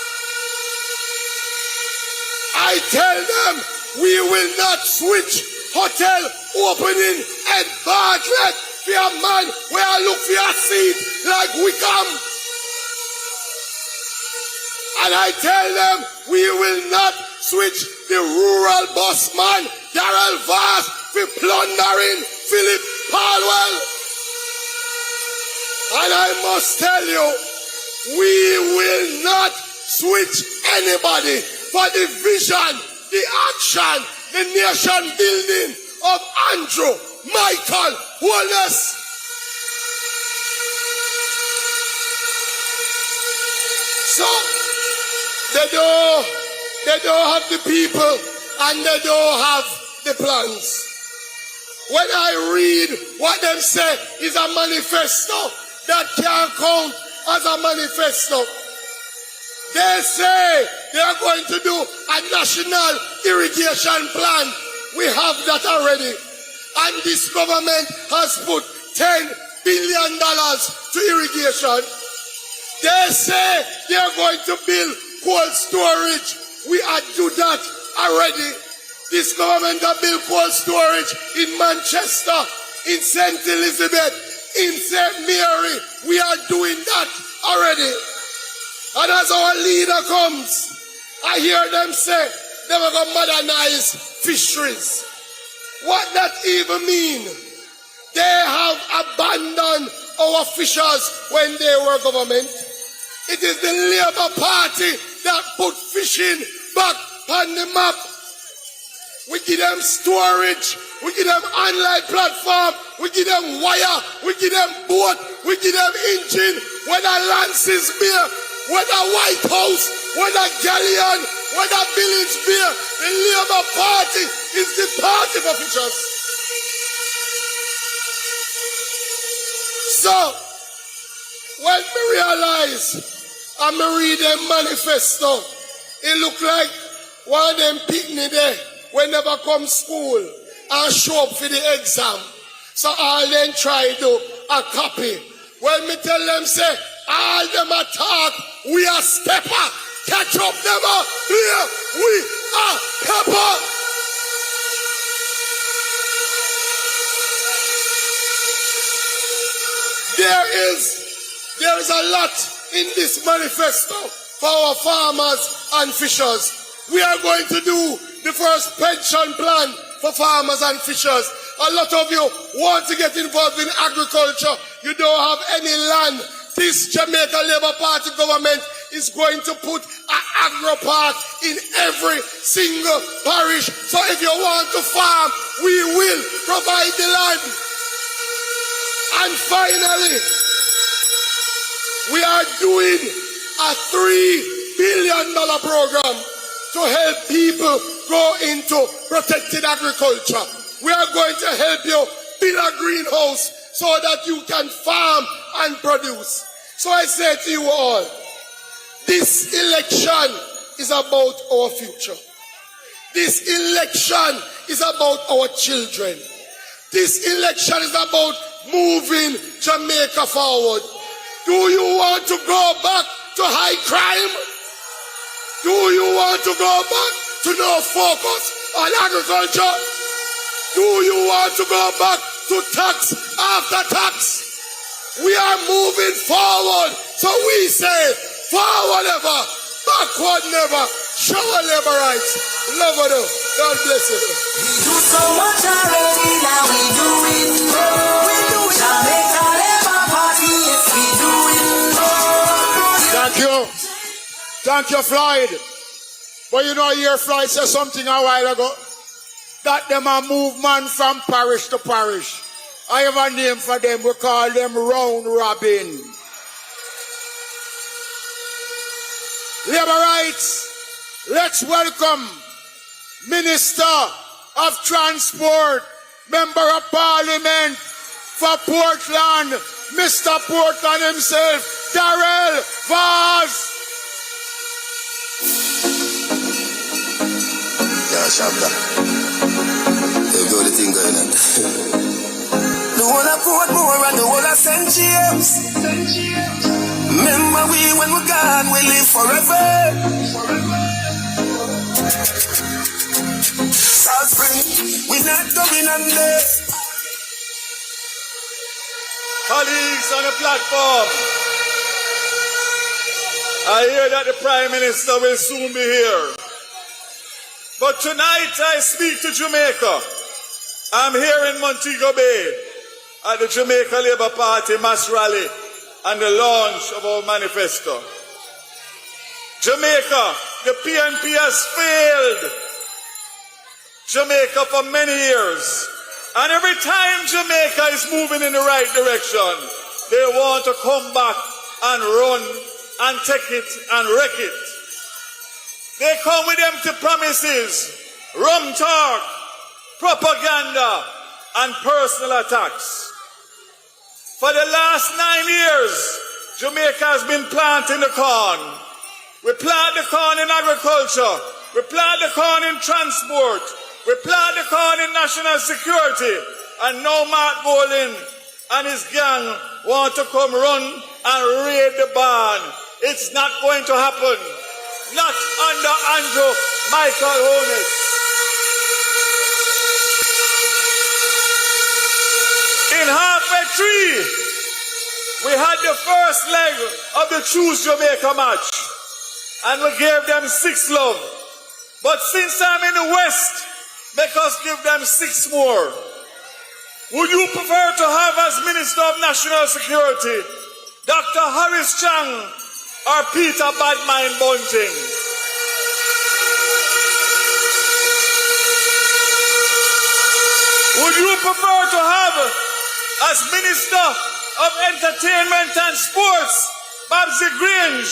I tell them, we will not switch hotel opening at Bartlett for a man where I look for a seat like Wickham. And I tell them, we will not switch the rural busman Darrell Vaz for plundering Philip Palwell. And I must tell you, we will not switch anybody for the vision, the action, the nation building of Andrew Michael Wallace. So they don't have the people and they don't have the plans. When I read what them say is a manifesto that can't count as a manifesto, they say they are going to do a national irrigation plan. We have that already. And this government has put $10 billion to irrigation. They say they're going to build cold storage. We are do that already. This government has built cold storage in Manchester, in St. Elizabeth, in St. Mary. We are doing that already. And as our leader comes, I hear them say they were going to modernize fisheries. What that even mean? They have abandoned our fishers when they were government. It is the Labour Party that put fishing back on the map. We give them storage, we give them online platform, we give them wire, we give them boat, we give them engine, whether Lance's beer, whether White House, whether Galleon, whether Village beer, the Labour Party is the party for fishers. So, when we realize and me read them manifesto, it look like one of them picnic there when never come school and show up for the exam. So all them try to do a copy. When me tell them say, all them attack, we are stepper. Catch up them up here, we are pepper. There is a lot in this manifesto for our farmers and fishers. We are going to do the first pension plan for farmers and fishers. A lot of you want to get involved in agriculture. You don't have any land. This Jamaica Labour Party government is going to put an agro park in every single parish. So if you want to farm, we will provide the land. And finally, we are doing a $3 billion program to help people go into protected agriculture. We are going to help you build a greenhouse so that you can farm and produce. So I say to you all, this election is about our future. This election is about our children. This election is about moving Jamaica forward. Do you want to go back to high crime? Do you want to go back to no focus on agriculture? Do you want to go back to tax after tax? We are moving forward. So we say, forward ever, backward never. Show our labor rights. Love you. God bless you. We do so much already, now we do it more. We do it. Jamaica Labour Party, yes, we do it more. Thank you. Thank you, Floyd. But you know, I hear Floyd say something a while ago. That them a movement from parish to parish. I have a name for them. We call them round robin. Labor rights. Let's welcome Minister of Transport, Member of Parliament for Portland, Mr. Portland himself, Darrell Vaz. Yeah, Sharpe. You got the thing going on. The one I put more and the one I sent James. Remember when we're gone, we live forever. South Spring, we're not going under. Colleagues on the platform, I hear that the Prime Minister will soon be here. But tonight I speak to Jamaica. I'm here in Montego Bay at the Jamaica Labour Party mass rally and the launch of our manifesto. Jamaica, the PNP has failed Jamaica for many years. And every time Jamaica is moving in the right direction, they want to come back and run and take it and wreck it. They come with empty promises, rum talk, propaganda, and personal attacks. For the last 9 years, Jamaica has been planting the corn. We plant the corn in agriculture. We plant the corn in transport. We plant the corn in national security. And now Mark Bolin and his gang want to come run and raid the barn. It's not going to happen. Not under Andrew Michael Holness. In halfway three, we had the first leg of the Choose Jamaica match. And we gave them 6 love. But since I'm in the West, make us give them 6 more. Would you prefer to have as Minister of National Security Dr. Harris Chang or Peter Badmind Bunting? Would you prefer to have as Minister of Entertainment and Sports Babsy Grange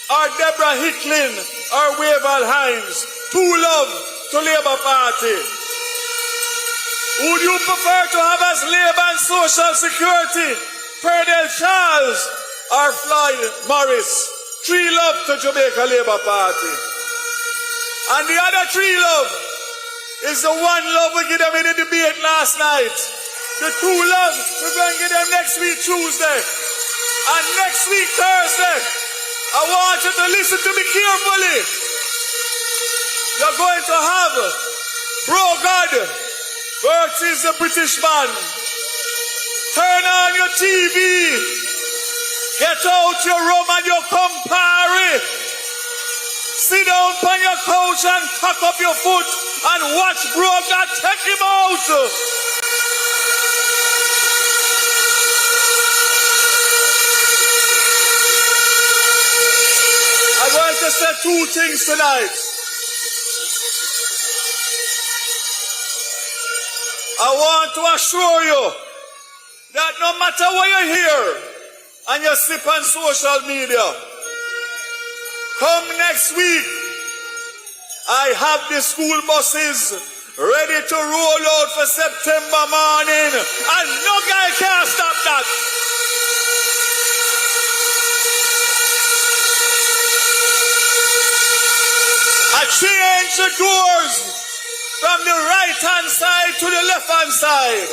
or Deborah Hicklin or Wavell Hines? 2 love to Labour Party. Would you prefer to have as Labour and Social Security Perdell Charles or Floyd Morris? 3 love to Jamaica Labour Party. And the other 3 love is the 1 love we give them in the debate last night. The 2 love we're going to give them next week Tuesday. And next week Thursday, I want you to listen to me carefully. You're going to have Bro God versus the British man. Turn on your TV. Get out your rum and your Campari. Sit down on your couch and cock up your foot and watch Bro God take him out. I'm going to say 2 things tonight. I want to assure you that no matter what you hear and you slip on social media, come next week, I have the school buses ready to roll out for September morning, and no guy can stop that. I change the doors from the right-hand side to the left-hand side.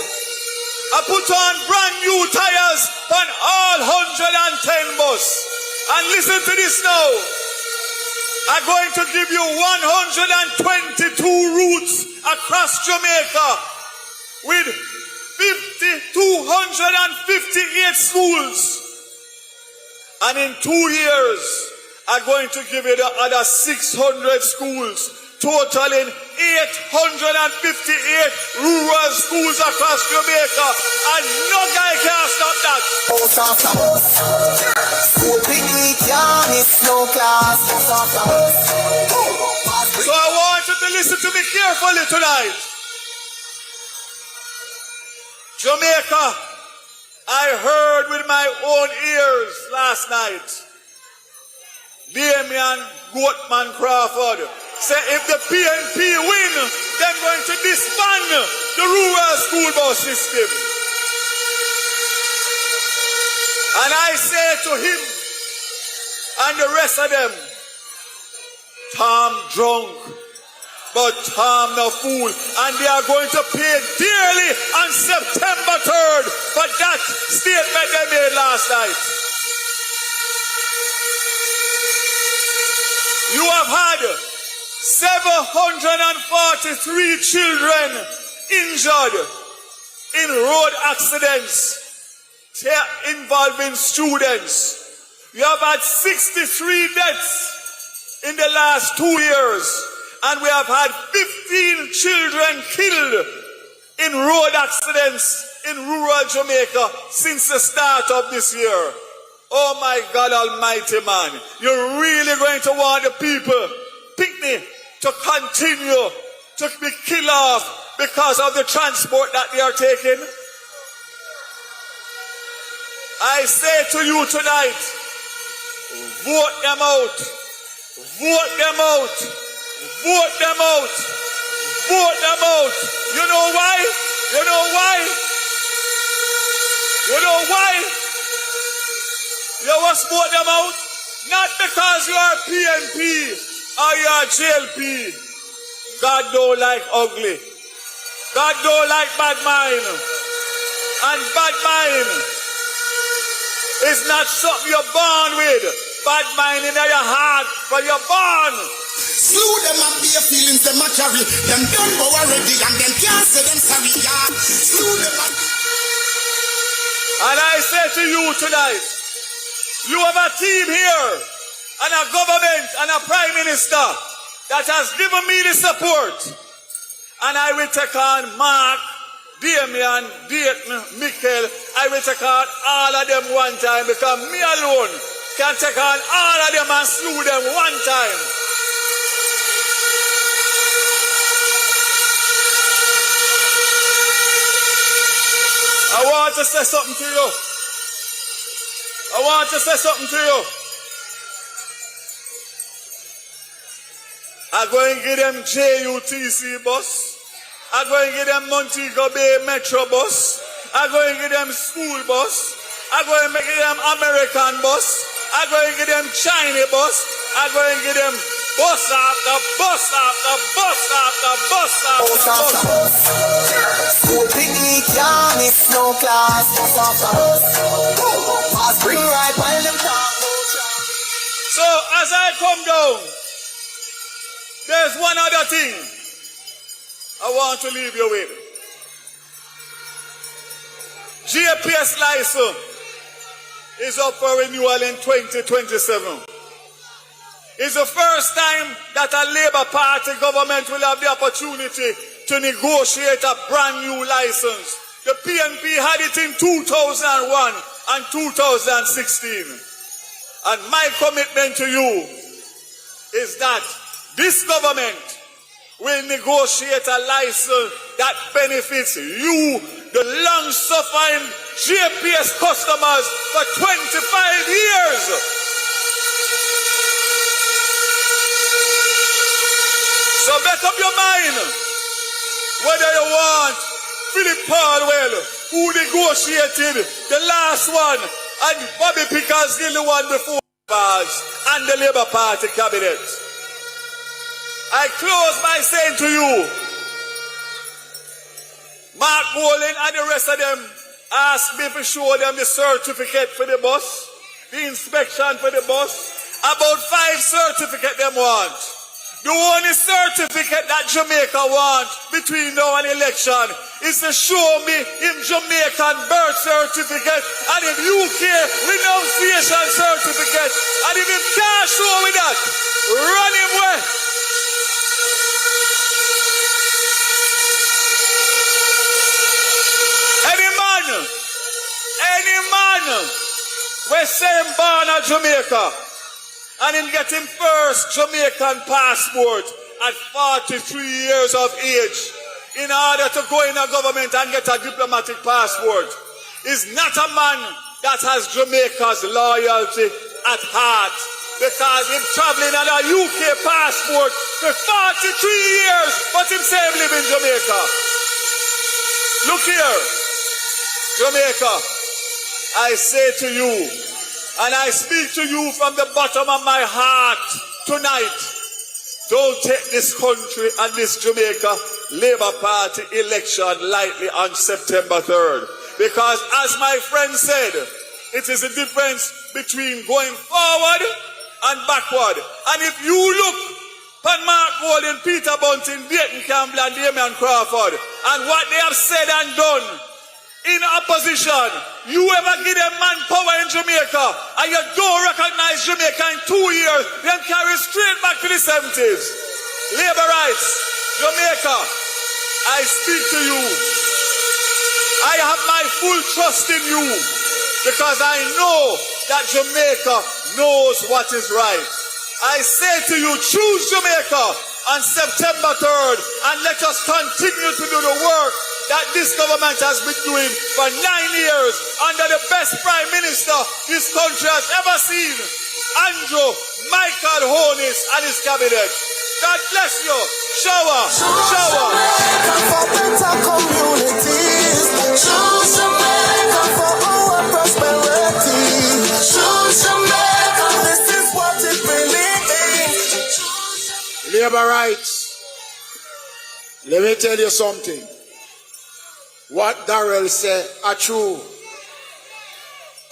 I put on brand new tires on all 110 bus. And listen to this now. I'm going to give you 122 routes across Jamaica with 258 schools. And in 2 years, I'm going to give you the other 600 schools, totaling 858 rural schools across Jamaica, and no guy can stop that. So I want you to listen to me carefully tonight. Jamaica, I heard with my own ears last night, Damian Goatman Crawford say if the PNP win, they're going to disband the rural school bus system. And I say to him and the rest of them, Tom drunk, but Tom no fool. And they are going to pay dearly on September 3rd for that statement they made last night. You have had 743 children injured in road accidents involving students. You have had 63 deaths in the last 2 years, and we have had 15 children killed in road accidents in rural Jamaica since the start of this year. Oh my God Almighty, man. You're really going to want the people, Picnic, to continue to be killed off because of the transport that they are taking? I say to you tonight, vote them out. Vote them out. Vote them out. Vote them out. You know why? You know why? You know why? You must vote them out? Not because you are PNP or you are JLP. God don't like ugly. God don't like bad mind. And bad mind It's not something you're born with. Bad mind in your heart, but you're born. Slew them and be feelings them a carry. Them done go already and them can't say them sorry. Yeah. Slew them and I say to you tonight, you have a team here and a government and a prime minister that has given me the support. And I will take on Mark, Damian, Dayton, Mikkel. I will take on all of them one time because me alone can take on all of them and slew them one time. I want to say something to you. I want to say something to you. I'm going to give them JUTC bus. I'm going to give them Montego Bay Metro bus. I'm going to give them school bus. I'm going to give them American bus. I'm going to give them Chinese bus. I'm going to give them bus after bus after bus after bus after bus. School picnic, yeah, it's no class. Bus after bus. Pass bring right while them talk. So as I come down, there's one other thing I want to leave you with. GPS license is up for renewal in 2027. It's the first time that a Labour Party government will have the opportunity to negotiate a brand new license. The PNP had it in 2001 and 2016. And my commitment to you is that this government will negotiate a license that benefits you, the long-suffering GPS customers, for 25 years. So make up your mind whether you want Philip Palwell, who negotiated the last one, and Bobby Pickersgill, the one before us, and the Labour Party cabinet. I close by saying to you, Mark Bowling and the rest of them asked me to show them the certificate for the bus, the inspection for the bus. About 5 certificates them want. The only certificate that Jamaica want between now and election is to show me him Jamaican birth certificate and him UK renunciation certificate. And if him can't show me that, run him away. Any man we say him born at Jamaica and him get him first Jamaican passport at 43 years of age in order to go in a government and get a diplomatic passport is not a man that has Jamaica's loyalty at heart, because him traveling on a UK passport for 43 years but him say him live in Jamaica. Look here, Jamaica, I say to you, and I speak to you from the bottom of my heart tonight, don't take this country and this Jamaica Labour Party election lightly on September 3rd. Because as my friend said, it is a difference between going forward and backward. And if you look at Mark Golding, Peter Bunting, Dayton Campbell and Damian Crawford and what they have said and done in opposition, you ever give them manpower in Jamaica and you don't recognize Jamaica in 2 years, then carry straight back to the 70s. Labor rights, Jamaica, I speak to you. I have my full trust in you because I know that Jamaica knows what is right. I say to you, choose Jamaica on September 3rd and let us continue to do the work that this government has been doing for 9 years under the best prime minister this country has ever seen, Andrew Michael Holness and his cabinet. God bless you. Shower, shower. For better communities, choose Jamaica for our prosperity. Choose Jamaica, this is what it really is. Labor rights. Let me tell you something. What Darrell said are true.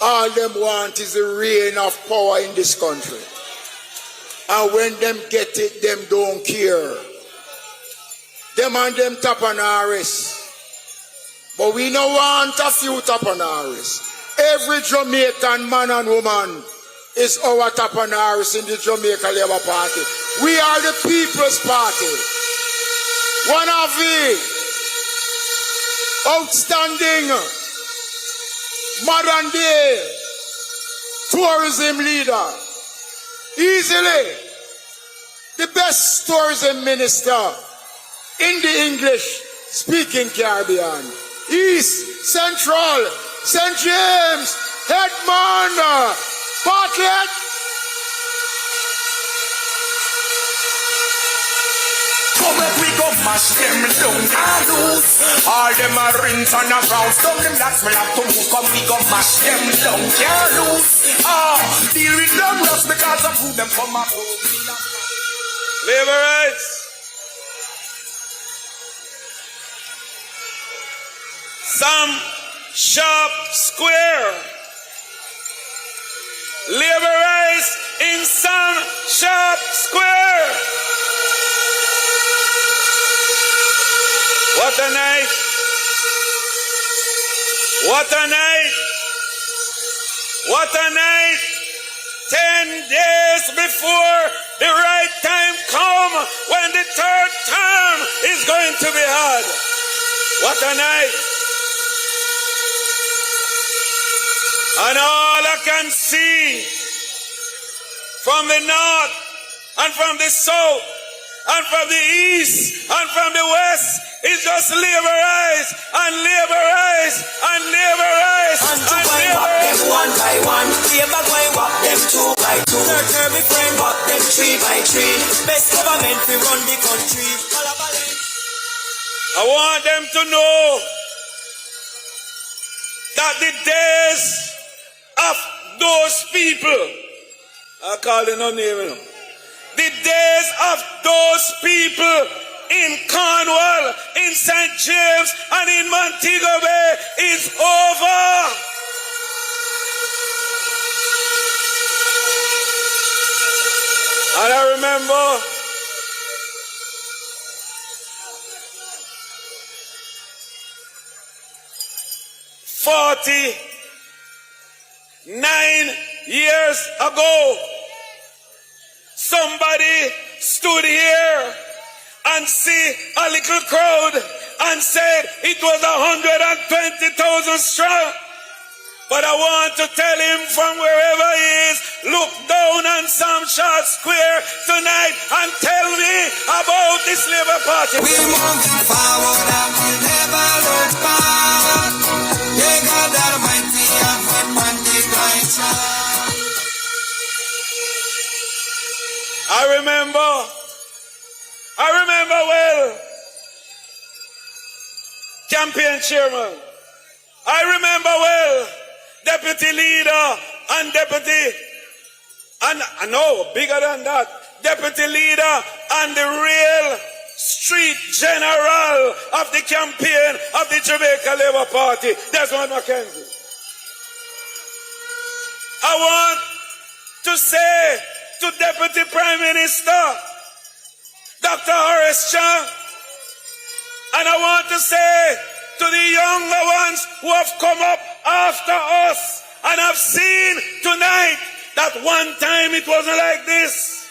All them want is the reign of power in this country. And when them get it, them don't care. Them and them tap on Harris. But we no want a few tap on Harris. Every Jamaican man and woman is our tap on Harris in the Jamaica Labour Party. We are the People's Party. One of the outstanding modern day tourism leader. Easily the best tourism minister in the English speaking Caribbean. East, Central, St. James, Edmond, Bartlett. Come up, we go mash them down and loose. All them are rings and a brown stuff. Them that smell have to move. Come, we go mash them down, can't lose. Deal with them rust because of who them come up. Labor rights. Some Sharpe Square. Labor rights in some Sharpe Square. What a night. What a night. What a night. 10 days before the right time come when the third term is going to be had. What a night. And all I can see from the north and from the south and from the east and from the west is just labor rights and labor rights and labor rights and labor rights. One by one, labor going walk them 2 by 2. Third me friend walk them 3 by 3. Best government we run the country. I want them to know that the days of those people, I call it no name, the days of those people in Cornwall, in St. James, and in Montego Bay is over. And I remember "49 years ago, somebody stood here and see a little crowd and said it was 120,000 strong. But I want to tell him from wherever he is, look down on some Sharpe Square tonight and tell me about this Labour Party. We moving forward and we'll never look back. Yeah, God Almighty, and when one day right track. I remember well, campaign chairman. I remember well, deputy leader and deputy, and no, bigger than that, deputy leader and the real street general of the campaign of the Jamaica Labour Party, Desmond Mackenzie. I want to say to Deputy Prime Minister Dr. Horace Chang, and I want to say to the younger ones who have come up after us and have seen tonight that one time it wasn't like this.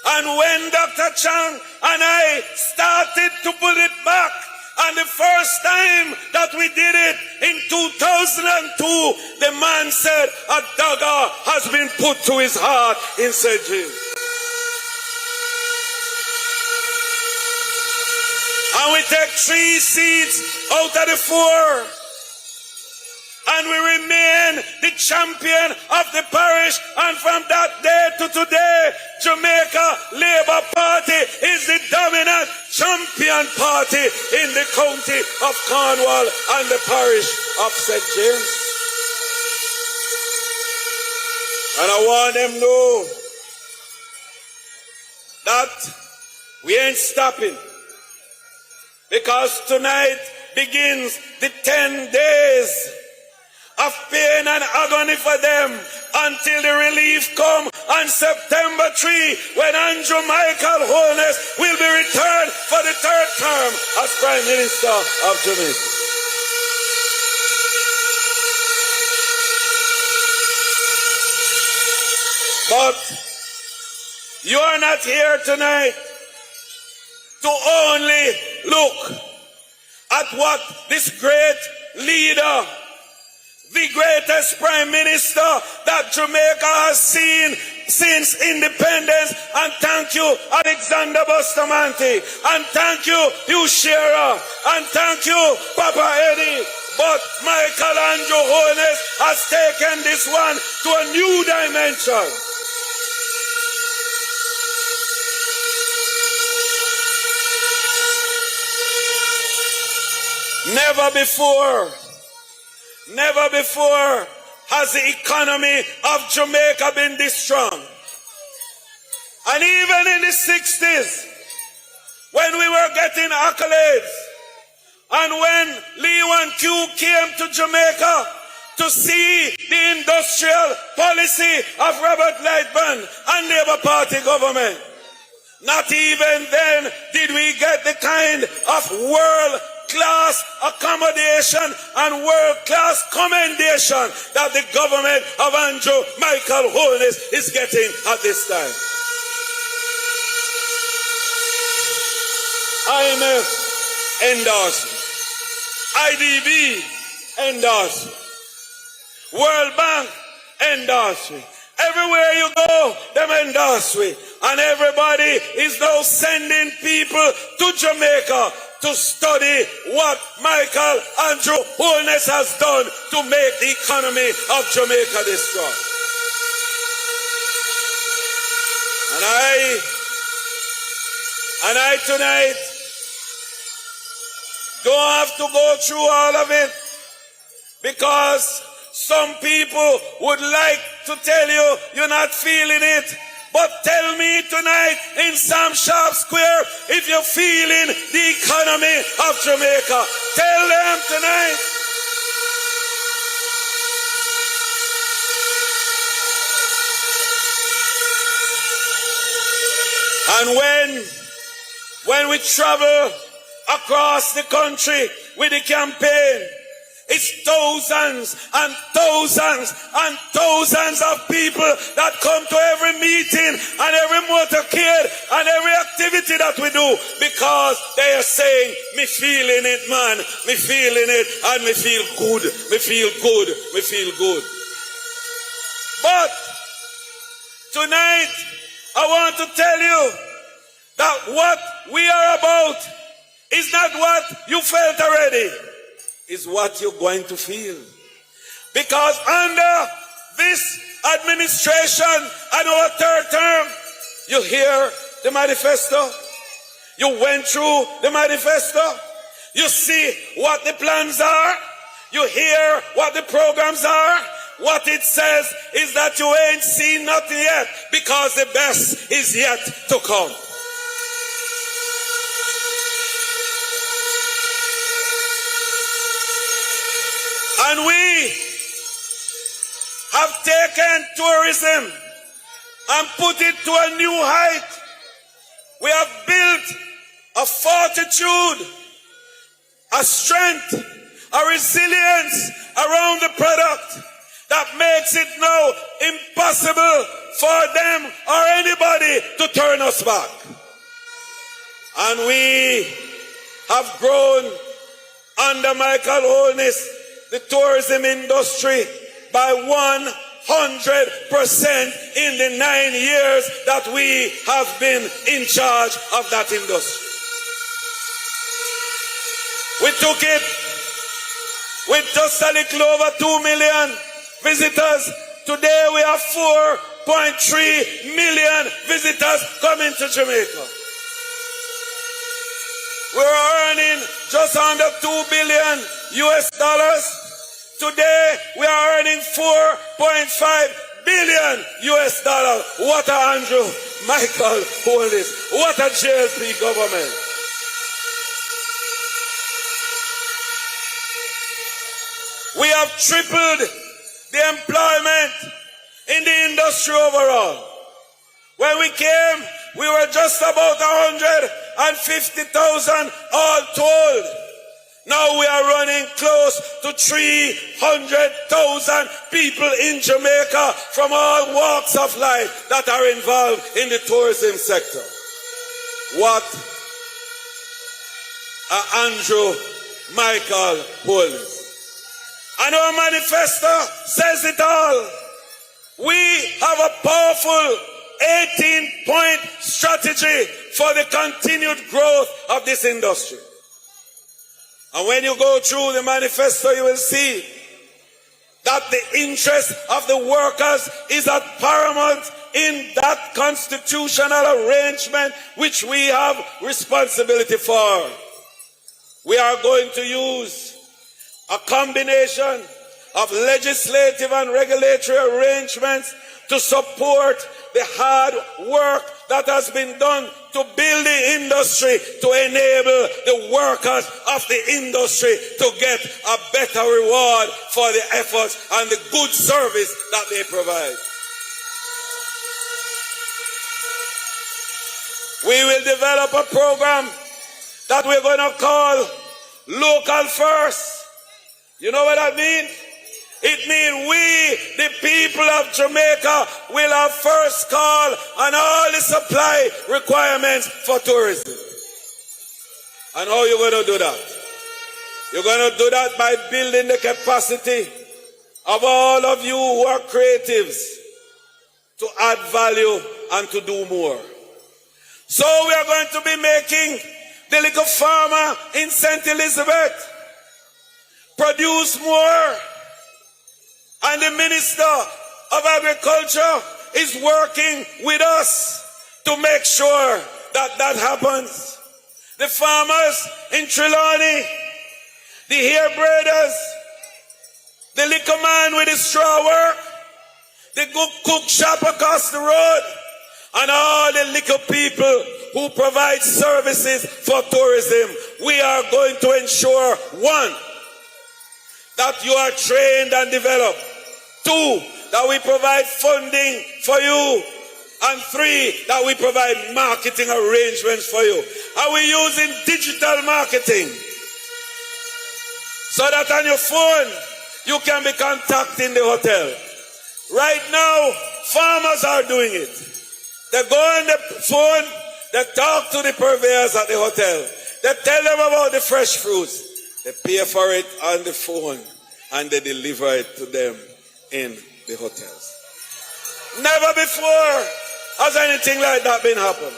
And when Dr. Chang and I started to put it back, and the first time that we did it in 2002, the man said a dagger has been put to his heart in St. James. And we take 3 seats out of the 4. And we remain the champion of the parish. And from that day to today, Jamaica Labour Party is the dominant champion party in the county of Cornwall and the parish of St. James. And I want them to know that we ain't stopping. Because tonight begins the 10 days of pain and agony for them until the relief come on September 3 when Andrew Michael Holness will be returned for the third term as Prime Minister of Jamaica. But you are not here tonight to only look at what this great leader, the greatest Prime Minister that Jamaica has seen since independence, and thank you Alexander Bustamante, and thank you Hugh Shearer, and thank you Papa Eddie. But Michael Andrew Holness has taken this one to a new dimension. Never before has the economy of Jamaica been this strong. And even in the 60s, when we were getting accolades, and when Lee Wan Q came to Jamaica to see the industrial policy of Robert Lightburn and Labour Party government, not even then did we get the kind of world-class accommodation and world-class commendation that the government of Andrew Michael Holness is getting at this time. IMF endorsement, IDB endorsement, World Bank endorsement. Everywhere you go, them endorse we. And everybody is now sending people to Jamaica to study what Michael Andrew Holness has done to make the economy of Jamaica this strong. And I tonight don't have to go through all of it, because some people would like to tell you you're not feeling it. But tell me tonight in Sam Sharpe Square if you're feeling the economy of Jamaica. Tell them tonight. And when we travel across the country with the campaign, it's thousands and thousands and thousands of people that come to every meeting and every motorcade and every activity that we do, because they are saying, me feeling it, man, me feeling it, and me feel good, me feel good, me feel good. But tonight, I want to tell you that what we are about is not what you felt already. Is what you're going to feel. Because under this administration and our third term, you hear the manifesto, you went through the manifesto, you see what the plans are, you hear what the programs are. What it says is that you ain't seen nothing yet, because the best is yet to come. And we have taken tourism and put it to a new height. We have built a fortitude, a strength, a resilience around the product that makes it now impossible for them or anybody to turn us back. And we have grown under Michael Holness the tourism industry by 100% in the 9 years that we have been in charge of that industry. We took it with just a little over 2 million visitors. Today we have 4.3 million visitors coming to Jamaica. We're earning just under $2 billion US. Today we are earning $4.5 billion US. What a Andrew Michael Holness. What a JLP government. We have tripled the employment in the industry overall. When we came, we were just about 150,000 all told. Now we are running close to 300,000 people in Jamaica from all walks of life that are involved in the tourism sector. What Andrew Michael Holmes. And our manifesto says it all. We have a powerful 18-point strategy for the continued growth of this industry. And when you go through the manifesto, you will see that the interest of the workers is at paramount in that constitutional arrangement which we have responsibility for. We are going to use a combination of legislative and regulatory arrangements to support the hard work that has been done to build the industry, to enable the workers of the industry to get a better reward for the efforts and the good service that they provide. We will develop a program that we're going to call Local First. You know what that means? It means we, the people of Jamaica, will have first call on all the supply requirements for tourism. And how are you going to do that? You're going to do that by building the capacity of all of you who are creatives to add value and to do more. So we are going to be making the little farmer in St. Elizabeth produce more. And the Minister of Agriculture is working with us to make sure that that happens. The farmers in Trelawney, the hair braiders, the liquor man with the straw work, the good cook shop across the road, and all the liquor people who provide services for tourism. We are going to ensure, one, that you are trained and developed. Two, that we provide funding for you. And three, that we provide marketing arrangements for you. And we're using digital marketing so that on your phone you can be contacting the hotel. Right now, farmers are doing it. They go on the phone, they talk to the purveyors at the hotel. They tell them about the fresh fruits. They pay for it on the phone and they deliver it to them in the hotels. Never before has anything like that been happening.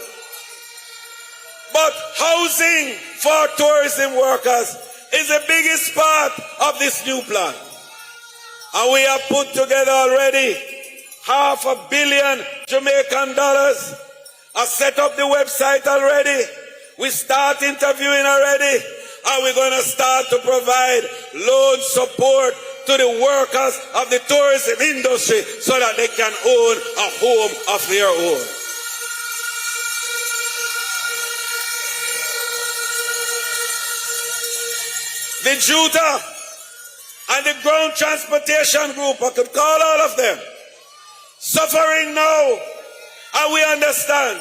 But housing for tourism workers is the biggest part of this new plan. And we have put together already $500 million Jamaican dollars. I set up the website already. We start interviewing already. And we're going to start to provide loan support to the workers of the tourism industry so that they can own a home of their own. The JUTA and the ground transportation group, I could call all of them, suffering now, and we understand.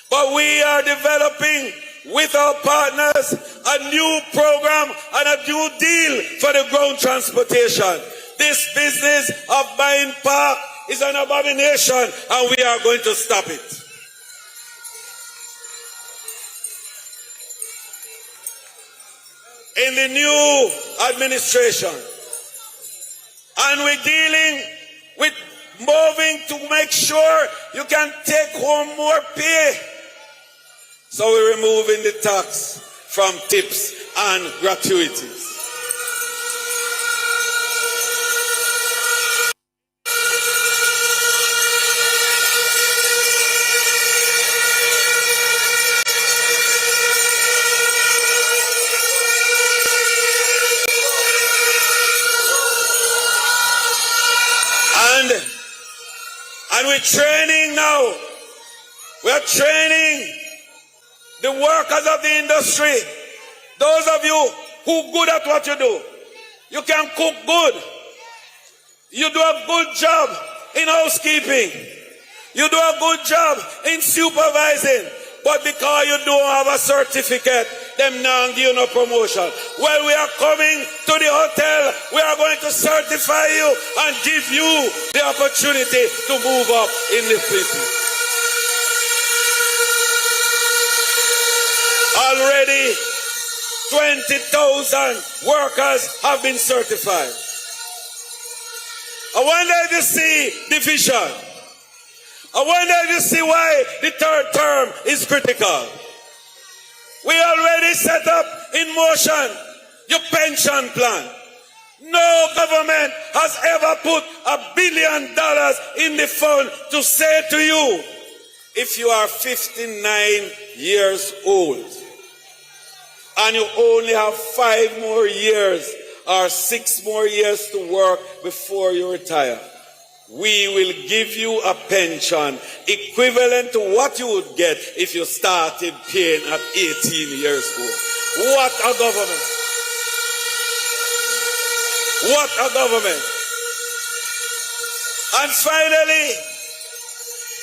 But we are developing with our partners a new program and a new deal for the ground transportation. This business of buying park is an abomination and we are going to stop it. In the new administration, and we're dealing with moving to make sure you can take home more pay. So we're removing the tax from tips and gratuities. And we're training now. We're training the workers of the industry. Those of you who are good at what you do. You can cook good. You do a good job in housekeeping. You do a good job in supervising. But because you don't have a certificate, them now give you no promotion. Well, we are coming to the hotel. We are going to certify you and give you the opportunity to move up in the business. Already, 20,000 workers have been certified. I wonder if you see the vision. I wonder if you see why the third term is critical. We already set up in motion your pension plan. No government has ever put $1 billion in the fund to say to you, if you are 59 years old and you only have 5 more years or 6 more years to work before you retire, we will give you a pension equivalent to what you would get if you started paying at 18 years old. What a government! What a government! And finally,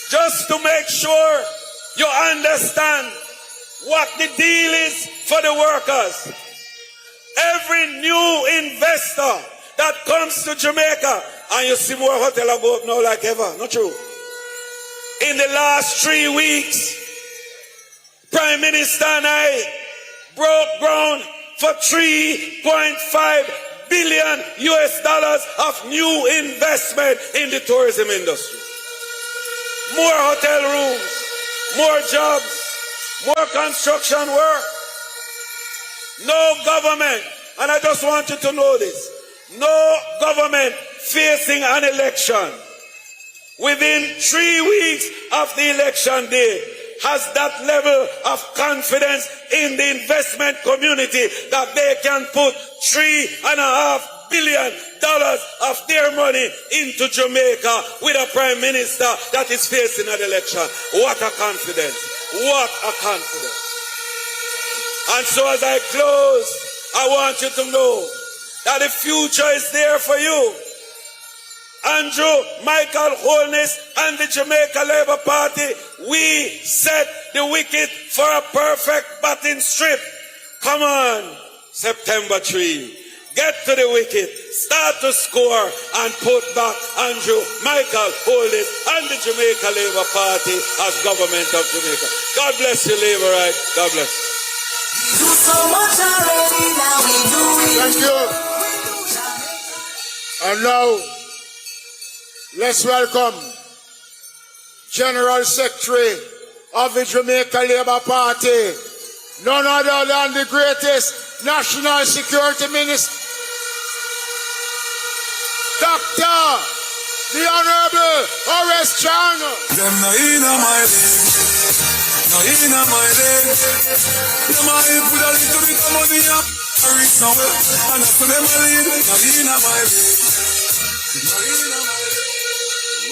just to make sure you understand what the deal is for the workers, every new investor that comes to Jamaica, and you see more hotel go up now like ever. Not true. In the last 3 weeks, Prime Minister and I broke ground for $3.5 billion of new investment in the tourism industry. More hotel rooms, more jobs, more construction work. No government, and I just want you to know this, no government facing an election within 3 weeks of the election day has that level of confidence in the investment community that they can put $3.5 billion of their money into Jamaica with a prime minister that is facing an election. What a confidence. What a confidence. And so as I close, I want you to know that the future is there for you. Andrew, Michael Holness, and the Jamaica Labour Party, we set the wicket for a perfect batting strip. Come on, September 3. Get to the wicket, start to score, and put back Andrew, Michael Holness, and the Jamaica Labour Party as government of Jamaica. God bless you, Labour Right. God bless you. Do so much already, now we do it. Thank you. And now, let's welcome General Secretary of the Jamaica Labour Party, none other than the greatest National Security Minister, Dr. the Honorable Horace Charno. Them no inna my leg, no inna my leg. Them a put a little bit of money up, carry somewhere, and that's to them a lead. No inna my leg, no inna my leg.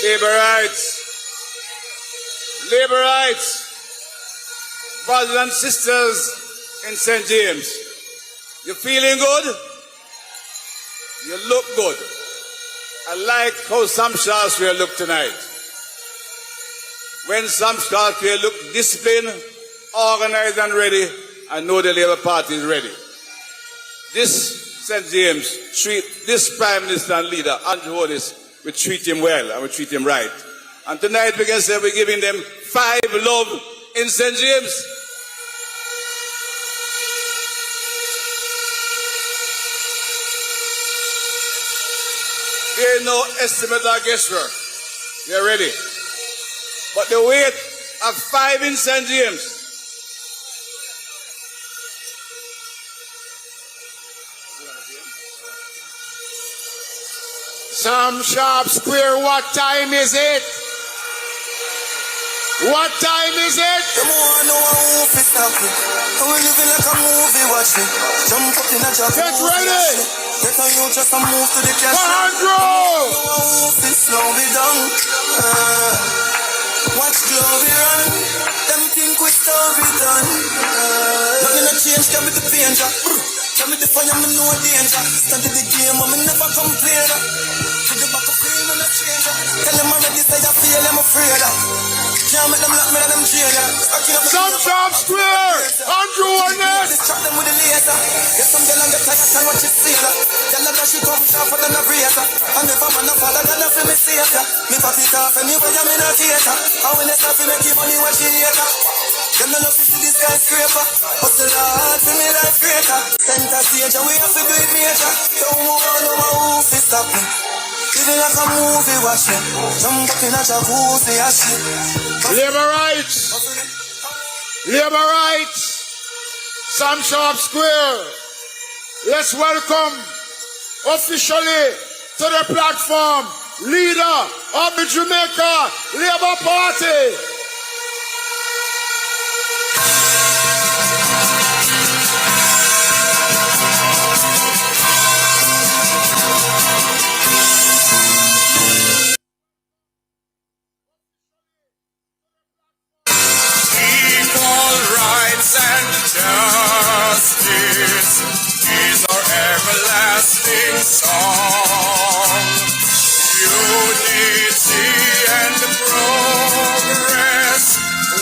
Labour rights. Labour rights. Brothers and sisters in St. James, you feeling good? You look good. I like how some Sharpe will look tonight. When some Sharpe will look disciplined, organized and ready, I know the Labour Party is ready. This St. James treat this Prime Minister and leader, Andrew Holness, we treat him well and we treat him right. And tonight we can say we're giving them 5 love in St. James. There is no estimate or guesswork. They're ready. But the weight of 5 in St. James. Sam Sharpe Square, what time is it? What time is it? The more I know I won't be stopping. We living like a movie watching. Jump up in a job. Get ready. Better you just move to the cash. Andrew! I won't be slow me down. Watch glory run. Them think we story done. Nothing to change, can be the danger. Tell me the fire, me no danger. Stand in the game, I'm never complain. To the back of free, me no stranger. Tell them I'm ready, say I feel I'm afraid. Can't make them lock me and them jail. Some Sharpe Square, Andrew Arnett. Distract them with the laser. Get some girl and get tired and watch it sail. Tell her that she come sharper than a razor. And if I'm on a father, then I feel me safer. Me pop it off anyway, I'm in a theater. And when it's happy, make money what she later. Them no love to see this skyscraper. Hustle hard for me life greater. Center stage and we have to do it major. Don't wanna know who stop me. Living like a movie watching. Jump up in a jacuzzi and shit. Labor rights. Labor rights. Some Sharpe Square. Let's welcome officially to the platform leader of the Jamaica Labour Party. And justice is our everlasting song. Unity and progress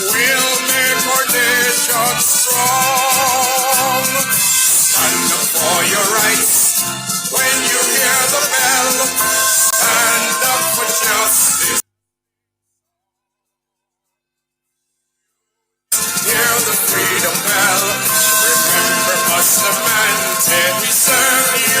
will make our nation strong. Stand up for your rights when you hear the bell. Stand up for justice. Hear the freedom bell. Remember Bustamante, we serve you.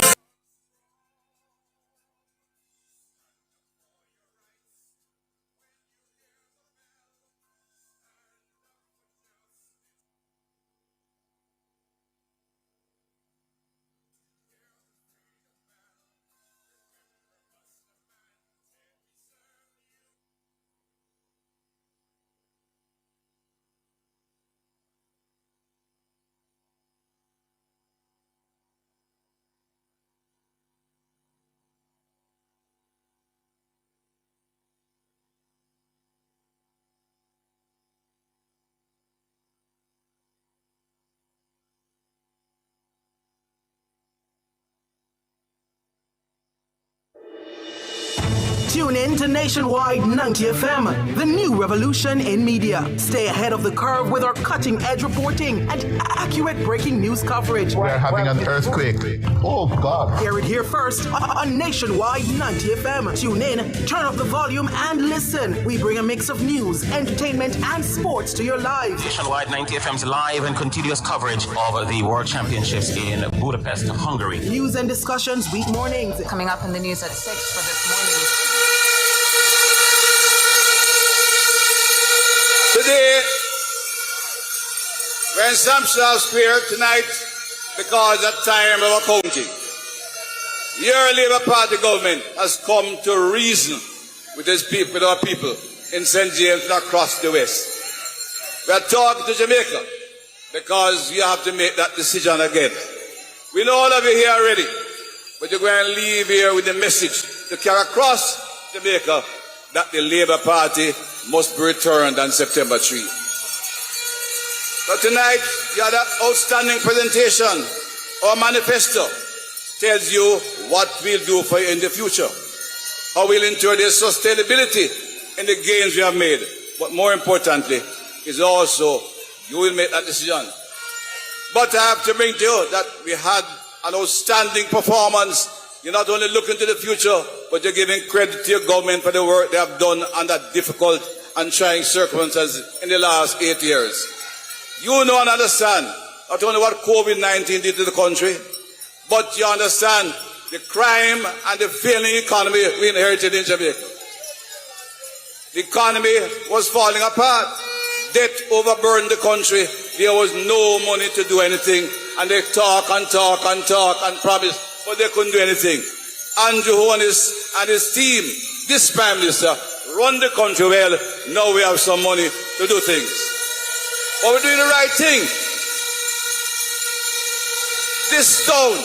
Tune in to Nationwide 90 FM, the new revolution in media. Stay ahead of the curve with our cutting-edge reporting and accurate breaking news coverage. We're having an earthquake. Oh, God. Hear it here first on Nationwide 90 FM. Tune in, turn up the volume, and listen. We bring a mix of news, entertainment, and sports to your lives. Nationwide 90 FM's live and continuous coverage of the World Championships in Budapest, Hungary. News and discussions week mornings. Coming up in the news at 6 for this morning. Today, we're in some Sharpe Square tonight because of time of accounting. Your Labour Party government has come to reason with his people, with our people in St. James and across the West. We are talking to Jamaica because you have to make that decision again. We know all of you here already, but you're going to leave here with the message to carry across Jamaica that the Labour Party must be returned on September 3. So tonight, you had an outstanding presentation. Our manifesto tells you what we'll do for you in the future, how we'll ensure the sustainability in the gains we have made. But more importantly, is also you will make that decision. But I have to bring to you that we had an outstanding performance. You're not only looking to the future, but you're giving credit to your government for the work they have done under difficult and trying circumstances in the last 8 years. You know and understand not only what COVID-19 did to the country, but you understand the crime and the failing economy we inherited in Jamaica. The economy was falling apart. Debt overburdened the country. There was no money to do anything. And they talk and talk and talk and promise, but they couldn't do anything. Andrew Holness and his team, this Prime Minister, run the country well. Now we have some money to do things. But we're doing the right thing. This town,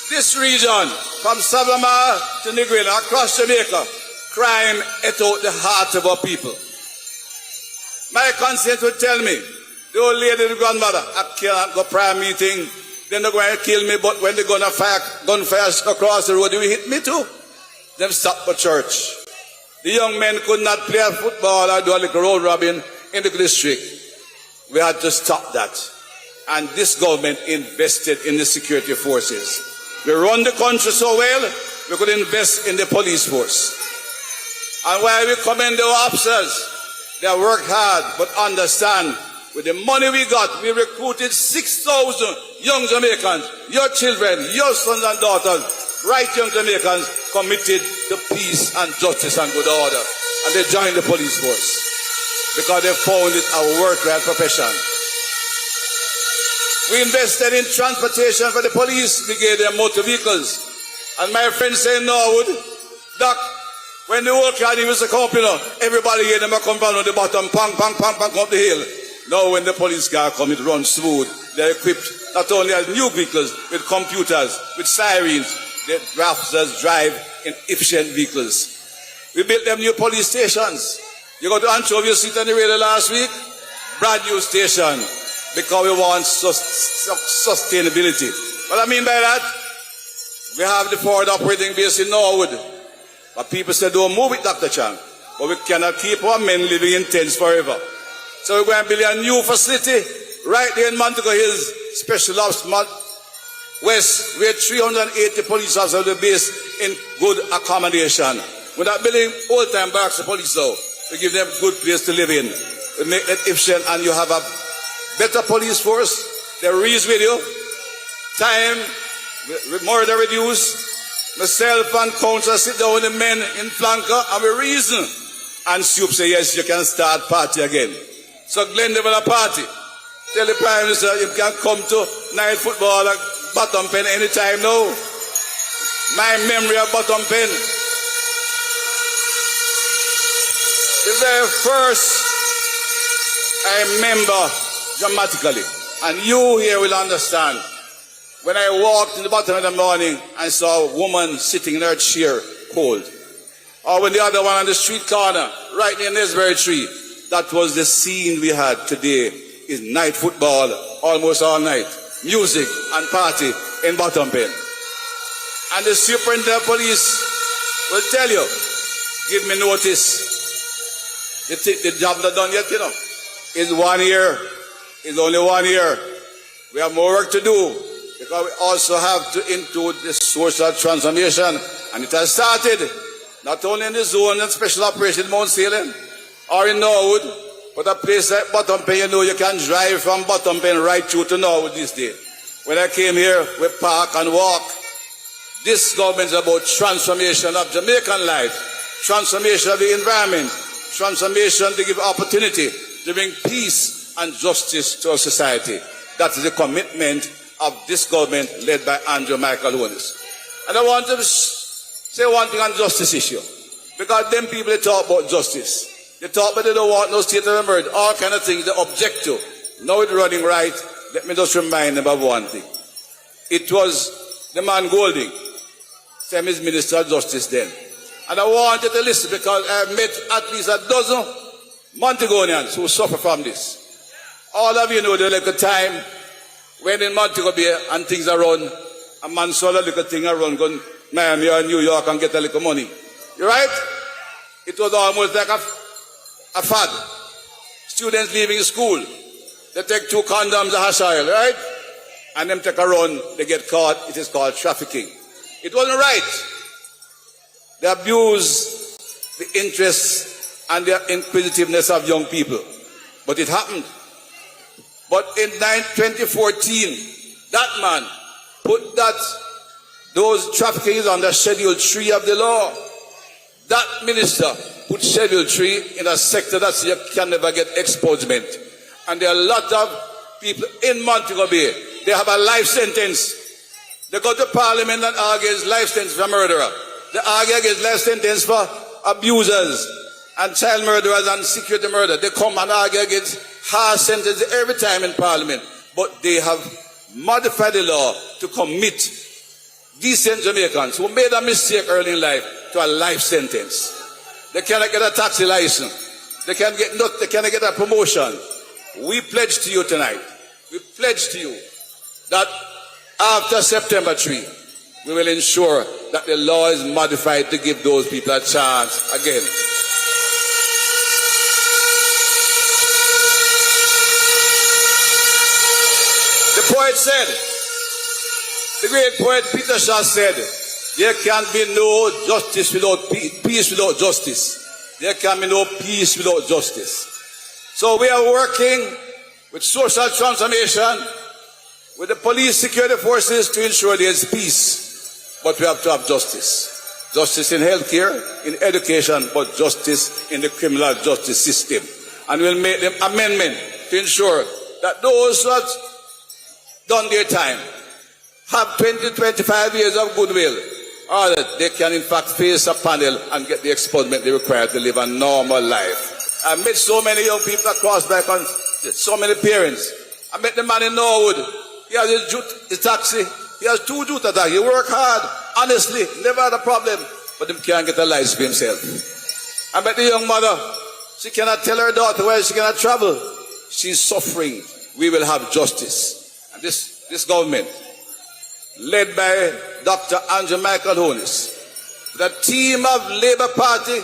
this region, from Savannah to Negril, across Jamaica, crime ate out the heart of our people. My conscience would tell me, the old lady, the grandmother, I can't go prayer meeting. Then they're going to kill me, but when they're going to fire gunfire across the road, they will hit me too. Them stop the church. The young men could not play football or do a little road robbing in the district. We had to stop that. And this government invested in the security forces. We run the country so well, we could invest in the police force. And while we commend the officers, they work hard, but understand, with the money we got, we recruited 6,000 young Jamaicans, your children, your sons and daughters, right young Jamaicans committed to peace and justice and good order. And they joined the police force because they found it a worthwhile profession. We invested in transportation for the police. We gave them motor vehicles. And my friend said, no, Doc, when the whole carnival used to come up, everybody here, them come down on the bottom, pang, pang, pang, pang, up the hill. Now when the police car come, it runs smooth. They're equipped not only as new vehicles, with computers, with sirens. The officers drive in efficient vehicles. We built them new police stations. You go to Anchovy, you see on the radio last week, brand new station, because we want sustainability. What I mean by that, we have the forward operating base in Norwood. But people say, don't move it, Dr. Chang. But we cannot keep our men living in tents forever. So we're going to build a new facility right there in Montego Hills, Special Ops West, where 380 police officers will be based in good accommodation. We're not building old-time barracks of police, though. We give them a good place to live in. We make that efficient, and you have a better police force. They reason with you. Time, murder reduced. Myself and council sit down with the men in flanker, and we reason. And Soup say, yes, you can start party again. So Glenn develop a party. Tell the Prime Minister you can come to night football at Bottom Pen anytime now. My memory of Bottom Pen. The very first I remember dramatically, and you here will understand, when I walked in the bottom of the morning and saw a woman sitting in her chair, cold. Or when the other one on the street corner, right near Nesbury Tree, that was the scene we had today, is night football, almost all night, music and party in Bottom Pen. And the superintendent of police will tell you, give me notice. The job not done yet, It's 1 year. It's only 1 year. We have more work to do because we also have to include the social transformation. And it has started not only in the zone and special operation in Mount Salem or in Norwood, but a place like Bottom Pen, you can drive from Bottom Pen right through to Norwood this day. When I came here, we park and walk. This government is about transformation of Jamaican life, transformation of the environment, transformation to give opportunity to bring peace and justice to our society. That is the commitment of this government led by Andrew Michael Holness. And I want to say one thing on justice issue. Because them people, they talk about justice. They talk, but they don't want no state of emergency, all kind of things they object to. Now it's running right. Let me just remind them of one thing. It was the man Golding, same as Minister of Justice then. And I wanted to listen because I met at least a dozen Montegonians who suffer from this. All of you know the little time when in Montego Bay and things are run, a man saw a little thing around, go Miami or New York and get a little money. You right? It was almost like a fad. Students leaving school, they take 2 condoms, a hash oil, right? And them take a run, they get caught. It is called trafficking. It wasn't right. They abuse the interests and the inquisitiveness of young people. But it happened. But in 2014, that man put those trafficking under Schedule 3 of the law. That minister put Schedule 3 in a sector that you can never get exposement. And there are a lot of people in Montego Bay, they have a life sentence. They go to Parliament and argue against life sentence for murderer. They argue against life sentence for abusers and child murderers and security murder. They come and argue against harsh sentences every time in Parliament. But they have modified the law to commit decent Jamaicans who made a mistake early in life to a life sentence. They cannot get a taxi license. They cannot get a promotion. We pledge to you tonight. We pledge to you that After September 3, we will ensure that the law is modified to give those people a chance again. The poet said, the great poet Peter Shaw said, there can be no justice without peace without justice. There can be no peace without justice. So we are working with social transformation, with the police security forces to ensure there is peace. But we have to have justice. Justice in healthcare, in education, but justice in the criminal justice system. And we'll make the amendment to ensure that those who have done their time have 20-25 years of goodwill, or that they can in fact face a panel and get the expungement they require to live a normal life. I met so many young people across back on so many parents. I met the man in Norwood. He has his taxi. He has 2 Jutta taxi. He work hard, honestly, never had a problem, but he can't get a license for himself. I met the young mother. She cannot tell her daughter where she cannot travel. She's suffering. We will have justice. And this government, led by Dr. Andrew Michael Holness, the team of Labour Party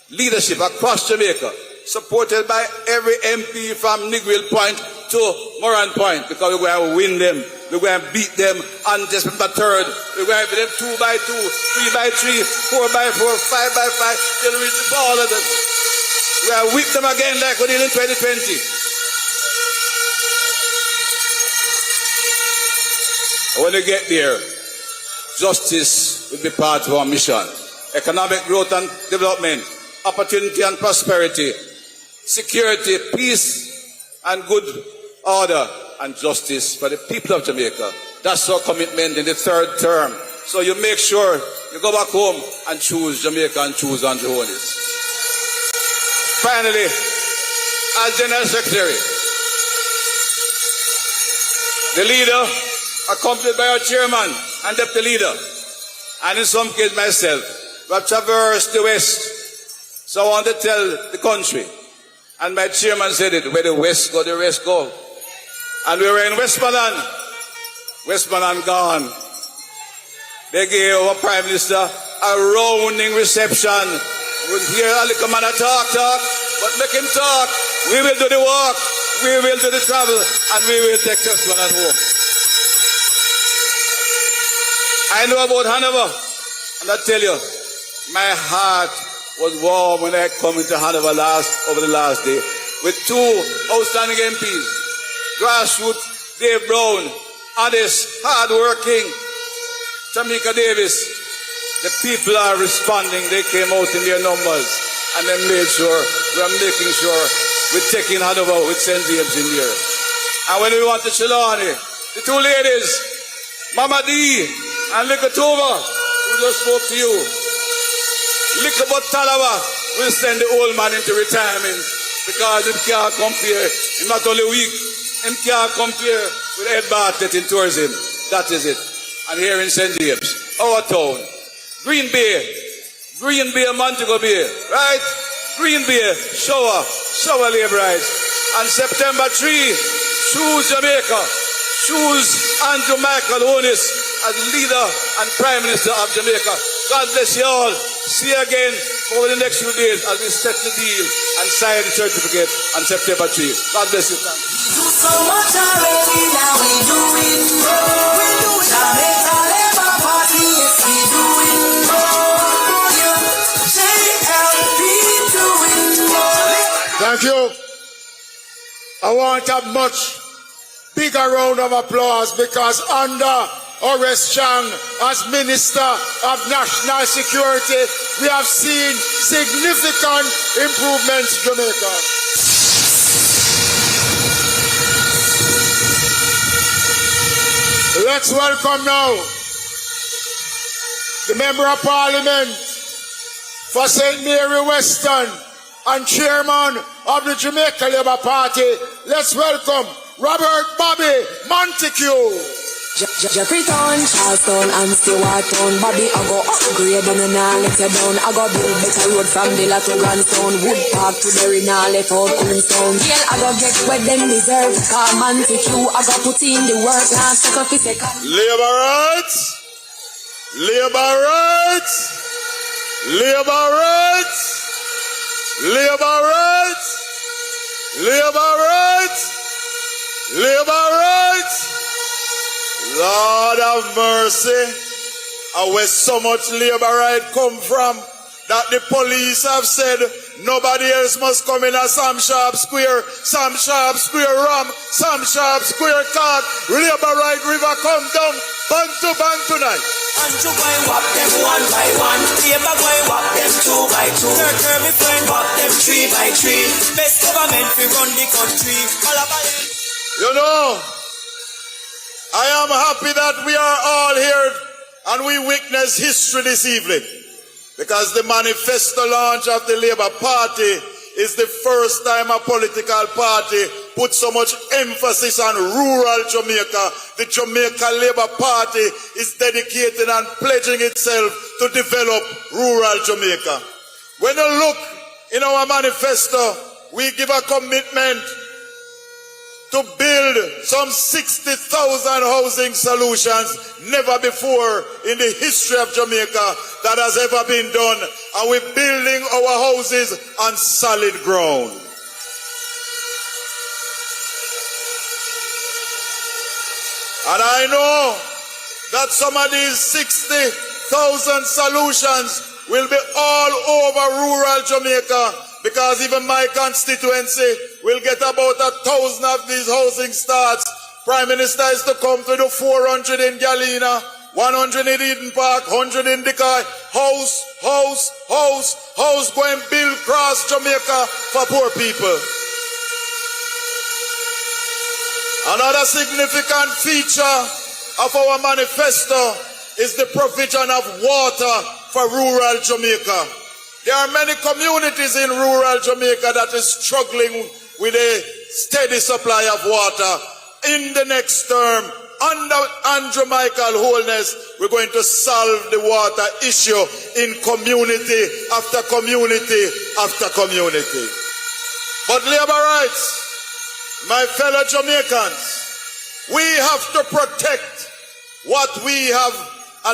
leadership across Jamaica, supported by every MP from Negril Point to Moran Point, because we're going to win them, we're going to beat them on December 3rd, we're going to beat them 2 by 2, 3 by 3, 4 by 4, 5 by 5, till we reach all of them. We're going to whip them again like we did in 2020. When we get there, justice will be part of our mission. Economic growth and development, opportunity and prosperity, security, peace and good order, and justice for the people of Jamaica. That's our commitment in the 3rd term. So you make sure you go back home and choose Jamaica and choose Andrew Holness. Finally, as General Secretary, the leader, accompanied by our chairman and deputy leader, and in some cases myself, we have traversed the West. So I want to tell the country, and my chairman said it, where the West go, the rest go. And we were in Westmoreland gone. They gave our Prime Minister a rounding reception. We'll hear a little man talk, but make him talk. We will do the work, we will do the travel, and we will take Westmoreland home. I know about Hanover, and I tell you, my heart was warm when I come into Hanover over the last day with 2 outstanding MPs, grassroots Dave Brown, honest, hard-working Tamika Davis. The people are responding. They came out in their numbers, and they made sure, we are making sure we're taking Hanover with St. James in here. And when we went to Trelawney, the 2 ladies, Mama D and Little Tova, who just spoke to you, Little but Talawa will send the old man into retirement because him can't compare. He's not only weak, him can't compare with Ed Bartlett in tourism. That is it. And here in St. James, our town, Green Bay, Montego Bay, right? Green Bay, shower laborers. And September 3, choose Jamaica, choose Andrew Michael Holness as leader and Prime Minister of Jamaica. God bless you all. See you again over the next few days as we set the deal and sign the certificate on September 3. God bless you. Thank you. Do so much already, now we doing more. We do Jamaica Labour Party, yes we doing more. JLP doing more. Thank you. I want a much bigger round of applause because under Horace Chang as Minister of National Security, we have seen significant improvements in Jamaica. Let's welcome now the Member of Parliament for St. Mary Weston and Chairman of the Jamaica Labour Party. Let's welcome Robert Bobby Montague. Jeffreytown, Charleston, and Stewarttown. Bobby, I go upgrade and now let you down. I go build better road from Villa to Grandstone. Wood Park to Derry, now let out Queenstown. Girl, I go get what them deserve. Come and take you, I go put in the work. Now second for second. Labor rights! Labor rights! Labor rights! Labor rights! Labor rights! Labor rights! Lord of mercy, and where so much labor right come from that the police have said nobody else must come in a Sam Sharpe Square, Sam Sharpe Square Ram, Sam Sharpe Square Court, labor right river come down, bang to bang tonight. And you going whop them one by one, labor going whop them two by two, third me friend whop them three by three, best government we run the country, all about it. You know, I am happy that we are all here and we witness history this evening because the manifesto launch of the Labour Party is the first time a political party put so much emphasis on rural Jamaica. The Jamaica Labour Party is dedicated and pledging itself to develop rural Jamaica. When you look in our manifesto, we give a commitment to build some 60,000 housing solutions, never before in the history of Jamaica that has ever been done. And we're building our houses on solid ground. And I know that some of these 60,000 solutions will be all over rural Jamaica, because even my constituency will get about 1,000 of these housing starts. Prime Minister is to come to do 400 in Galena, 100 in Eden Park, 100 in Decoy. House, go and build across Jamaica for poor people. Another significant feature of our manifesto is the provision of water for rural Jamaica. There are many communities in rural Jamaica that is struggling with a steady supply of water. In the next term, under Andrew Michael Holness, we're going to solve the water issue in community after community after community. But labor rights, my fellow Jamaicans, we have to protect what we have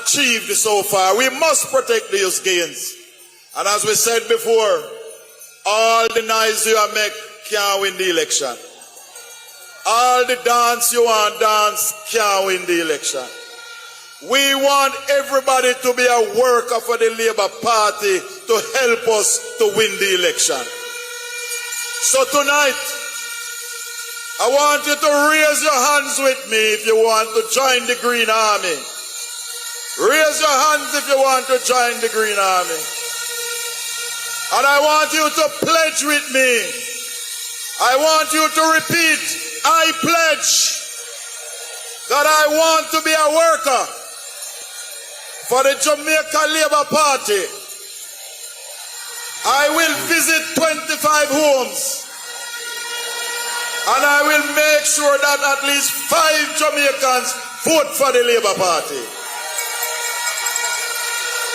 achieved so far. We must protect these gains. And as we said before, all the noise you make can't win the election. All the dance you want dance can't win the election. We want everybody to be a worker for the Labour Party to help us to win the election. So tonight, I want you to raise your hands with me if you want to join the Green Army. Raise your hands if you want to join the Green Army. And I want you to pledge with me. I want you to repeat, I pledge that I want to be a worker for the Jamaica Labour Party. I will visit 25 homes and I will make sure that at least 5 Jamaicans vote for the Labour Party.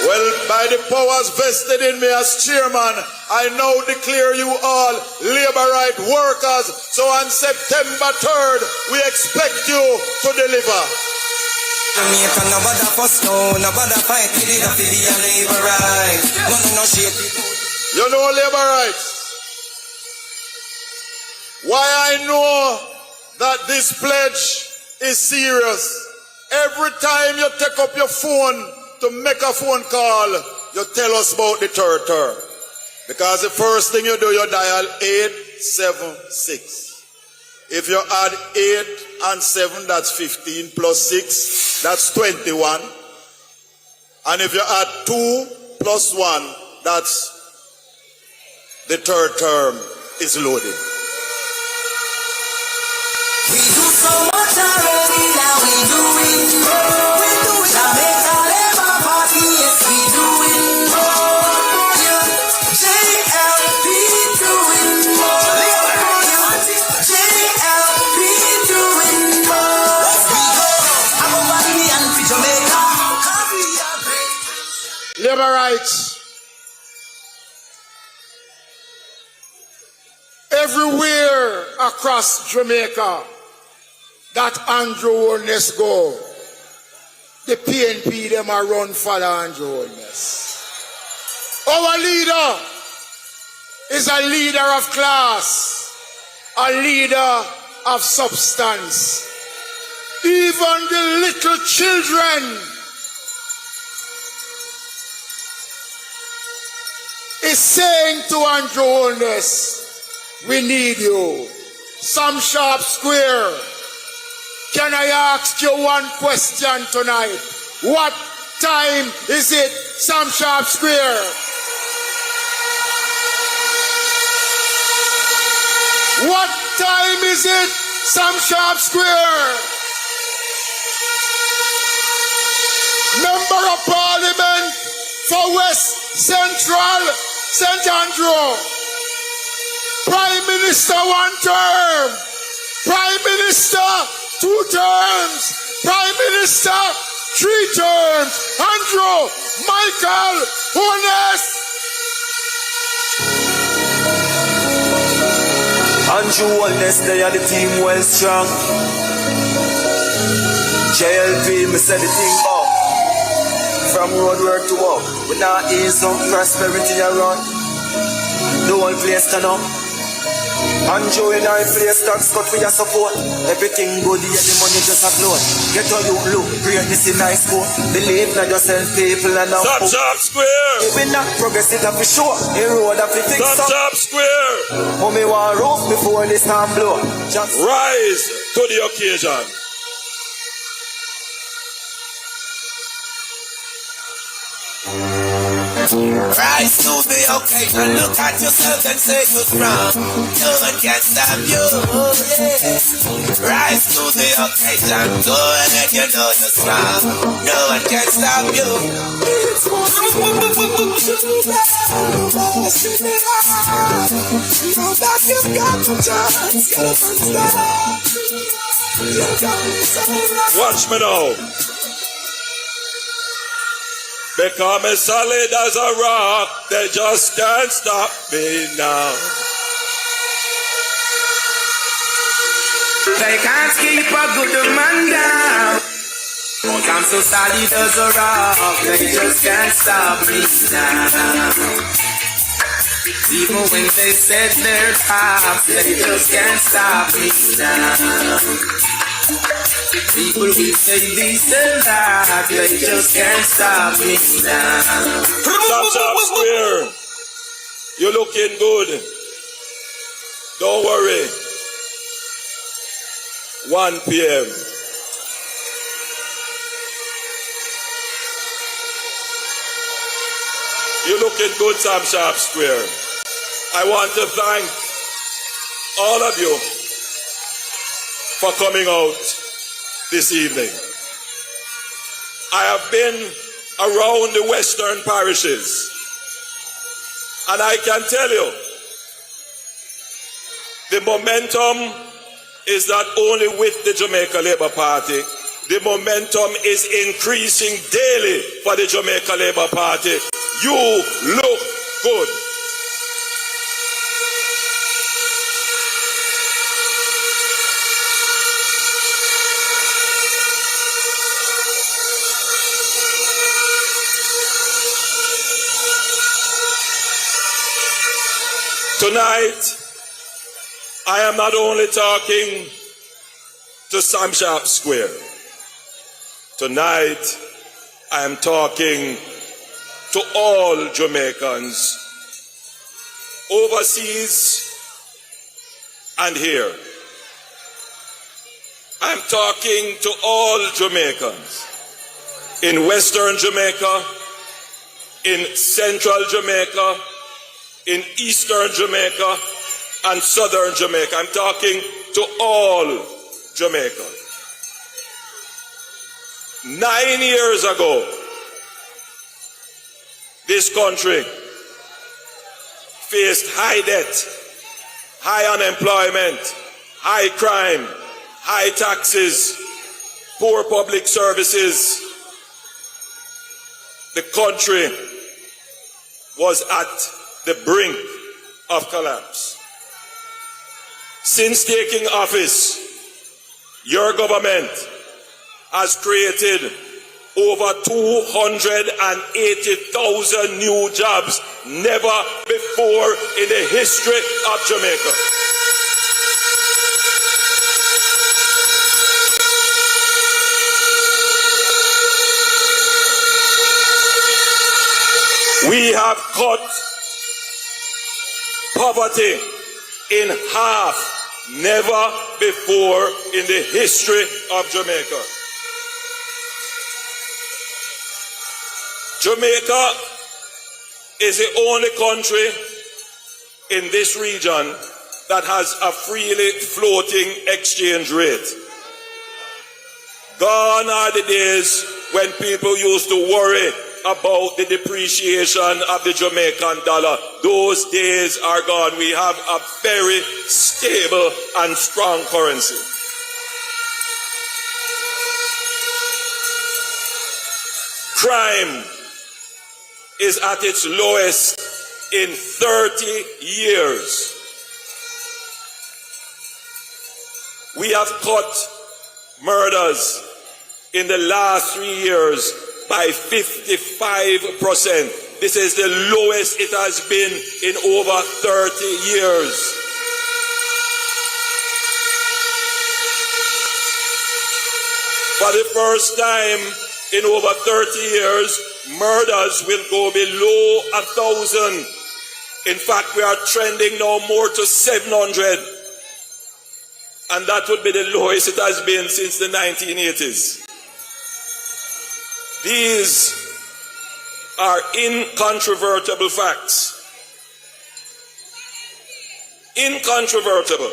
Well, by the powers vested in me as chairman, I now declare you all labor right workers. So on September 3rd, we expect you to deliver. Jamaica, nobody for stone, nobody fight till it be a labor right. No shape it. You know labor rights. Why I know that this pledge is serious. Every time you take up your phone to make a phone call, you tell us about the third term. Because the first thing you do, you dial 876. If you add 8 and 7, that's 15, plus 6, that's 21. And if you add 2 plus 1, that's the third term is loaded. We do so much already, now we doing more. Jamaica Labour Party, yes we doing more. JLP doing more. JLP doing more. We go. I'm a Laborites everywhere across Jamaica that Andrew Holness go, the PNP them are run for the Andrew Holness. Our leader is a leader of class, a leader of substance. Even the little children is saying to Andrew Holness, we need you. Sam Sharpe Square, can I ask you one question tonight? What time is it, Sam Sharpe Square? What time is it, Sam Sharpe Square? Member of Parliament for West Central, St. Andrew. Prime Minister 1 term. Prime Minister 2 terms. Prime Minister 3 terms. Andrew Michael Holness. Andrew Holness, they are the team well strong. JLP, me say the thing up. From road work to walk. We now ease up prosperity around. The whole place turn up. Andrew in our place, tax cut with your support. Everything good, yeah, the money just a float. Get how you look, greatness in nice sport. Believe in yourself, people, and now. Sam Sharpe Square. If we not progress, it have to show. A road have to fix up. Sam Sharpe Square. Mommy want roof before this time blow. Just rise to the occasion. Rise to the occasion, look at yourself and say you're strong. No one can stop you, yeah. Rise to the occasion, go ahead, you know you're strong. No one can stop you. Know that you've got the chance, you don't stop. Watch me now. Become as solid as a rock, they just can't stop me now. They can't keep a good man down. But I'm so solid as a rock, they just can't stop me now. Even when they set their traps, they just can't stop me now. People will say this and that, they just can't stop me now. Sam Sharpe Square, you're looking good. Don't worry. 1 p.m. You're looking good, Sam Sharpe Square. I want to thank all of you for coming out this evening. I have been around the western parishes, and I can tell you, the momentum is not only with the Jamaica Labour Party, the momentum is increasing daily for the Jamaica Labour Party. You look good. Tonight, I am not only talking to Sam Sharpe Square. Tonight, I am talking to all Jamaicans, overseas and here. I'm talking to all Jamaicans in Western Jamaica, in Central Jamaica, in Eastern Jamaica, and Southern Jamaica. I'm talking to all Jamaica. 9 years ago, this country faced high debt, high unemployment, high crime, high taxes, poor public services. The country was at the brink of collapse. Since taking office, your government has created over 280,000 new jobs, never before in the history of Jamaica. We have cut poverty in half, never before in the history of Jamaica. Jamaica is the only country in this region that has a freely floating exchange rate. Gone are the days when people used to worry about the depreciation of the Jamaican dollar. Those days are gone. We have a very stable and strong currency. Crime is at its lowest in 30 years. We have cut murders in the last 3 years by 55%. This is the lowest it has been in over 30 years. For the first time in over 30 years, murders will go below 1,000. In fact, we are trending now more to 700. And that would be the lowest it has been since the 1980s. These are incontrovertible facts. Incontrovertible.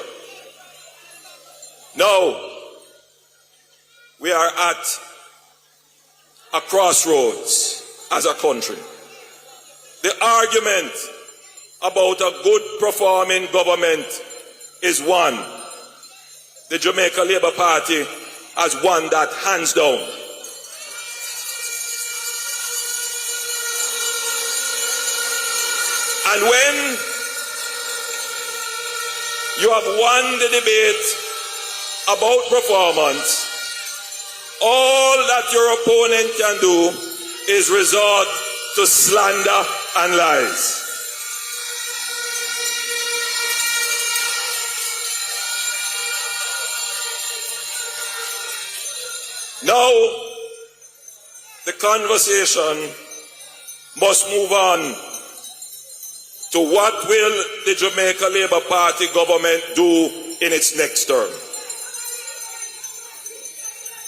Now, we are at a crossroads as a country. The argument about a good performing government is one. The Jamaica Labour Party has won that hands down. And when you have won the debate about performance, all that your opponent can do is resort to slander and lies. Now, the conversation must move on to what will the Jamaica Labour Party government do in its next term.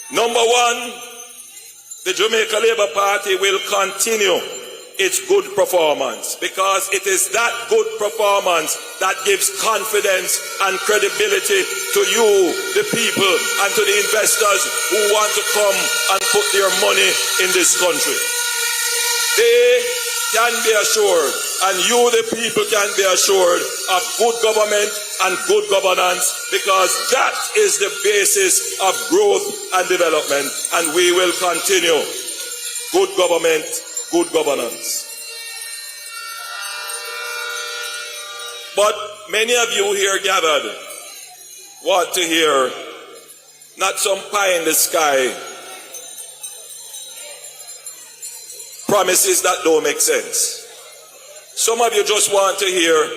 Number one, the Jamaica Labour Party will continue its good performance because it is that good performance that gives confidence and credibility to you, the people, and to the investors who want to come and put their money in this country. They can be assured, and you, the people, can be assured of good government and good governance, because that is the basis of growth and development, and we will continue good government, good governance. But many of you here gathered want to hear not some pie in the sky promises that don't make sense. Some of you just want to hear,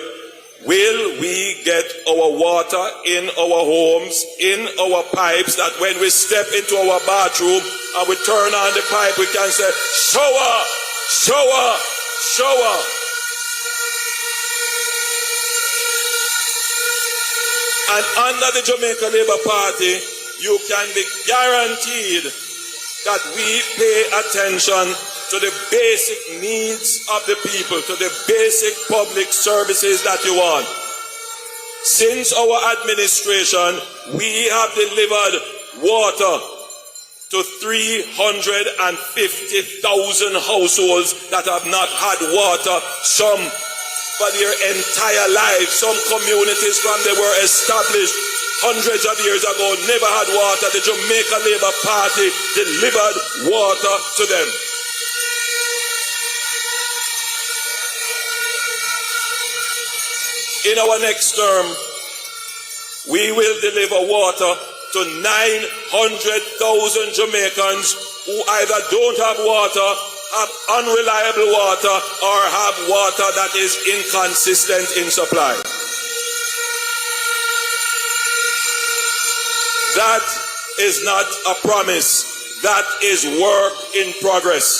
will we get our water in our homes, in our pipes, that when we step into our bathroom and we turn on the pipe, we can say, shower, shower, shower. And under the Jamaica Labour Party, you can be guaranteed that we pay attention to the basic needs of the people, to the basic public services that you want. Since our administration, we have delivered water to 350,000 households that have not had water, some for their entire life. Some communities from they were established hundreds of years ago never had water. The Jamaica Labour Party delivered water to them. In our next term, we will deliver water to 900,000 Jamaicans who either don't have water, have unreliable water, or have water that is inconsistent in supply. That is not a promise. That is work in progress.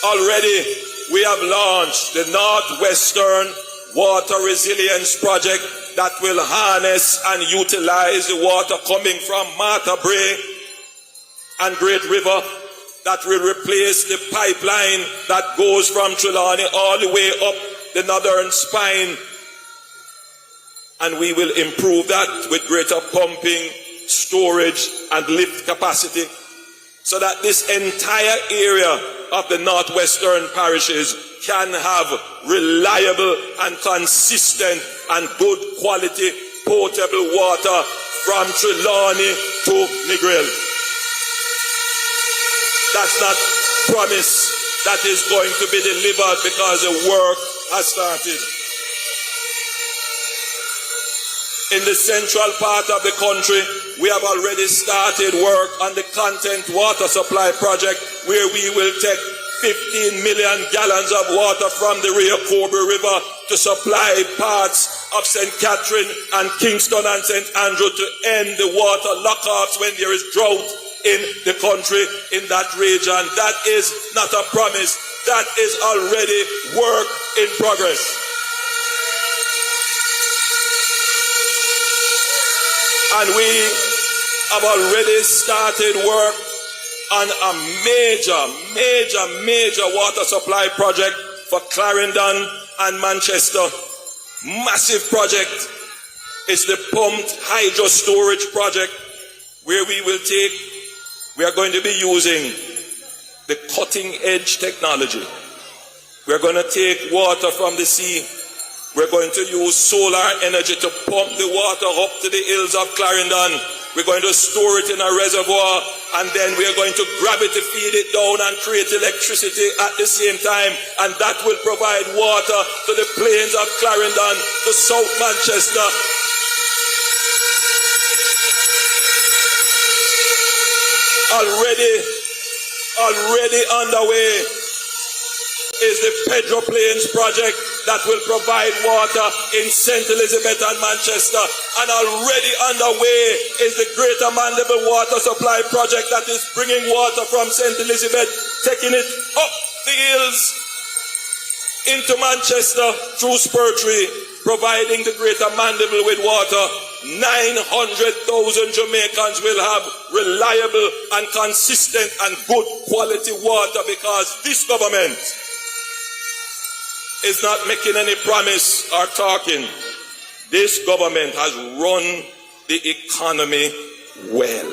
Already, we have launched the Northwestern Water Resilience Project that will harness and utilize the water coming from Martha Brae and Great River, that will replace the pipeline that goes from Trelawney all the way up the northern spine. And we will improve that with greater pumping, storage, and lift capacity, so that this entire area of the northwestern parishes can have reliable and consistent and good quality potable water from Trelawney to Negril. That's not promise that is going to be delivered because the work has started. In the central part of the country, we have already started work on the Content Water Supply Project, where we will take 15 million gallons of water from the Rio Cobre River to supply parts of St. Catherine and Kingston and St. Andrew to end the water lockups when there is drought in the country, in that region. That is not a promise. That is already work in progress. And we have already started work on a major water supply project for Clarendon and Manchester. Massive project. It's the pumped hydro storage project, where we are going to be using the cutting edge technology. We're going to take water from the sea. We're going to use solar energy to pump the water up to the hills of Clarendon. We're going to store it in a reservoir, and then we're going to gravity feed it down and create electricity at the same time. And that will provide water to the plains of Clarendon, to South Manchester. Already underway is the Pedro Plains project that will provide water in St. Elizabeth and Manchester. And already underway is the Greater Mandible Water Supply project that is bringing water from St. Elizabeth, taking it up the hills into Manchester through Spurtree, providing the Greater Mandible with water. 900,000 Jamaicans will have reliable and consistent and good quality water, because this government is not making any promise or talking. This government has run the economy well.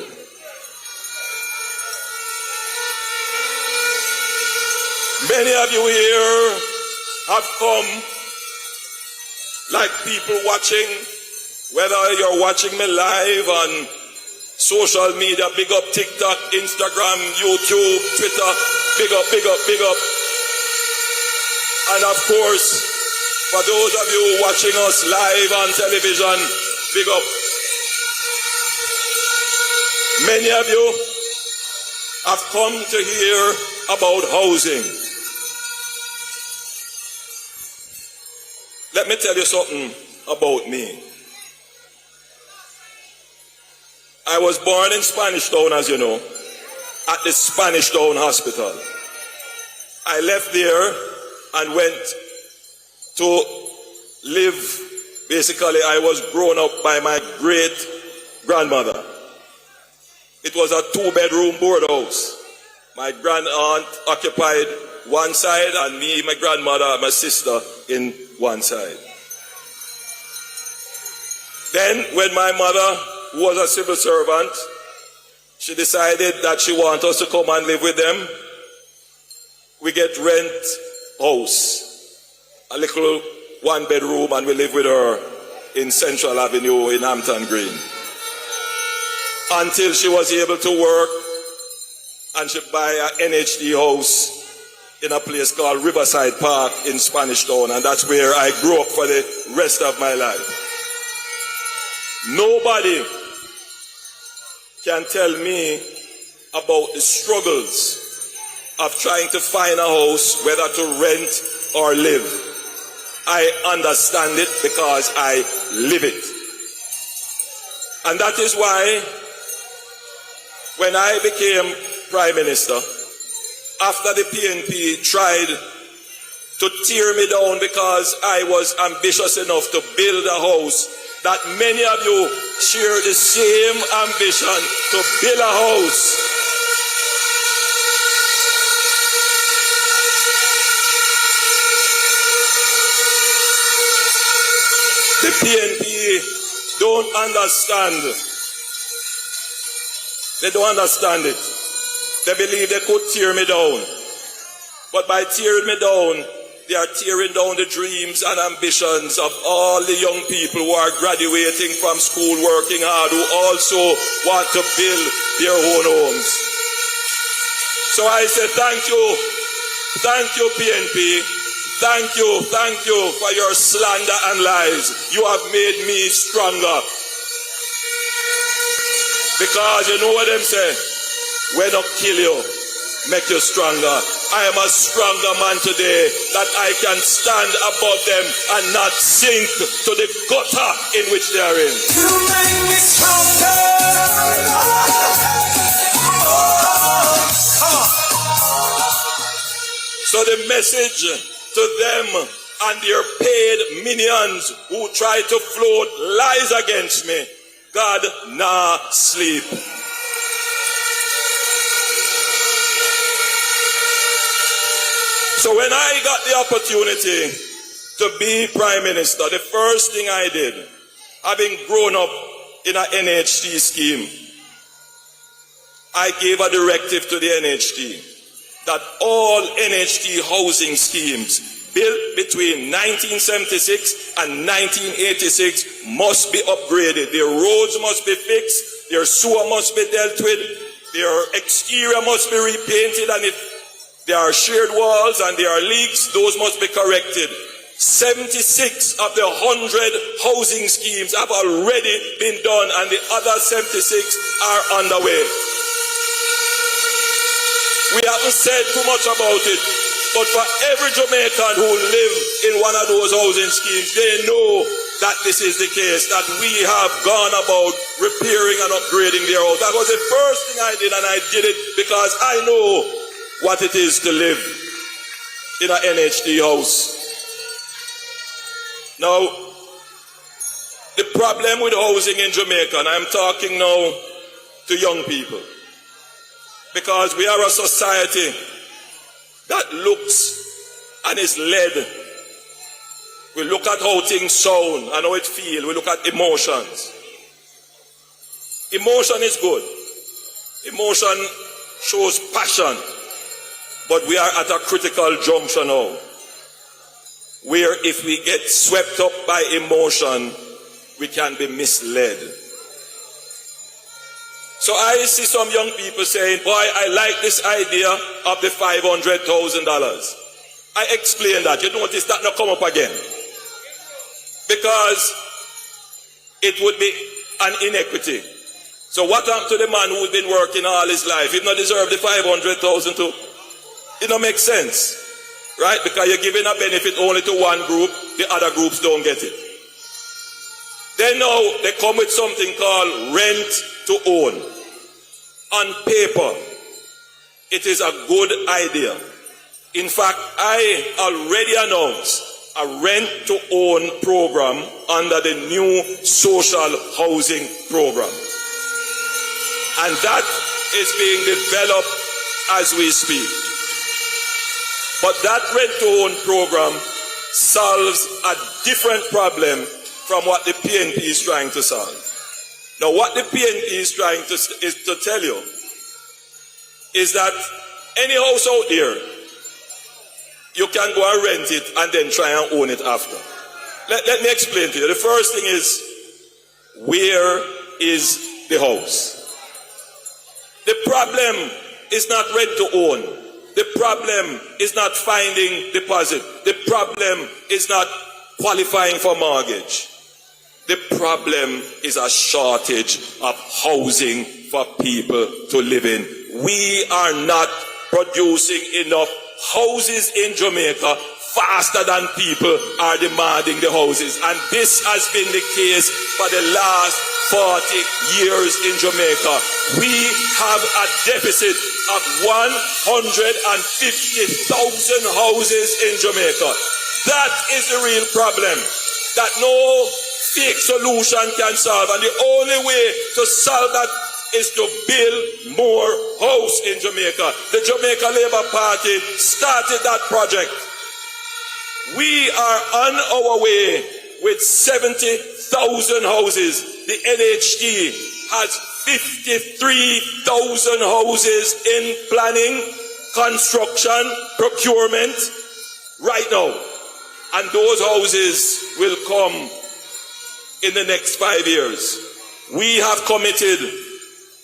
Many of you here have come like people watching, whether you're watching me live on social media, big up TikTok, Instagram, YouTube, Twitter, big up. And of course, for those of you watching us live on television, big up. Many of you have come to hear about housing. Let me tell you something about me. I was born in Spanish Town, as you know, at the Spanish Town Hospital. I left there and went to live, basically I was grown up by my great grandmother. It was a 2-bedroom board house. My grand aunt occupied one side, and me, my grandmother, my sister in one side. Then when my mother, who was a civil servant, she decided that she wanted us to come and live with them, we get rent house, a little 1-bedroom, and we live with her in Central Avenue in Hampton Green. Until she was able to work and she buy an NHD house in a place called Riverside Park in Spanish Town, and that's where I grew up for the rest of my life. Nobody can tell me about the struggles of trying to find a house, whether to rent or live. I understand it because I live it. And that is why when I became Prime Minister, after the PNP tried to tear me down because I was ambitious enough to build a house, that many of you share the same ambition to build a house. The PNP don't understand. They don't understand it. They believe they could tear me down. But by tearing me down, they are tearing down the dreams and ambitions of all the young people who are graduating from school, working hard, who also want to build their own homes. So I say thank you PNP, thank you for your slander and lies. You have made me stronger. Because you know what them say, when I kill you, make you stronger. I am a stronger man today that I can stand above them and not sink to the gutter in which they are in. You make me stronger. So the message to them and their paid minions who try to float lies against me, God nah sleep. So when I got the opportunity to be Prime Minister, the first thing I did, having grown up in an NHT scheme, I gave a directive to the NHT that all NHT housing schemes built between 1976 and 1986 must be upgraded. Their roads must be fixed, their sewer must be dealt with, their exterior must be repainted, and if there are shared walls and there are leaks, those must be corrected. 76 of the 100 housing schemes have already been done, and the other 76 are underway. We haven't said too much about it, but for every Jamaican who live in one of those housing schemes, they know that this is the case, that we have gone about repairing and upgrading their house. That was the first thing I did, and I did it because I know what it is to live in an NHD house. Now, the problem with housing in Jamaica, and I'm talking now to young people, because we are a society that looks and is led. We look at how things sound and how it feels. We look at emotions. Emotion is good. Emotion shows passion. But we are at a critical junction now, where if we get swept up by emotion, we can be misled. So I see some young people saying, boy, I like this idea of the $500,000. I explain that. You notice that not come up again. Because it would be an inequity. So what happened to the man who's been working all his life? He not deserve the $500,000 too? It don't make sense, right? Because you're giving a benefit only to one group, the other groups don't get it. Then now they come with something called rent to own. On paper, it is a good idea. In fact, I already announced a rent to own program under the new social housing program. And that is being developed as we speak. But that rent-to-own program solves a different problem from what the PNP is trying to solve. Now, what the PNP is trying to tell you is that any house out there, you can go and rent it and then try and own it after. Let me explain to you. The first thing is, where is the house? The problem is not rent to own. The problem is not finding deposit. The problem is not qualifying for mortgage. The problem is a shortage of housing for people to live in. We are not producing enough houses in Jamaica faster than people are demanding the houses. And this has been the case for the last 40 years in Jamaica. We have a deficit of 150,000 houses in Jamaica. That is the real problem that no fake solution can solve. And the only way to solve that is to build more house in Jamaica. The Jamaica Labour Party started that project. We are on our way with 70,000 houses. The NHT has 53,000 houses in planning, construction, procurement right now. And those houses will come in the next 5 years. We have committed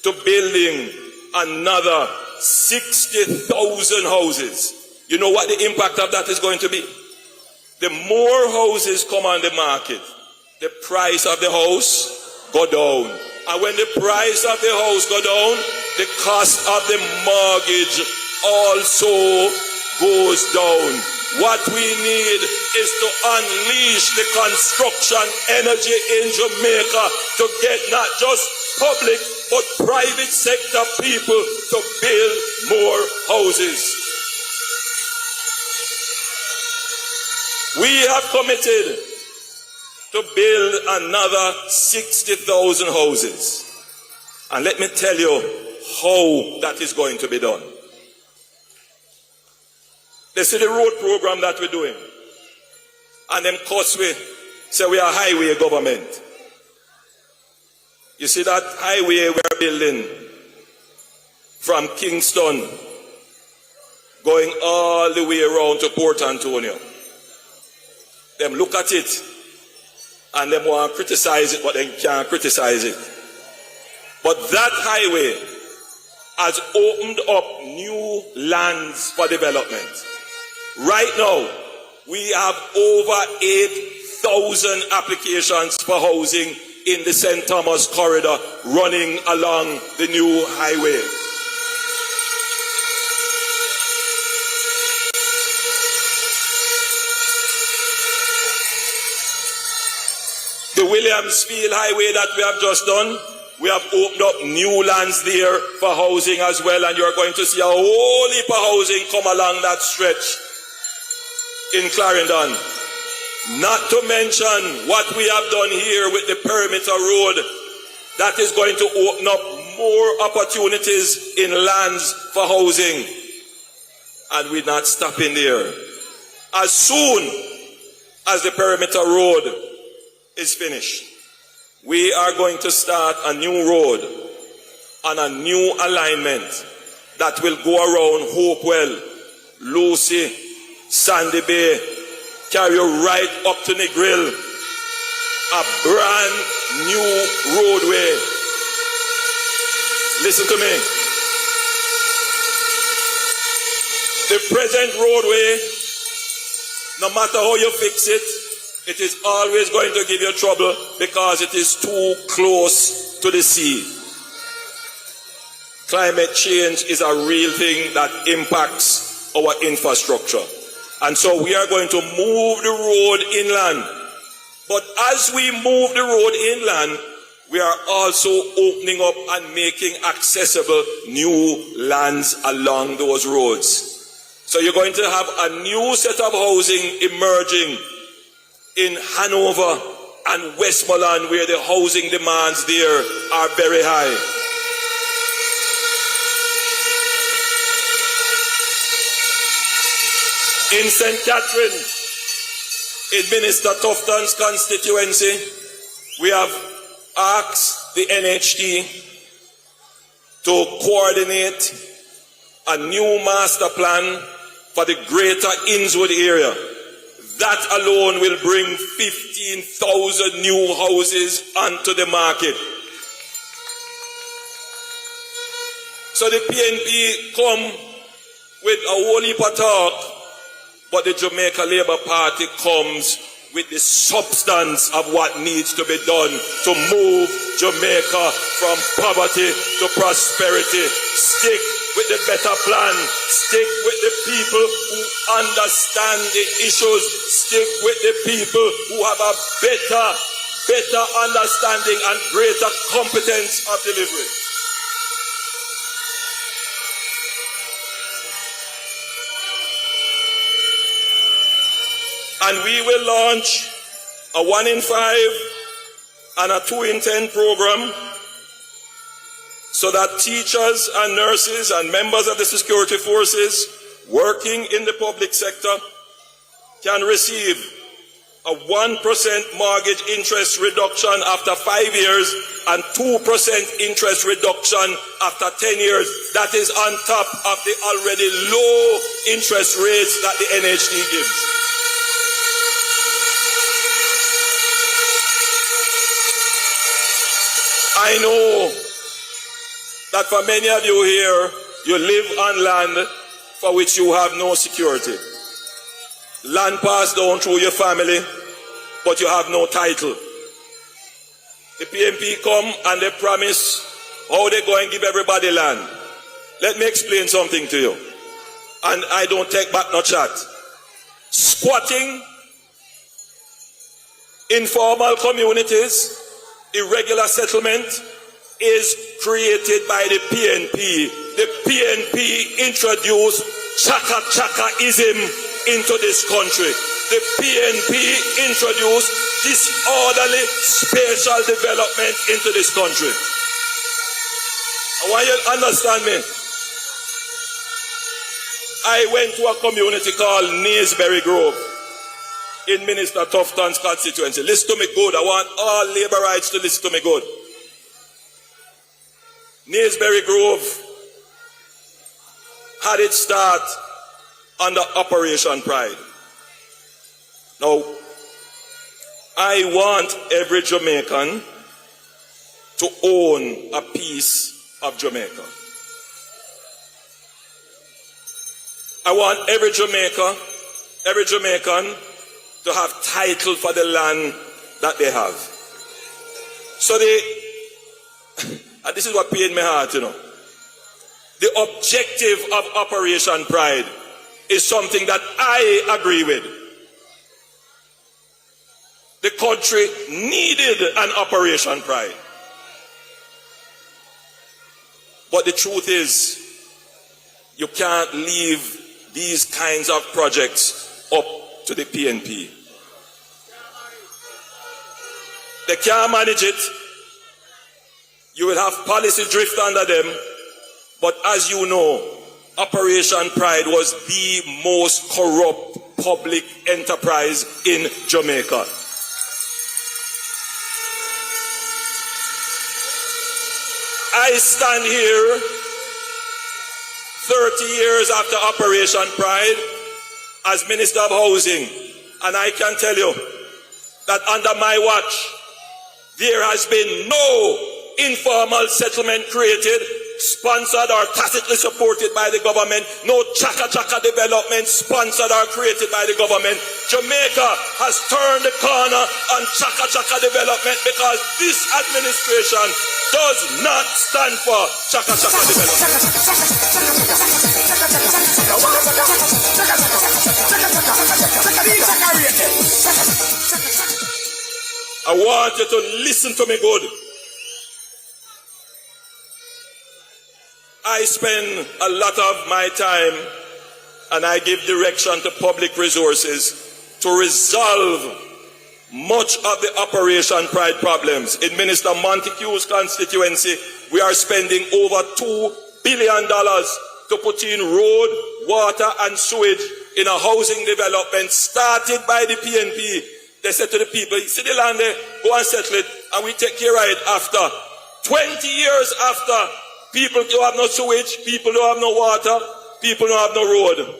to building another 60,000 houses. You know what the impact of that is going to be? The more houses come on the market, the price of the house go down. And when the price of the house go down, the cost of the mortgage also goes down. What we need is to unleash the construction energy in Jamaica to get not just public but private sector people to build more houses. We have committed to build another 60,000 houses. And let me tell you how that is going to be done. They see the road program that we're doing. And them costs we say we are highway government. You see that highway we're building from Kingston going all the way around to Port Antonio. Them look at it and them want to criticize it, but they can't criticize it. But that highway has opened up new lands for development. Right now, we have over 8,000 applications for housing in the St. Thomas corridor running along the new highway. The Williamsfield Highway that we have just done, we have opened up new lands there for housing as well, and you're going to see a whole heap of housing come along that stretch in Clarendon. Not to mention what we have done here with the perimeter road that is going to open up more opportunities in lands for housing. And we're not stopping there. As soon as the perimeter road is finished, we are going to start a new road and a new alignment that will go around Hopewell, Lucy, Sandy Bay, carry you right up to Negril. A brand new roadway. Listen to me. The present roadway, no matter how you fix it, it is always going to give you trouble because it is too close to the sea. Climate change is a real thing that impacts our infrastructure. And so we are going to move the road inland. But as we move the road inland, we are also opening up and making accessible new lands along those roads. So you're going to have a new set of housing emerging in Hanover and Westmoreland, where the housing demands there are very high. In St. Catherine, in Minister Tufton's constituency, we have asked the NHT to coordinate a new master plan for the greater Innswood area. That alone will bring 15,000 new houses onto the market. So the PNP come with a whole heap of talk, but the Jamaica Labour Party comes with the substance of what needs to be done to move Jamaica from poverty to prosperity. Stick with the better plan. Stick with the people who understand the issues. Stick with the people who have a better understanding and greater competence of delivery. And we will launch a 1 in 5 and a 2 in 10 program so that teachers and nurses and members of the security forces working in the public sector can receive a 1% mortgage interest reduction after 5 years and 2% interest reduction after 10 years. That is on top of the already low interest rates that the NHD gives. I know that for many of you here, you live on land for which you have no security. Land passed down through your family, but you have no title. The PNP come and they promise how they go and give everybody land. Let me explain something to you. And I don't take back no chat. Squatting, informal communities, irregular settlement is created by the PNP. The PNP introduced chaka-chaka-ism into this country. The PNP introduced disorderly spatial development into this country. I want you to understand me. I went to a community called Naysbury Grove in Minister Tufton's constituency. Listen to me good. I want all Labourites to listen to me good. Naysbury Grove had its start under Operation Pride. Now, I want every Jamaican to own a piece of Jamaica. I want every Jamaican to have title for the land that they have. So and this is what pained my heart, you know. The objective of Operation Pride is something that I agree with. The country needed an Operation Pride. But the truth is, you can't leave these kinds of projects up to the PNP. They can't manage it. You will have policy drift under them. But as you know, Operation Pride was the most corrupt public enterprise in Jamaica. I stand here 30 years after Operation Pride as Minister of Housing, and I can tell you that under my watch, there has been no informal settlement created, sponsored or tacitly supported by the government, no chaka-chaka development sponsored or created by the government. Jamaica has turned the corner on chaka-chaka development because this administration does not stand for chaka-chaka development. I want you to listen to me good. I spend a lot of my time and I give direction to public resources to resolve much of the Operation Pride problems. In Minister Montague's constituency, we are spending over $2 billion to put in road, water and sewage in a housing development started by the PNP. They said to the people, see the land there, go and settle it and we take care of it after. 20 years after, people don't have no sewage, people don't have no water, people don't have no road.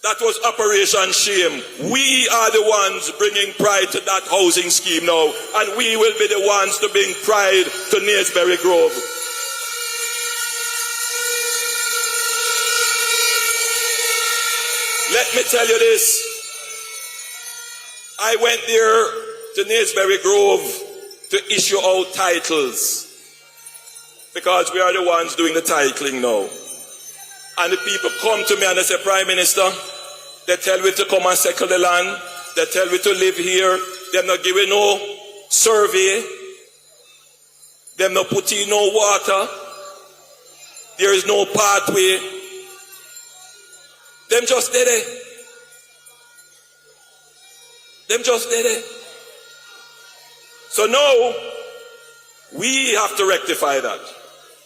That was Operation Shame. We are the ones bringing pride to that housing scheme now, and we will be the ones to bring pride to Naysbury Grove. Let me tell you this. I went there to Naisberry Grove to issue out titles because we are the ones doing the titling now. And the people come to me and they say, Prime Minister, they tell me to come and settle the land. They tell me to live here. They're not giving no survey. They're not putting no water. There is no pathway. Them just did it. Them just did it. So now, we have to rectify that.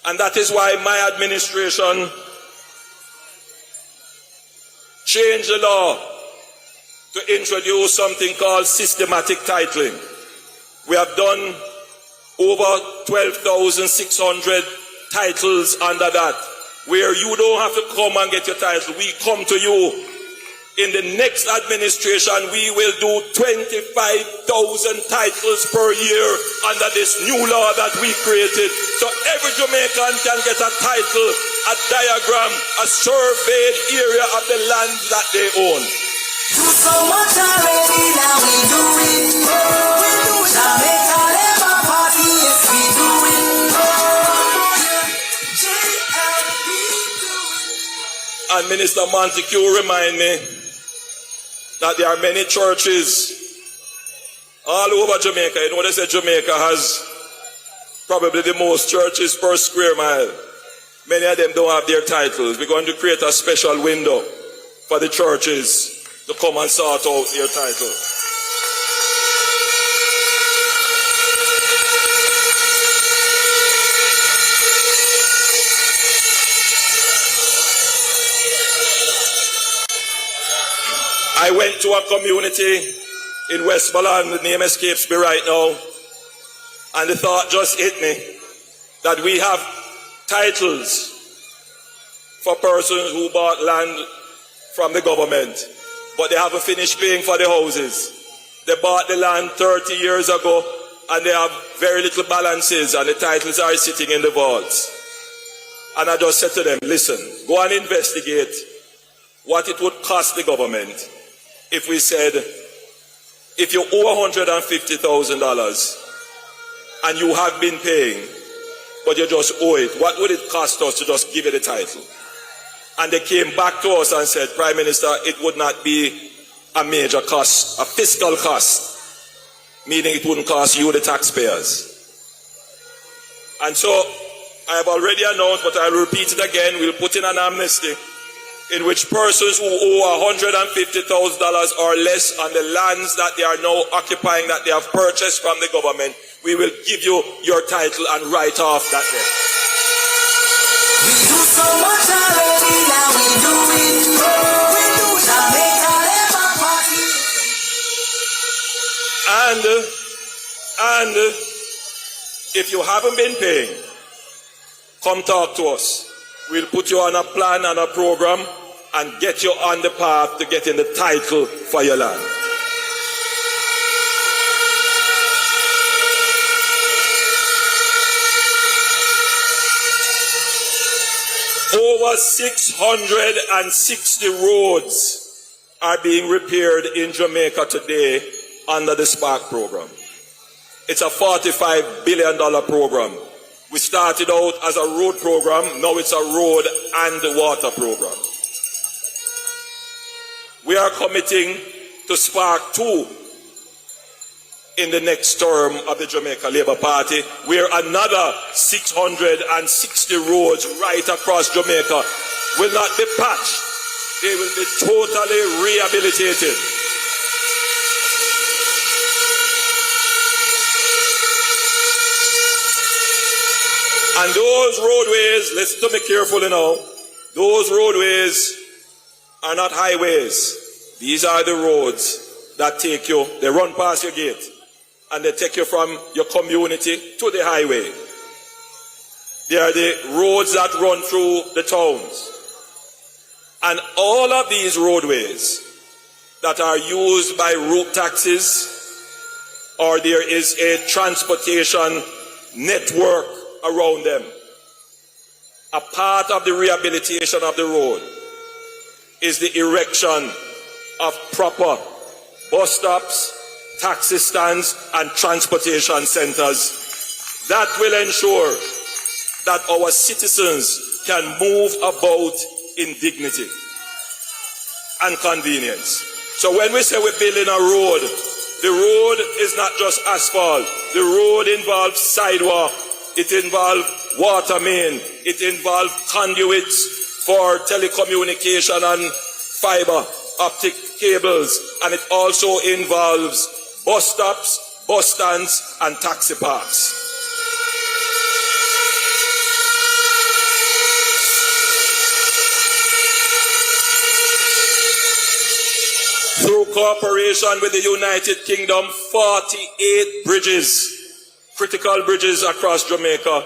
And that is why my administration changed the law to introduce something called systematic titling. We have done over 12,600 titles under that, where you don't have to come and get your title. We come to you. In the next administration, we will do 25,000 titles per year under this new law that we created. So every Jamaican can get a title, a diagram, a surveyed area of the land that they own. Do so much already, now we doing more. We do it. Jamaica Labour Party, yes we doing more. JLP doing. And Minister Montague remind me that there are many churches all over Jamaica. You know, they say Jamaica has probably the most churches per square mile. Many of them don't have their titles. We're going to create a special window for the churches to come and sort out their title. I went to a community in Westmoreland, the name escapes me right now, and the thought just hit me that we have titles for persons who bought land from the government, but they haven't finished paying for the houses. They bought the land 30 years ago, and they have very little balances, and the titles are sitting in the vaults. And I just said to them, listen, go and investigate what it would cost the government if we said, if you owe $150,000 and you have been paying, but you just owe it, what would it cost us to just give you the title? And they came back to us and said, Prime Minister, it would not be a major cost, a fiscal cost, meaning it wouldn't cost you, the taxpayers. And so I have already announced, but I'll repeat it again, we'll put in an amnesty in which persons who owe $150,000 or less on the lands that they are now occupying, that they have purchased from the government, we will give you your title and write off that debt. We do so much already, now we doing more. We do it. Jamaica Labour Party. And if you haven't been paying, come talk to us. We'll put you on a plan and a program and get you on the path to getting the title for your land. Over 660 roads are being repaired in Jamaica today under the Spark program. It's a $45 billion program. We started out as a road program, now it's a road and water program. We are committing to Spark 2 in the next term of the Jamaica Labour Party, where another 660 roads right across Jamaica will not be patched. They will be totally rehabilitated. And those roadways, listen to me carefully now, those roadways are not highways. These are the roads that take you, they run past your gate, and they take you from your community to the highway. They are the roads that run through the towns. And all of these roadways that are used by route taxis, or there is a transportation network around them, a part of the rehabilitation of the road is the erection of proper bus stops, taxi stands, and transportation centers that will ensure that our citizens can move about in dignity and convenience. So when we say we're building a road, the road is not just asphalt. The road involves sidewalk, it involves water main, it involves conduits for telecommunication and fiber optic cables, and it also involves bus stops, bus stands, and taxi parks. Through cooperation with the United Kingdom, 48 bridges, critical bridges across Jamaica,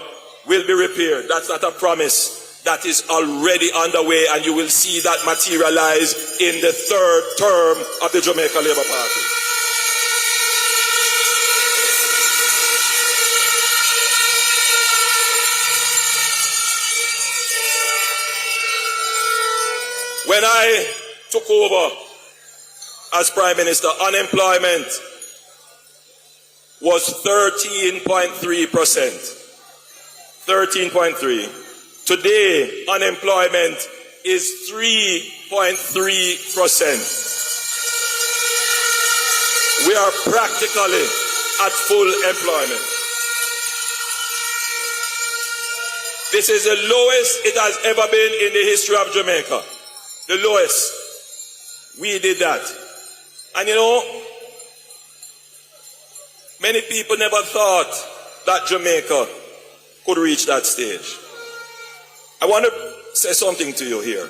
will be repaired. That's not a promise. That is already underway, and you will see that materialize in the third term of the Jamaica Labour Party. When I took over as Prime Minister, unemployment was 13.3%. 13.3. Today, unemployment is 3.3%. We are practically at full employment. This is the lowest it has ever been in the history of Jamaica. The lowest. We did that. And you know, many people never thought that Jamaica could reach that stage. I want to say something to you here.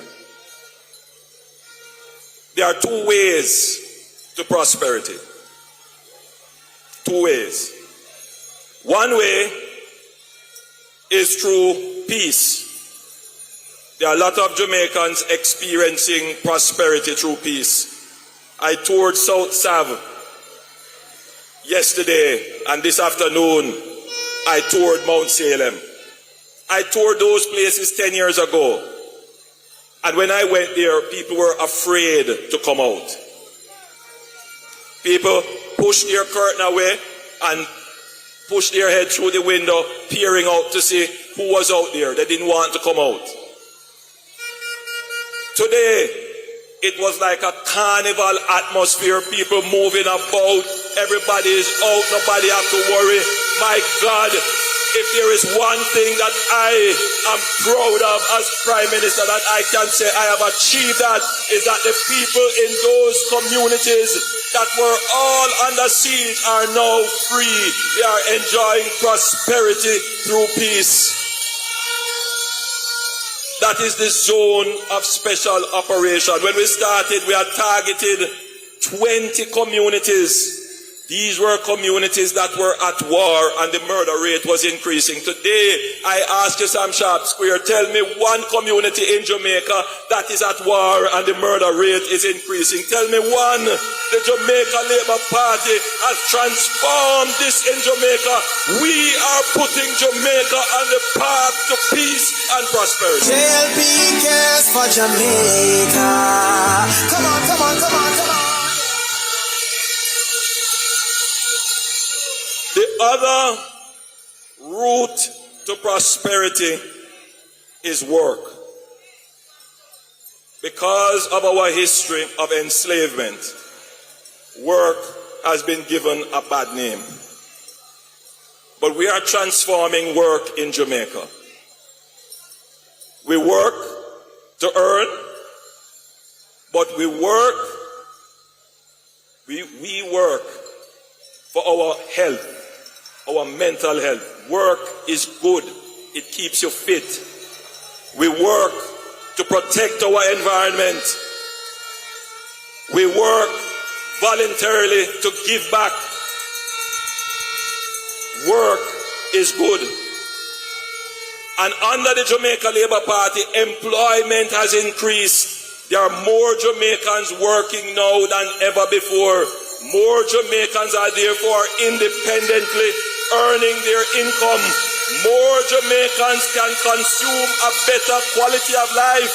There are two ways to prosperity. Two ways. One way is through peace. There are a lot of Jamaicans experiencing prosperity through peace. I toured South Sav yesterday, and this afternoon I toured Mount Salem. I toured those places 10 years ago, and when I went there, people were afraid to come out. People pushed their curtain away and pushed their head through the window, peering out to see who was out there. They didn't want to come out. Today, it was like a carnival atmosphere, people moving about, everybody is out, nobody have to worry. My God, if there is one thing that I am proud of as Prime Minister, that I can say I have achieved, that is that the people in those communities that were all under siege are now free. They are enjoying prosperity through peace. That is the zone of special operation. When we started, we had targeted 20 communities. These were communities that were at war and the murder rate was increasing. Today, I ask you, Sam Sharpe Square, tell me one community in Jamaica that is at war and the murder rate is increasing. Tell me one. The Jamaica Labour Party has transformed this in Jamaica. We are putting Jamaica on the path to peace and prosperity. JLP cares for Jamaica. Come on, come on, come on, come on. The other route to prosperity is work. Because of our history of enslavement, work has been given a bad name. But we are transforming work in Jamaica. We work to earn, but we work for our health. Our mental health. Work is good. It keeps you fit. We work to protect our environment. We work voluntarily to give back. Work is good. And under the Jamaica Labour Party, employment has increased. There are more Jamaicans working now than ever before. More Jamaicans are therefore independently earning their income. More Jamaicans can consume a better quality of life.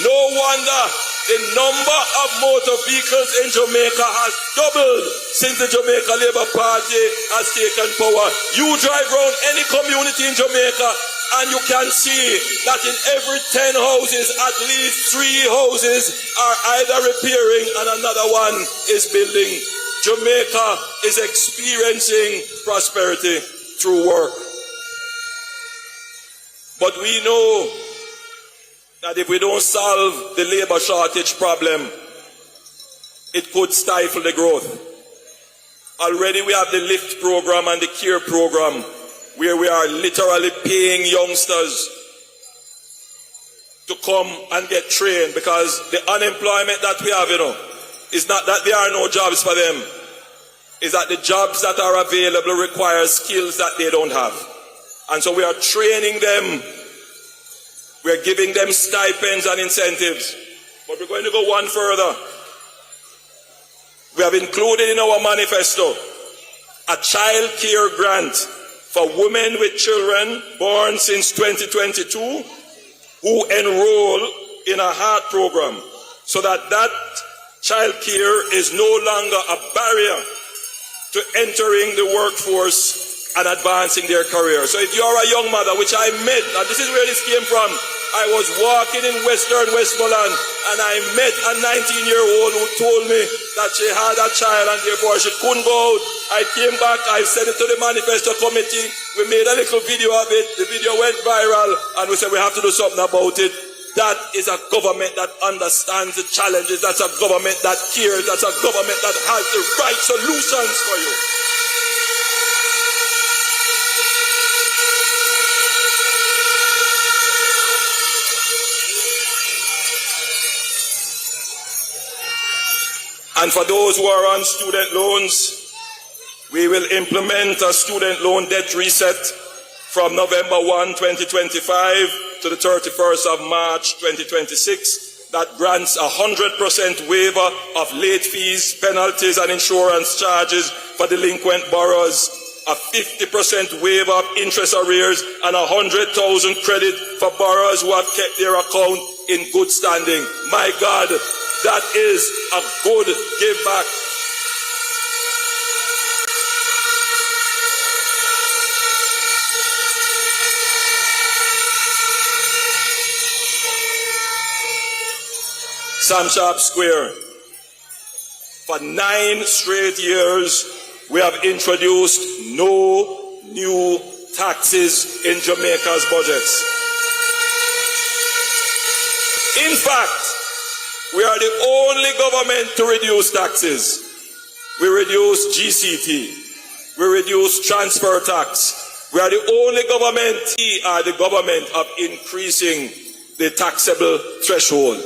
No wonder The number of motor vehicles in Jamaica has doubled since the Jamaica Labour Party has taken power. You drive around any community in Jamaica and you can see that in every 10 houses, at least 3 houses are either repairing and another one is building. Jamaica is experiencing prosperity through work. But we know that if we don't solve the labor shortage problem, it could stifle the growth. Already we have the LIFT program and the CARE program, where we are literally paying youngsters to come and get trained, because the unemployment that we have, is not that there are no jobs for them. It's that the jobs that are available require skills that they don't have. And so we are training them. We're giving them stipends and incentives. But we're going to go one further. We have included in our manifesto a child care grant for women with children born since 2022 who enroll in a heart program, so that child care is no longer a barrier to entering the workforce and advancing their career. So if you're a young mother, which I met, and this is where this came from, I was walking in Western Westmoreland and I met a 19-year-old who told me that she had a child and therefore she couldn't go out. I came back, I sent it to the manifesto committee, we made a little video of it, the video went viral, and we said we have to do something about it. That is a government that understands the challenges, that's a government that cares, that's a government that has the right solutions for you. And for those who are on student loans, we will implement a student loan debt reset from November 1, 2025 to the 31st of March, 2026. That grants 100% waiver of late fees, penalties, and insurance charges for delinquent borrowers, a 50% waiver of interest arrears, and 100,000 credit for borrowers who have kept their account in good standing. My God, that is a good give back. Sharpe Square. For 9 straight years, we have introduced no new taxes in Jamaica's budgets. In fact, we are the only government to reduce taxes. We reduce GCT. We reduce transfer tax. We are the only government. We are the government of increasing the taxable threshold.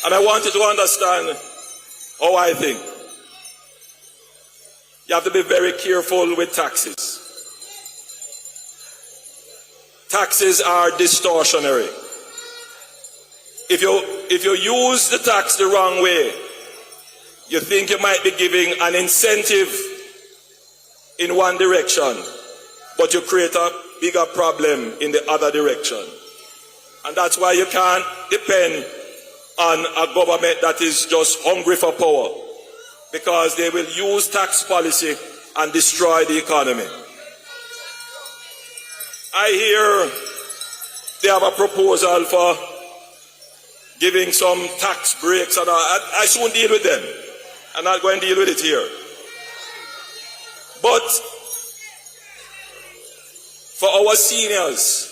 And I want you to understand how I think. You have to be very careful with taxes. Taxes are distortionary. If you use the tax the wrong way, you think you might be giving an incentive in one direction, but you create a bigger problem in the other direction. And that's why you can't depend on a government that is just hungry for power, because they will use tax policy and destroy the economy. I hear they have a proposal for giving some tax breaks, and I soon deal with them. I'm not going to deal with it here. But for our seniors,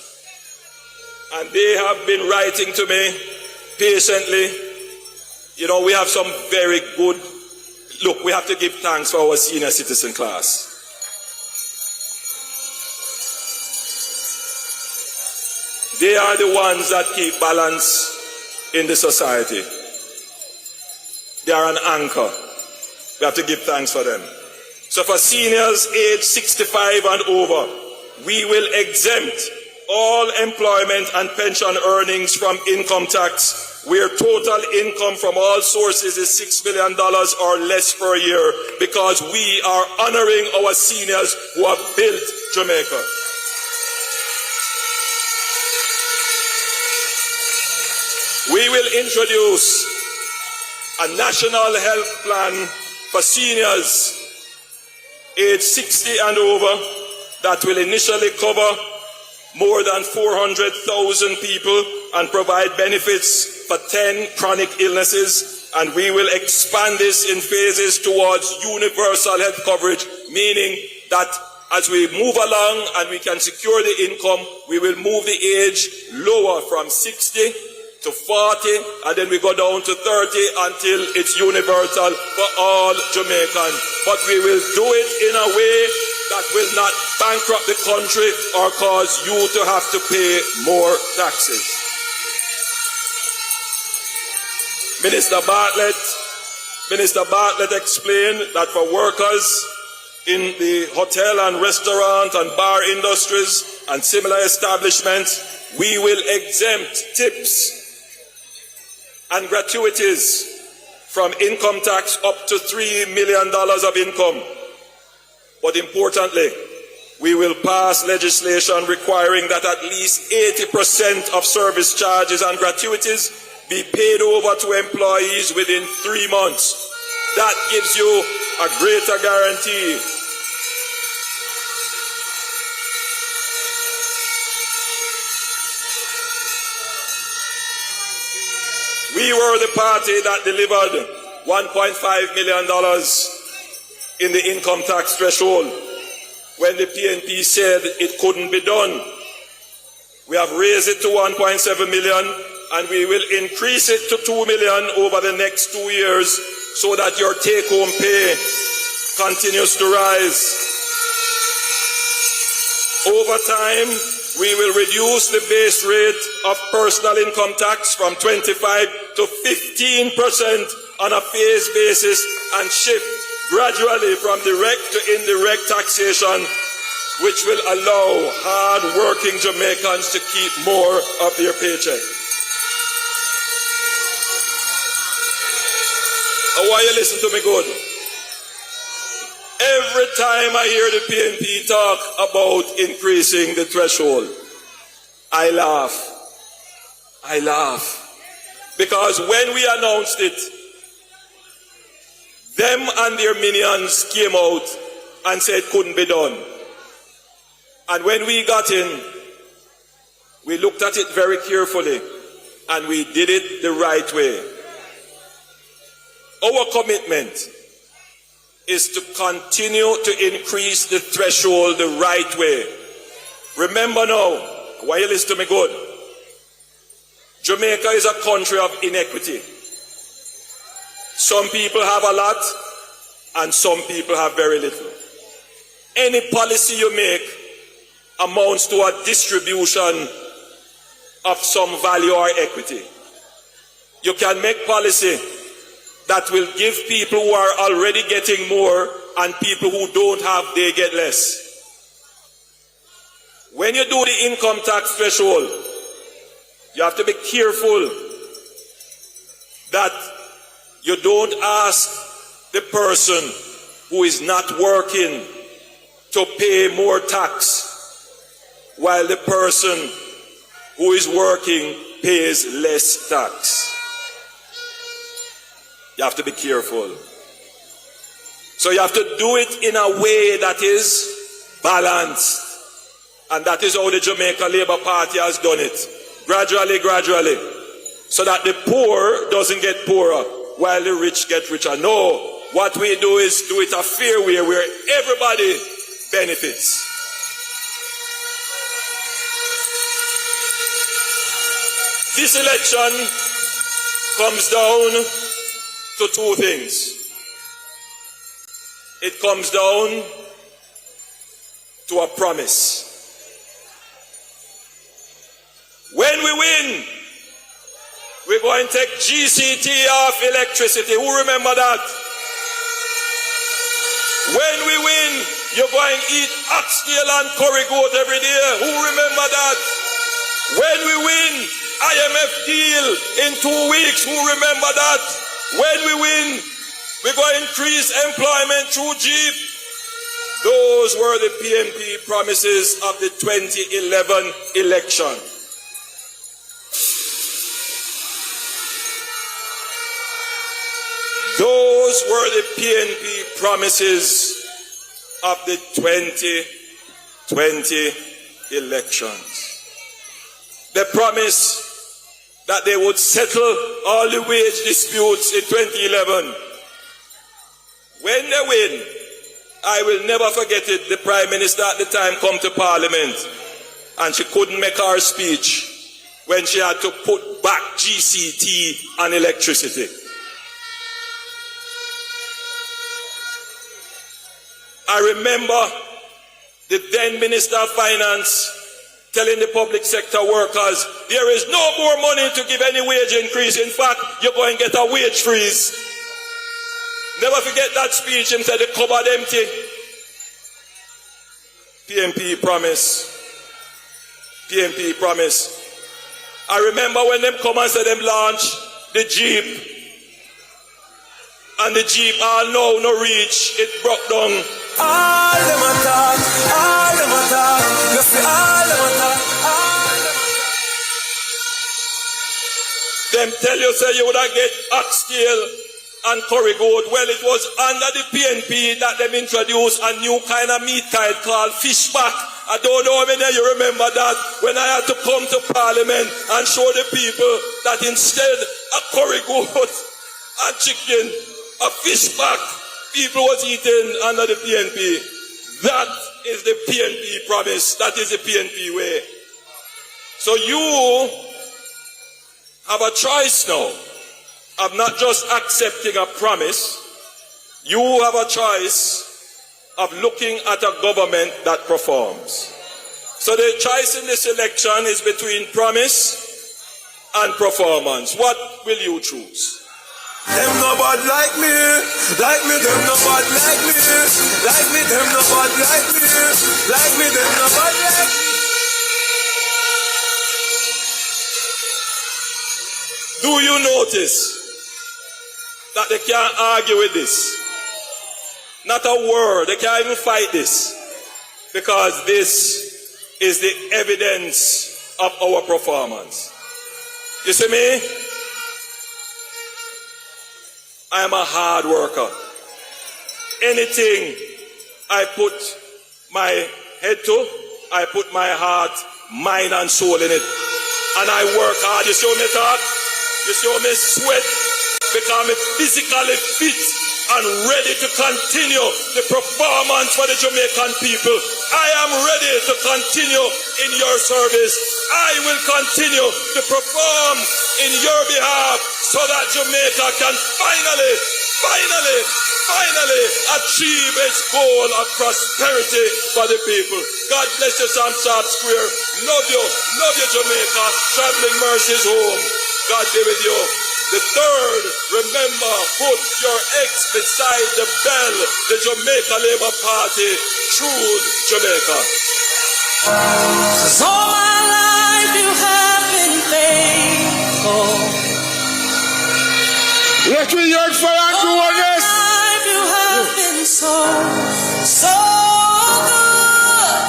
and they have been writing to me patiently, we have some very good, look, we have to give thanks for our senior citizen class. They are the ones that keep balance in the society. They are an anchor. We have to give thanks for them. So for seniors aged 65 and over, we will exempt all employment and pension earnings from income tax, where total income from all sources is $6 million or less per year, because we are honoring our seniors who have built Jamaica. We will introduce a national health plan for seniors aged 60 and over that will initially cover more than 400,000 people and provide benefits for 10 chronic illnesses. And we will expand this in phases towards universal health coverage, meaning that as we move along and we can secure the income, we will move the age lower from 60 to 40, and then we go down to 30 until it's universal for all Jamaicans. But we will do it in a way that will not bankrupt the country or cause you to have to pay more taxes. Minister Bartlett explained that for workers in the hotel and restaurant and bar industries and similar establishments, we will exempt tips and gratuities from income tax up to $3 million of income. But importantly, we will pass legislation requiring that at least 80% of service charges and gratuities be paid over to employees within 3 months. That gives you a greater guarantee. We were the party that delivered $1.5 million in the income tax threshold when the PNP said it couldn't be done. We have raised it to 1.7 million and we will increase it to 2 million over the next 2 years so that your take-home pay continues to rise. Over time, we will reduce the base rate of personal income tax from 25 to 15% on a phased basis and shift gradually from direct to indirect taxation, which will allow hard-working Jamaicans to keep more of their paycheck. I want you to listen to me good. Every time I hear the PNP talk about increasing the threshold, I laugh. I laugh. Because when we announced it, them and their minions came out and said it couldn't be done. And when we got in, we looked at it very carefully and we did it the right way. Our commitment is to continue to increase the threshold the right way. Remember now, why you listen to me good? Jamaica is a country of inequity. Some people have a lot and some people have very little. Any policy you make amounts to a distribution of some value or equity. You can make policy that will give people who are already getting more and people who don't have, they get less. When you do the income tax threshold, you have to be careful that you don't ask the person who is not working to pay more tax while the person who is working pays less tax. You have to be careful. So you have to do it in a way that is balanced. And that is how the Jamaica Labour Party has done it. Gradually, gradually. So that the poor doesn't get poorer while the rich get richer. No, what we do is do it a fair way where everybody benefits. This election comes down to two things. It comes down to a promise. When we win, we're going to take GCT off electricity. Who remember that? When we win, you're going to eat oxtail and curry goat every day. Who remember that? When we win IMF deal in 2 weeks, who remember that? When we win, we're going to increase employment through Jeep. Those were the PNP promises of the 2011 election. Those were the PNP promises of the 2020 elections. They promised that they would settle all the wage disputes in 2011. When they win, I will never forget it, the Prime Minister at the time come to Parliament and she couldn't make her speech when she had to put back GCT and electricity. I remember the then Minister of Finance telling the public sector workers, there is no more money to give any wage increase. In fact, you're going to get a wage freeze. Never forget that speech. Him said the cupboard empty. PNP promise. PNP promise. I remember when them come and said them launch the Jeep. And the Jeep all know no reach. It broke down. All them attack, all them attack. You see all them attack, all them. Them tell you say you would have get oxtail and curry goat. Well, it was under the PNP that them introduced a new kind of meat kind called fish back. I don't know how many of you remember that when I had to come to Parliament and show the people that instead of curry goat and chicken, a fish back, people was eating under the PNP. That is the PNP promise. That is the PNP way. So you have a choice now of not just accepting a promise. You have a choice of looking at a government that performs. So the choice in this election is between promise and performance. What will you choose? Them no bad like me, them no bad like me, them no bad like me, them no bad like me. Do you notice that they can't argue with this? Not a word, they can't even fight this. Because this is the evidence of our performance. You see me? I am a hard worker. Anything I put my head to, I put my heart, mind and soul in it. And I work hard. You see how me talk? You see how me sweat? Because I'm physically fit and ready to continue the performance for the Jamaican people. I am ready to continue in your service. I will continue to perform in your behalf so that Jamaica can finally achieve its goal of prosperity for the people. God bless you, Sharpe Square. Love you Jamaica. Traveling mercies home. God be with you. The third, remember, put your X beside the bell. The Jamaica Labour Party. Choose Jamaica. 'Cause all my life you have been faithful. Let me hear it for Andrew on this. All my life you have been so good.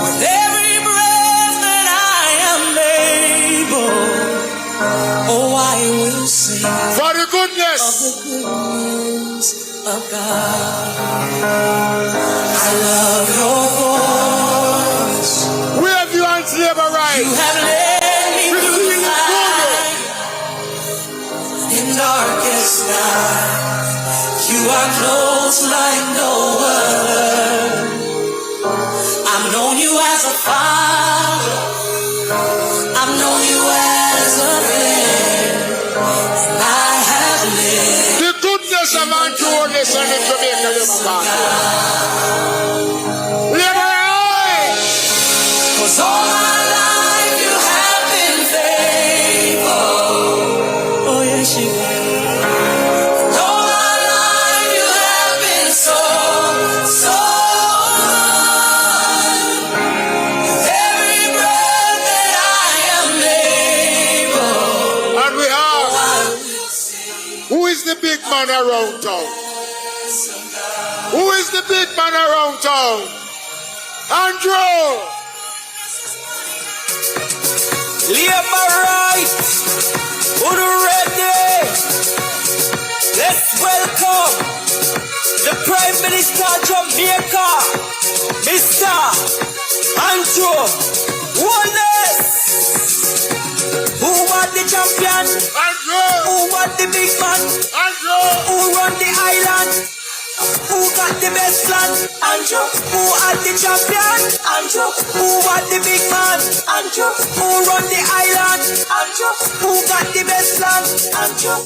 With every breath that I am able, oh, I will sing for the goodness of the goodness of God. I love your voice. We have you on labor right. You have led me through life in darkest night. You are close like no other. I've known you as a father. I've known you as a friend. And I have lived the goodness of Andrew on this and the Jamaica Labour Party. Labor right. 'Cause all my life you have been faithful. Oh yes you have. And all my life you have been so good. With every breath that man around town? Who is the big man around town? Andrew! Labor rights, who ready? Let's welcome the Prime Minister of Jamaica, Mr. Andrew Wallace. Who was the champion? Andrew! Who was the big man? Andrew! Who run the island? Who got the best land? Andrew. Who had the champion? Andrew. Who was the big man? Andrew. Who run the island? Andrew. Who got the best land? Andrew.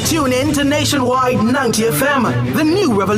Tune in to Nationwide 90 FM, the new revolution.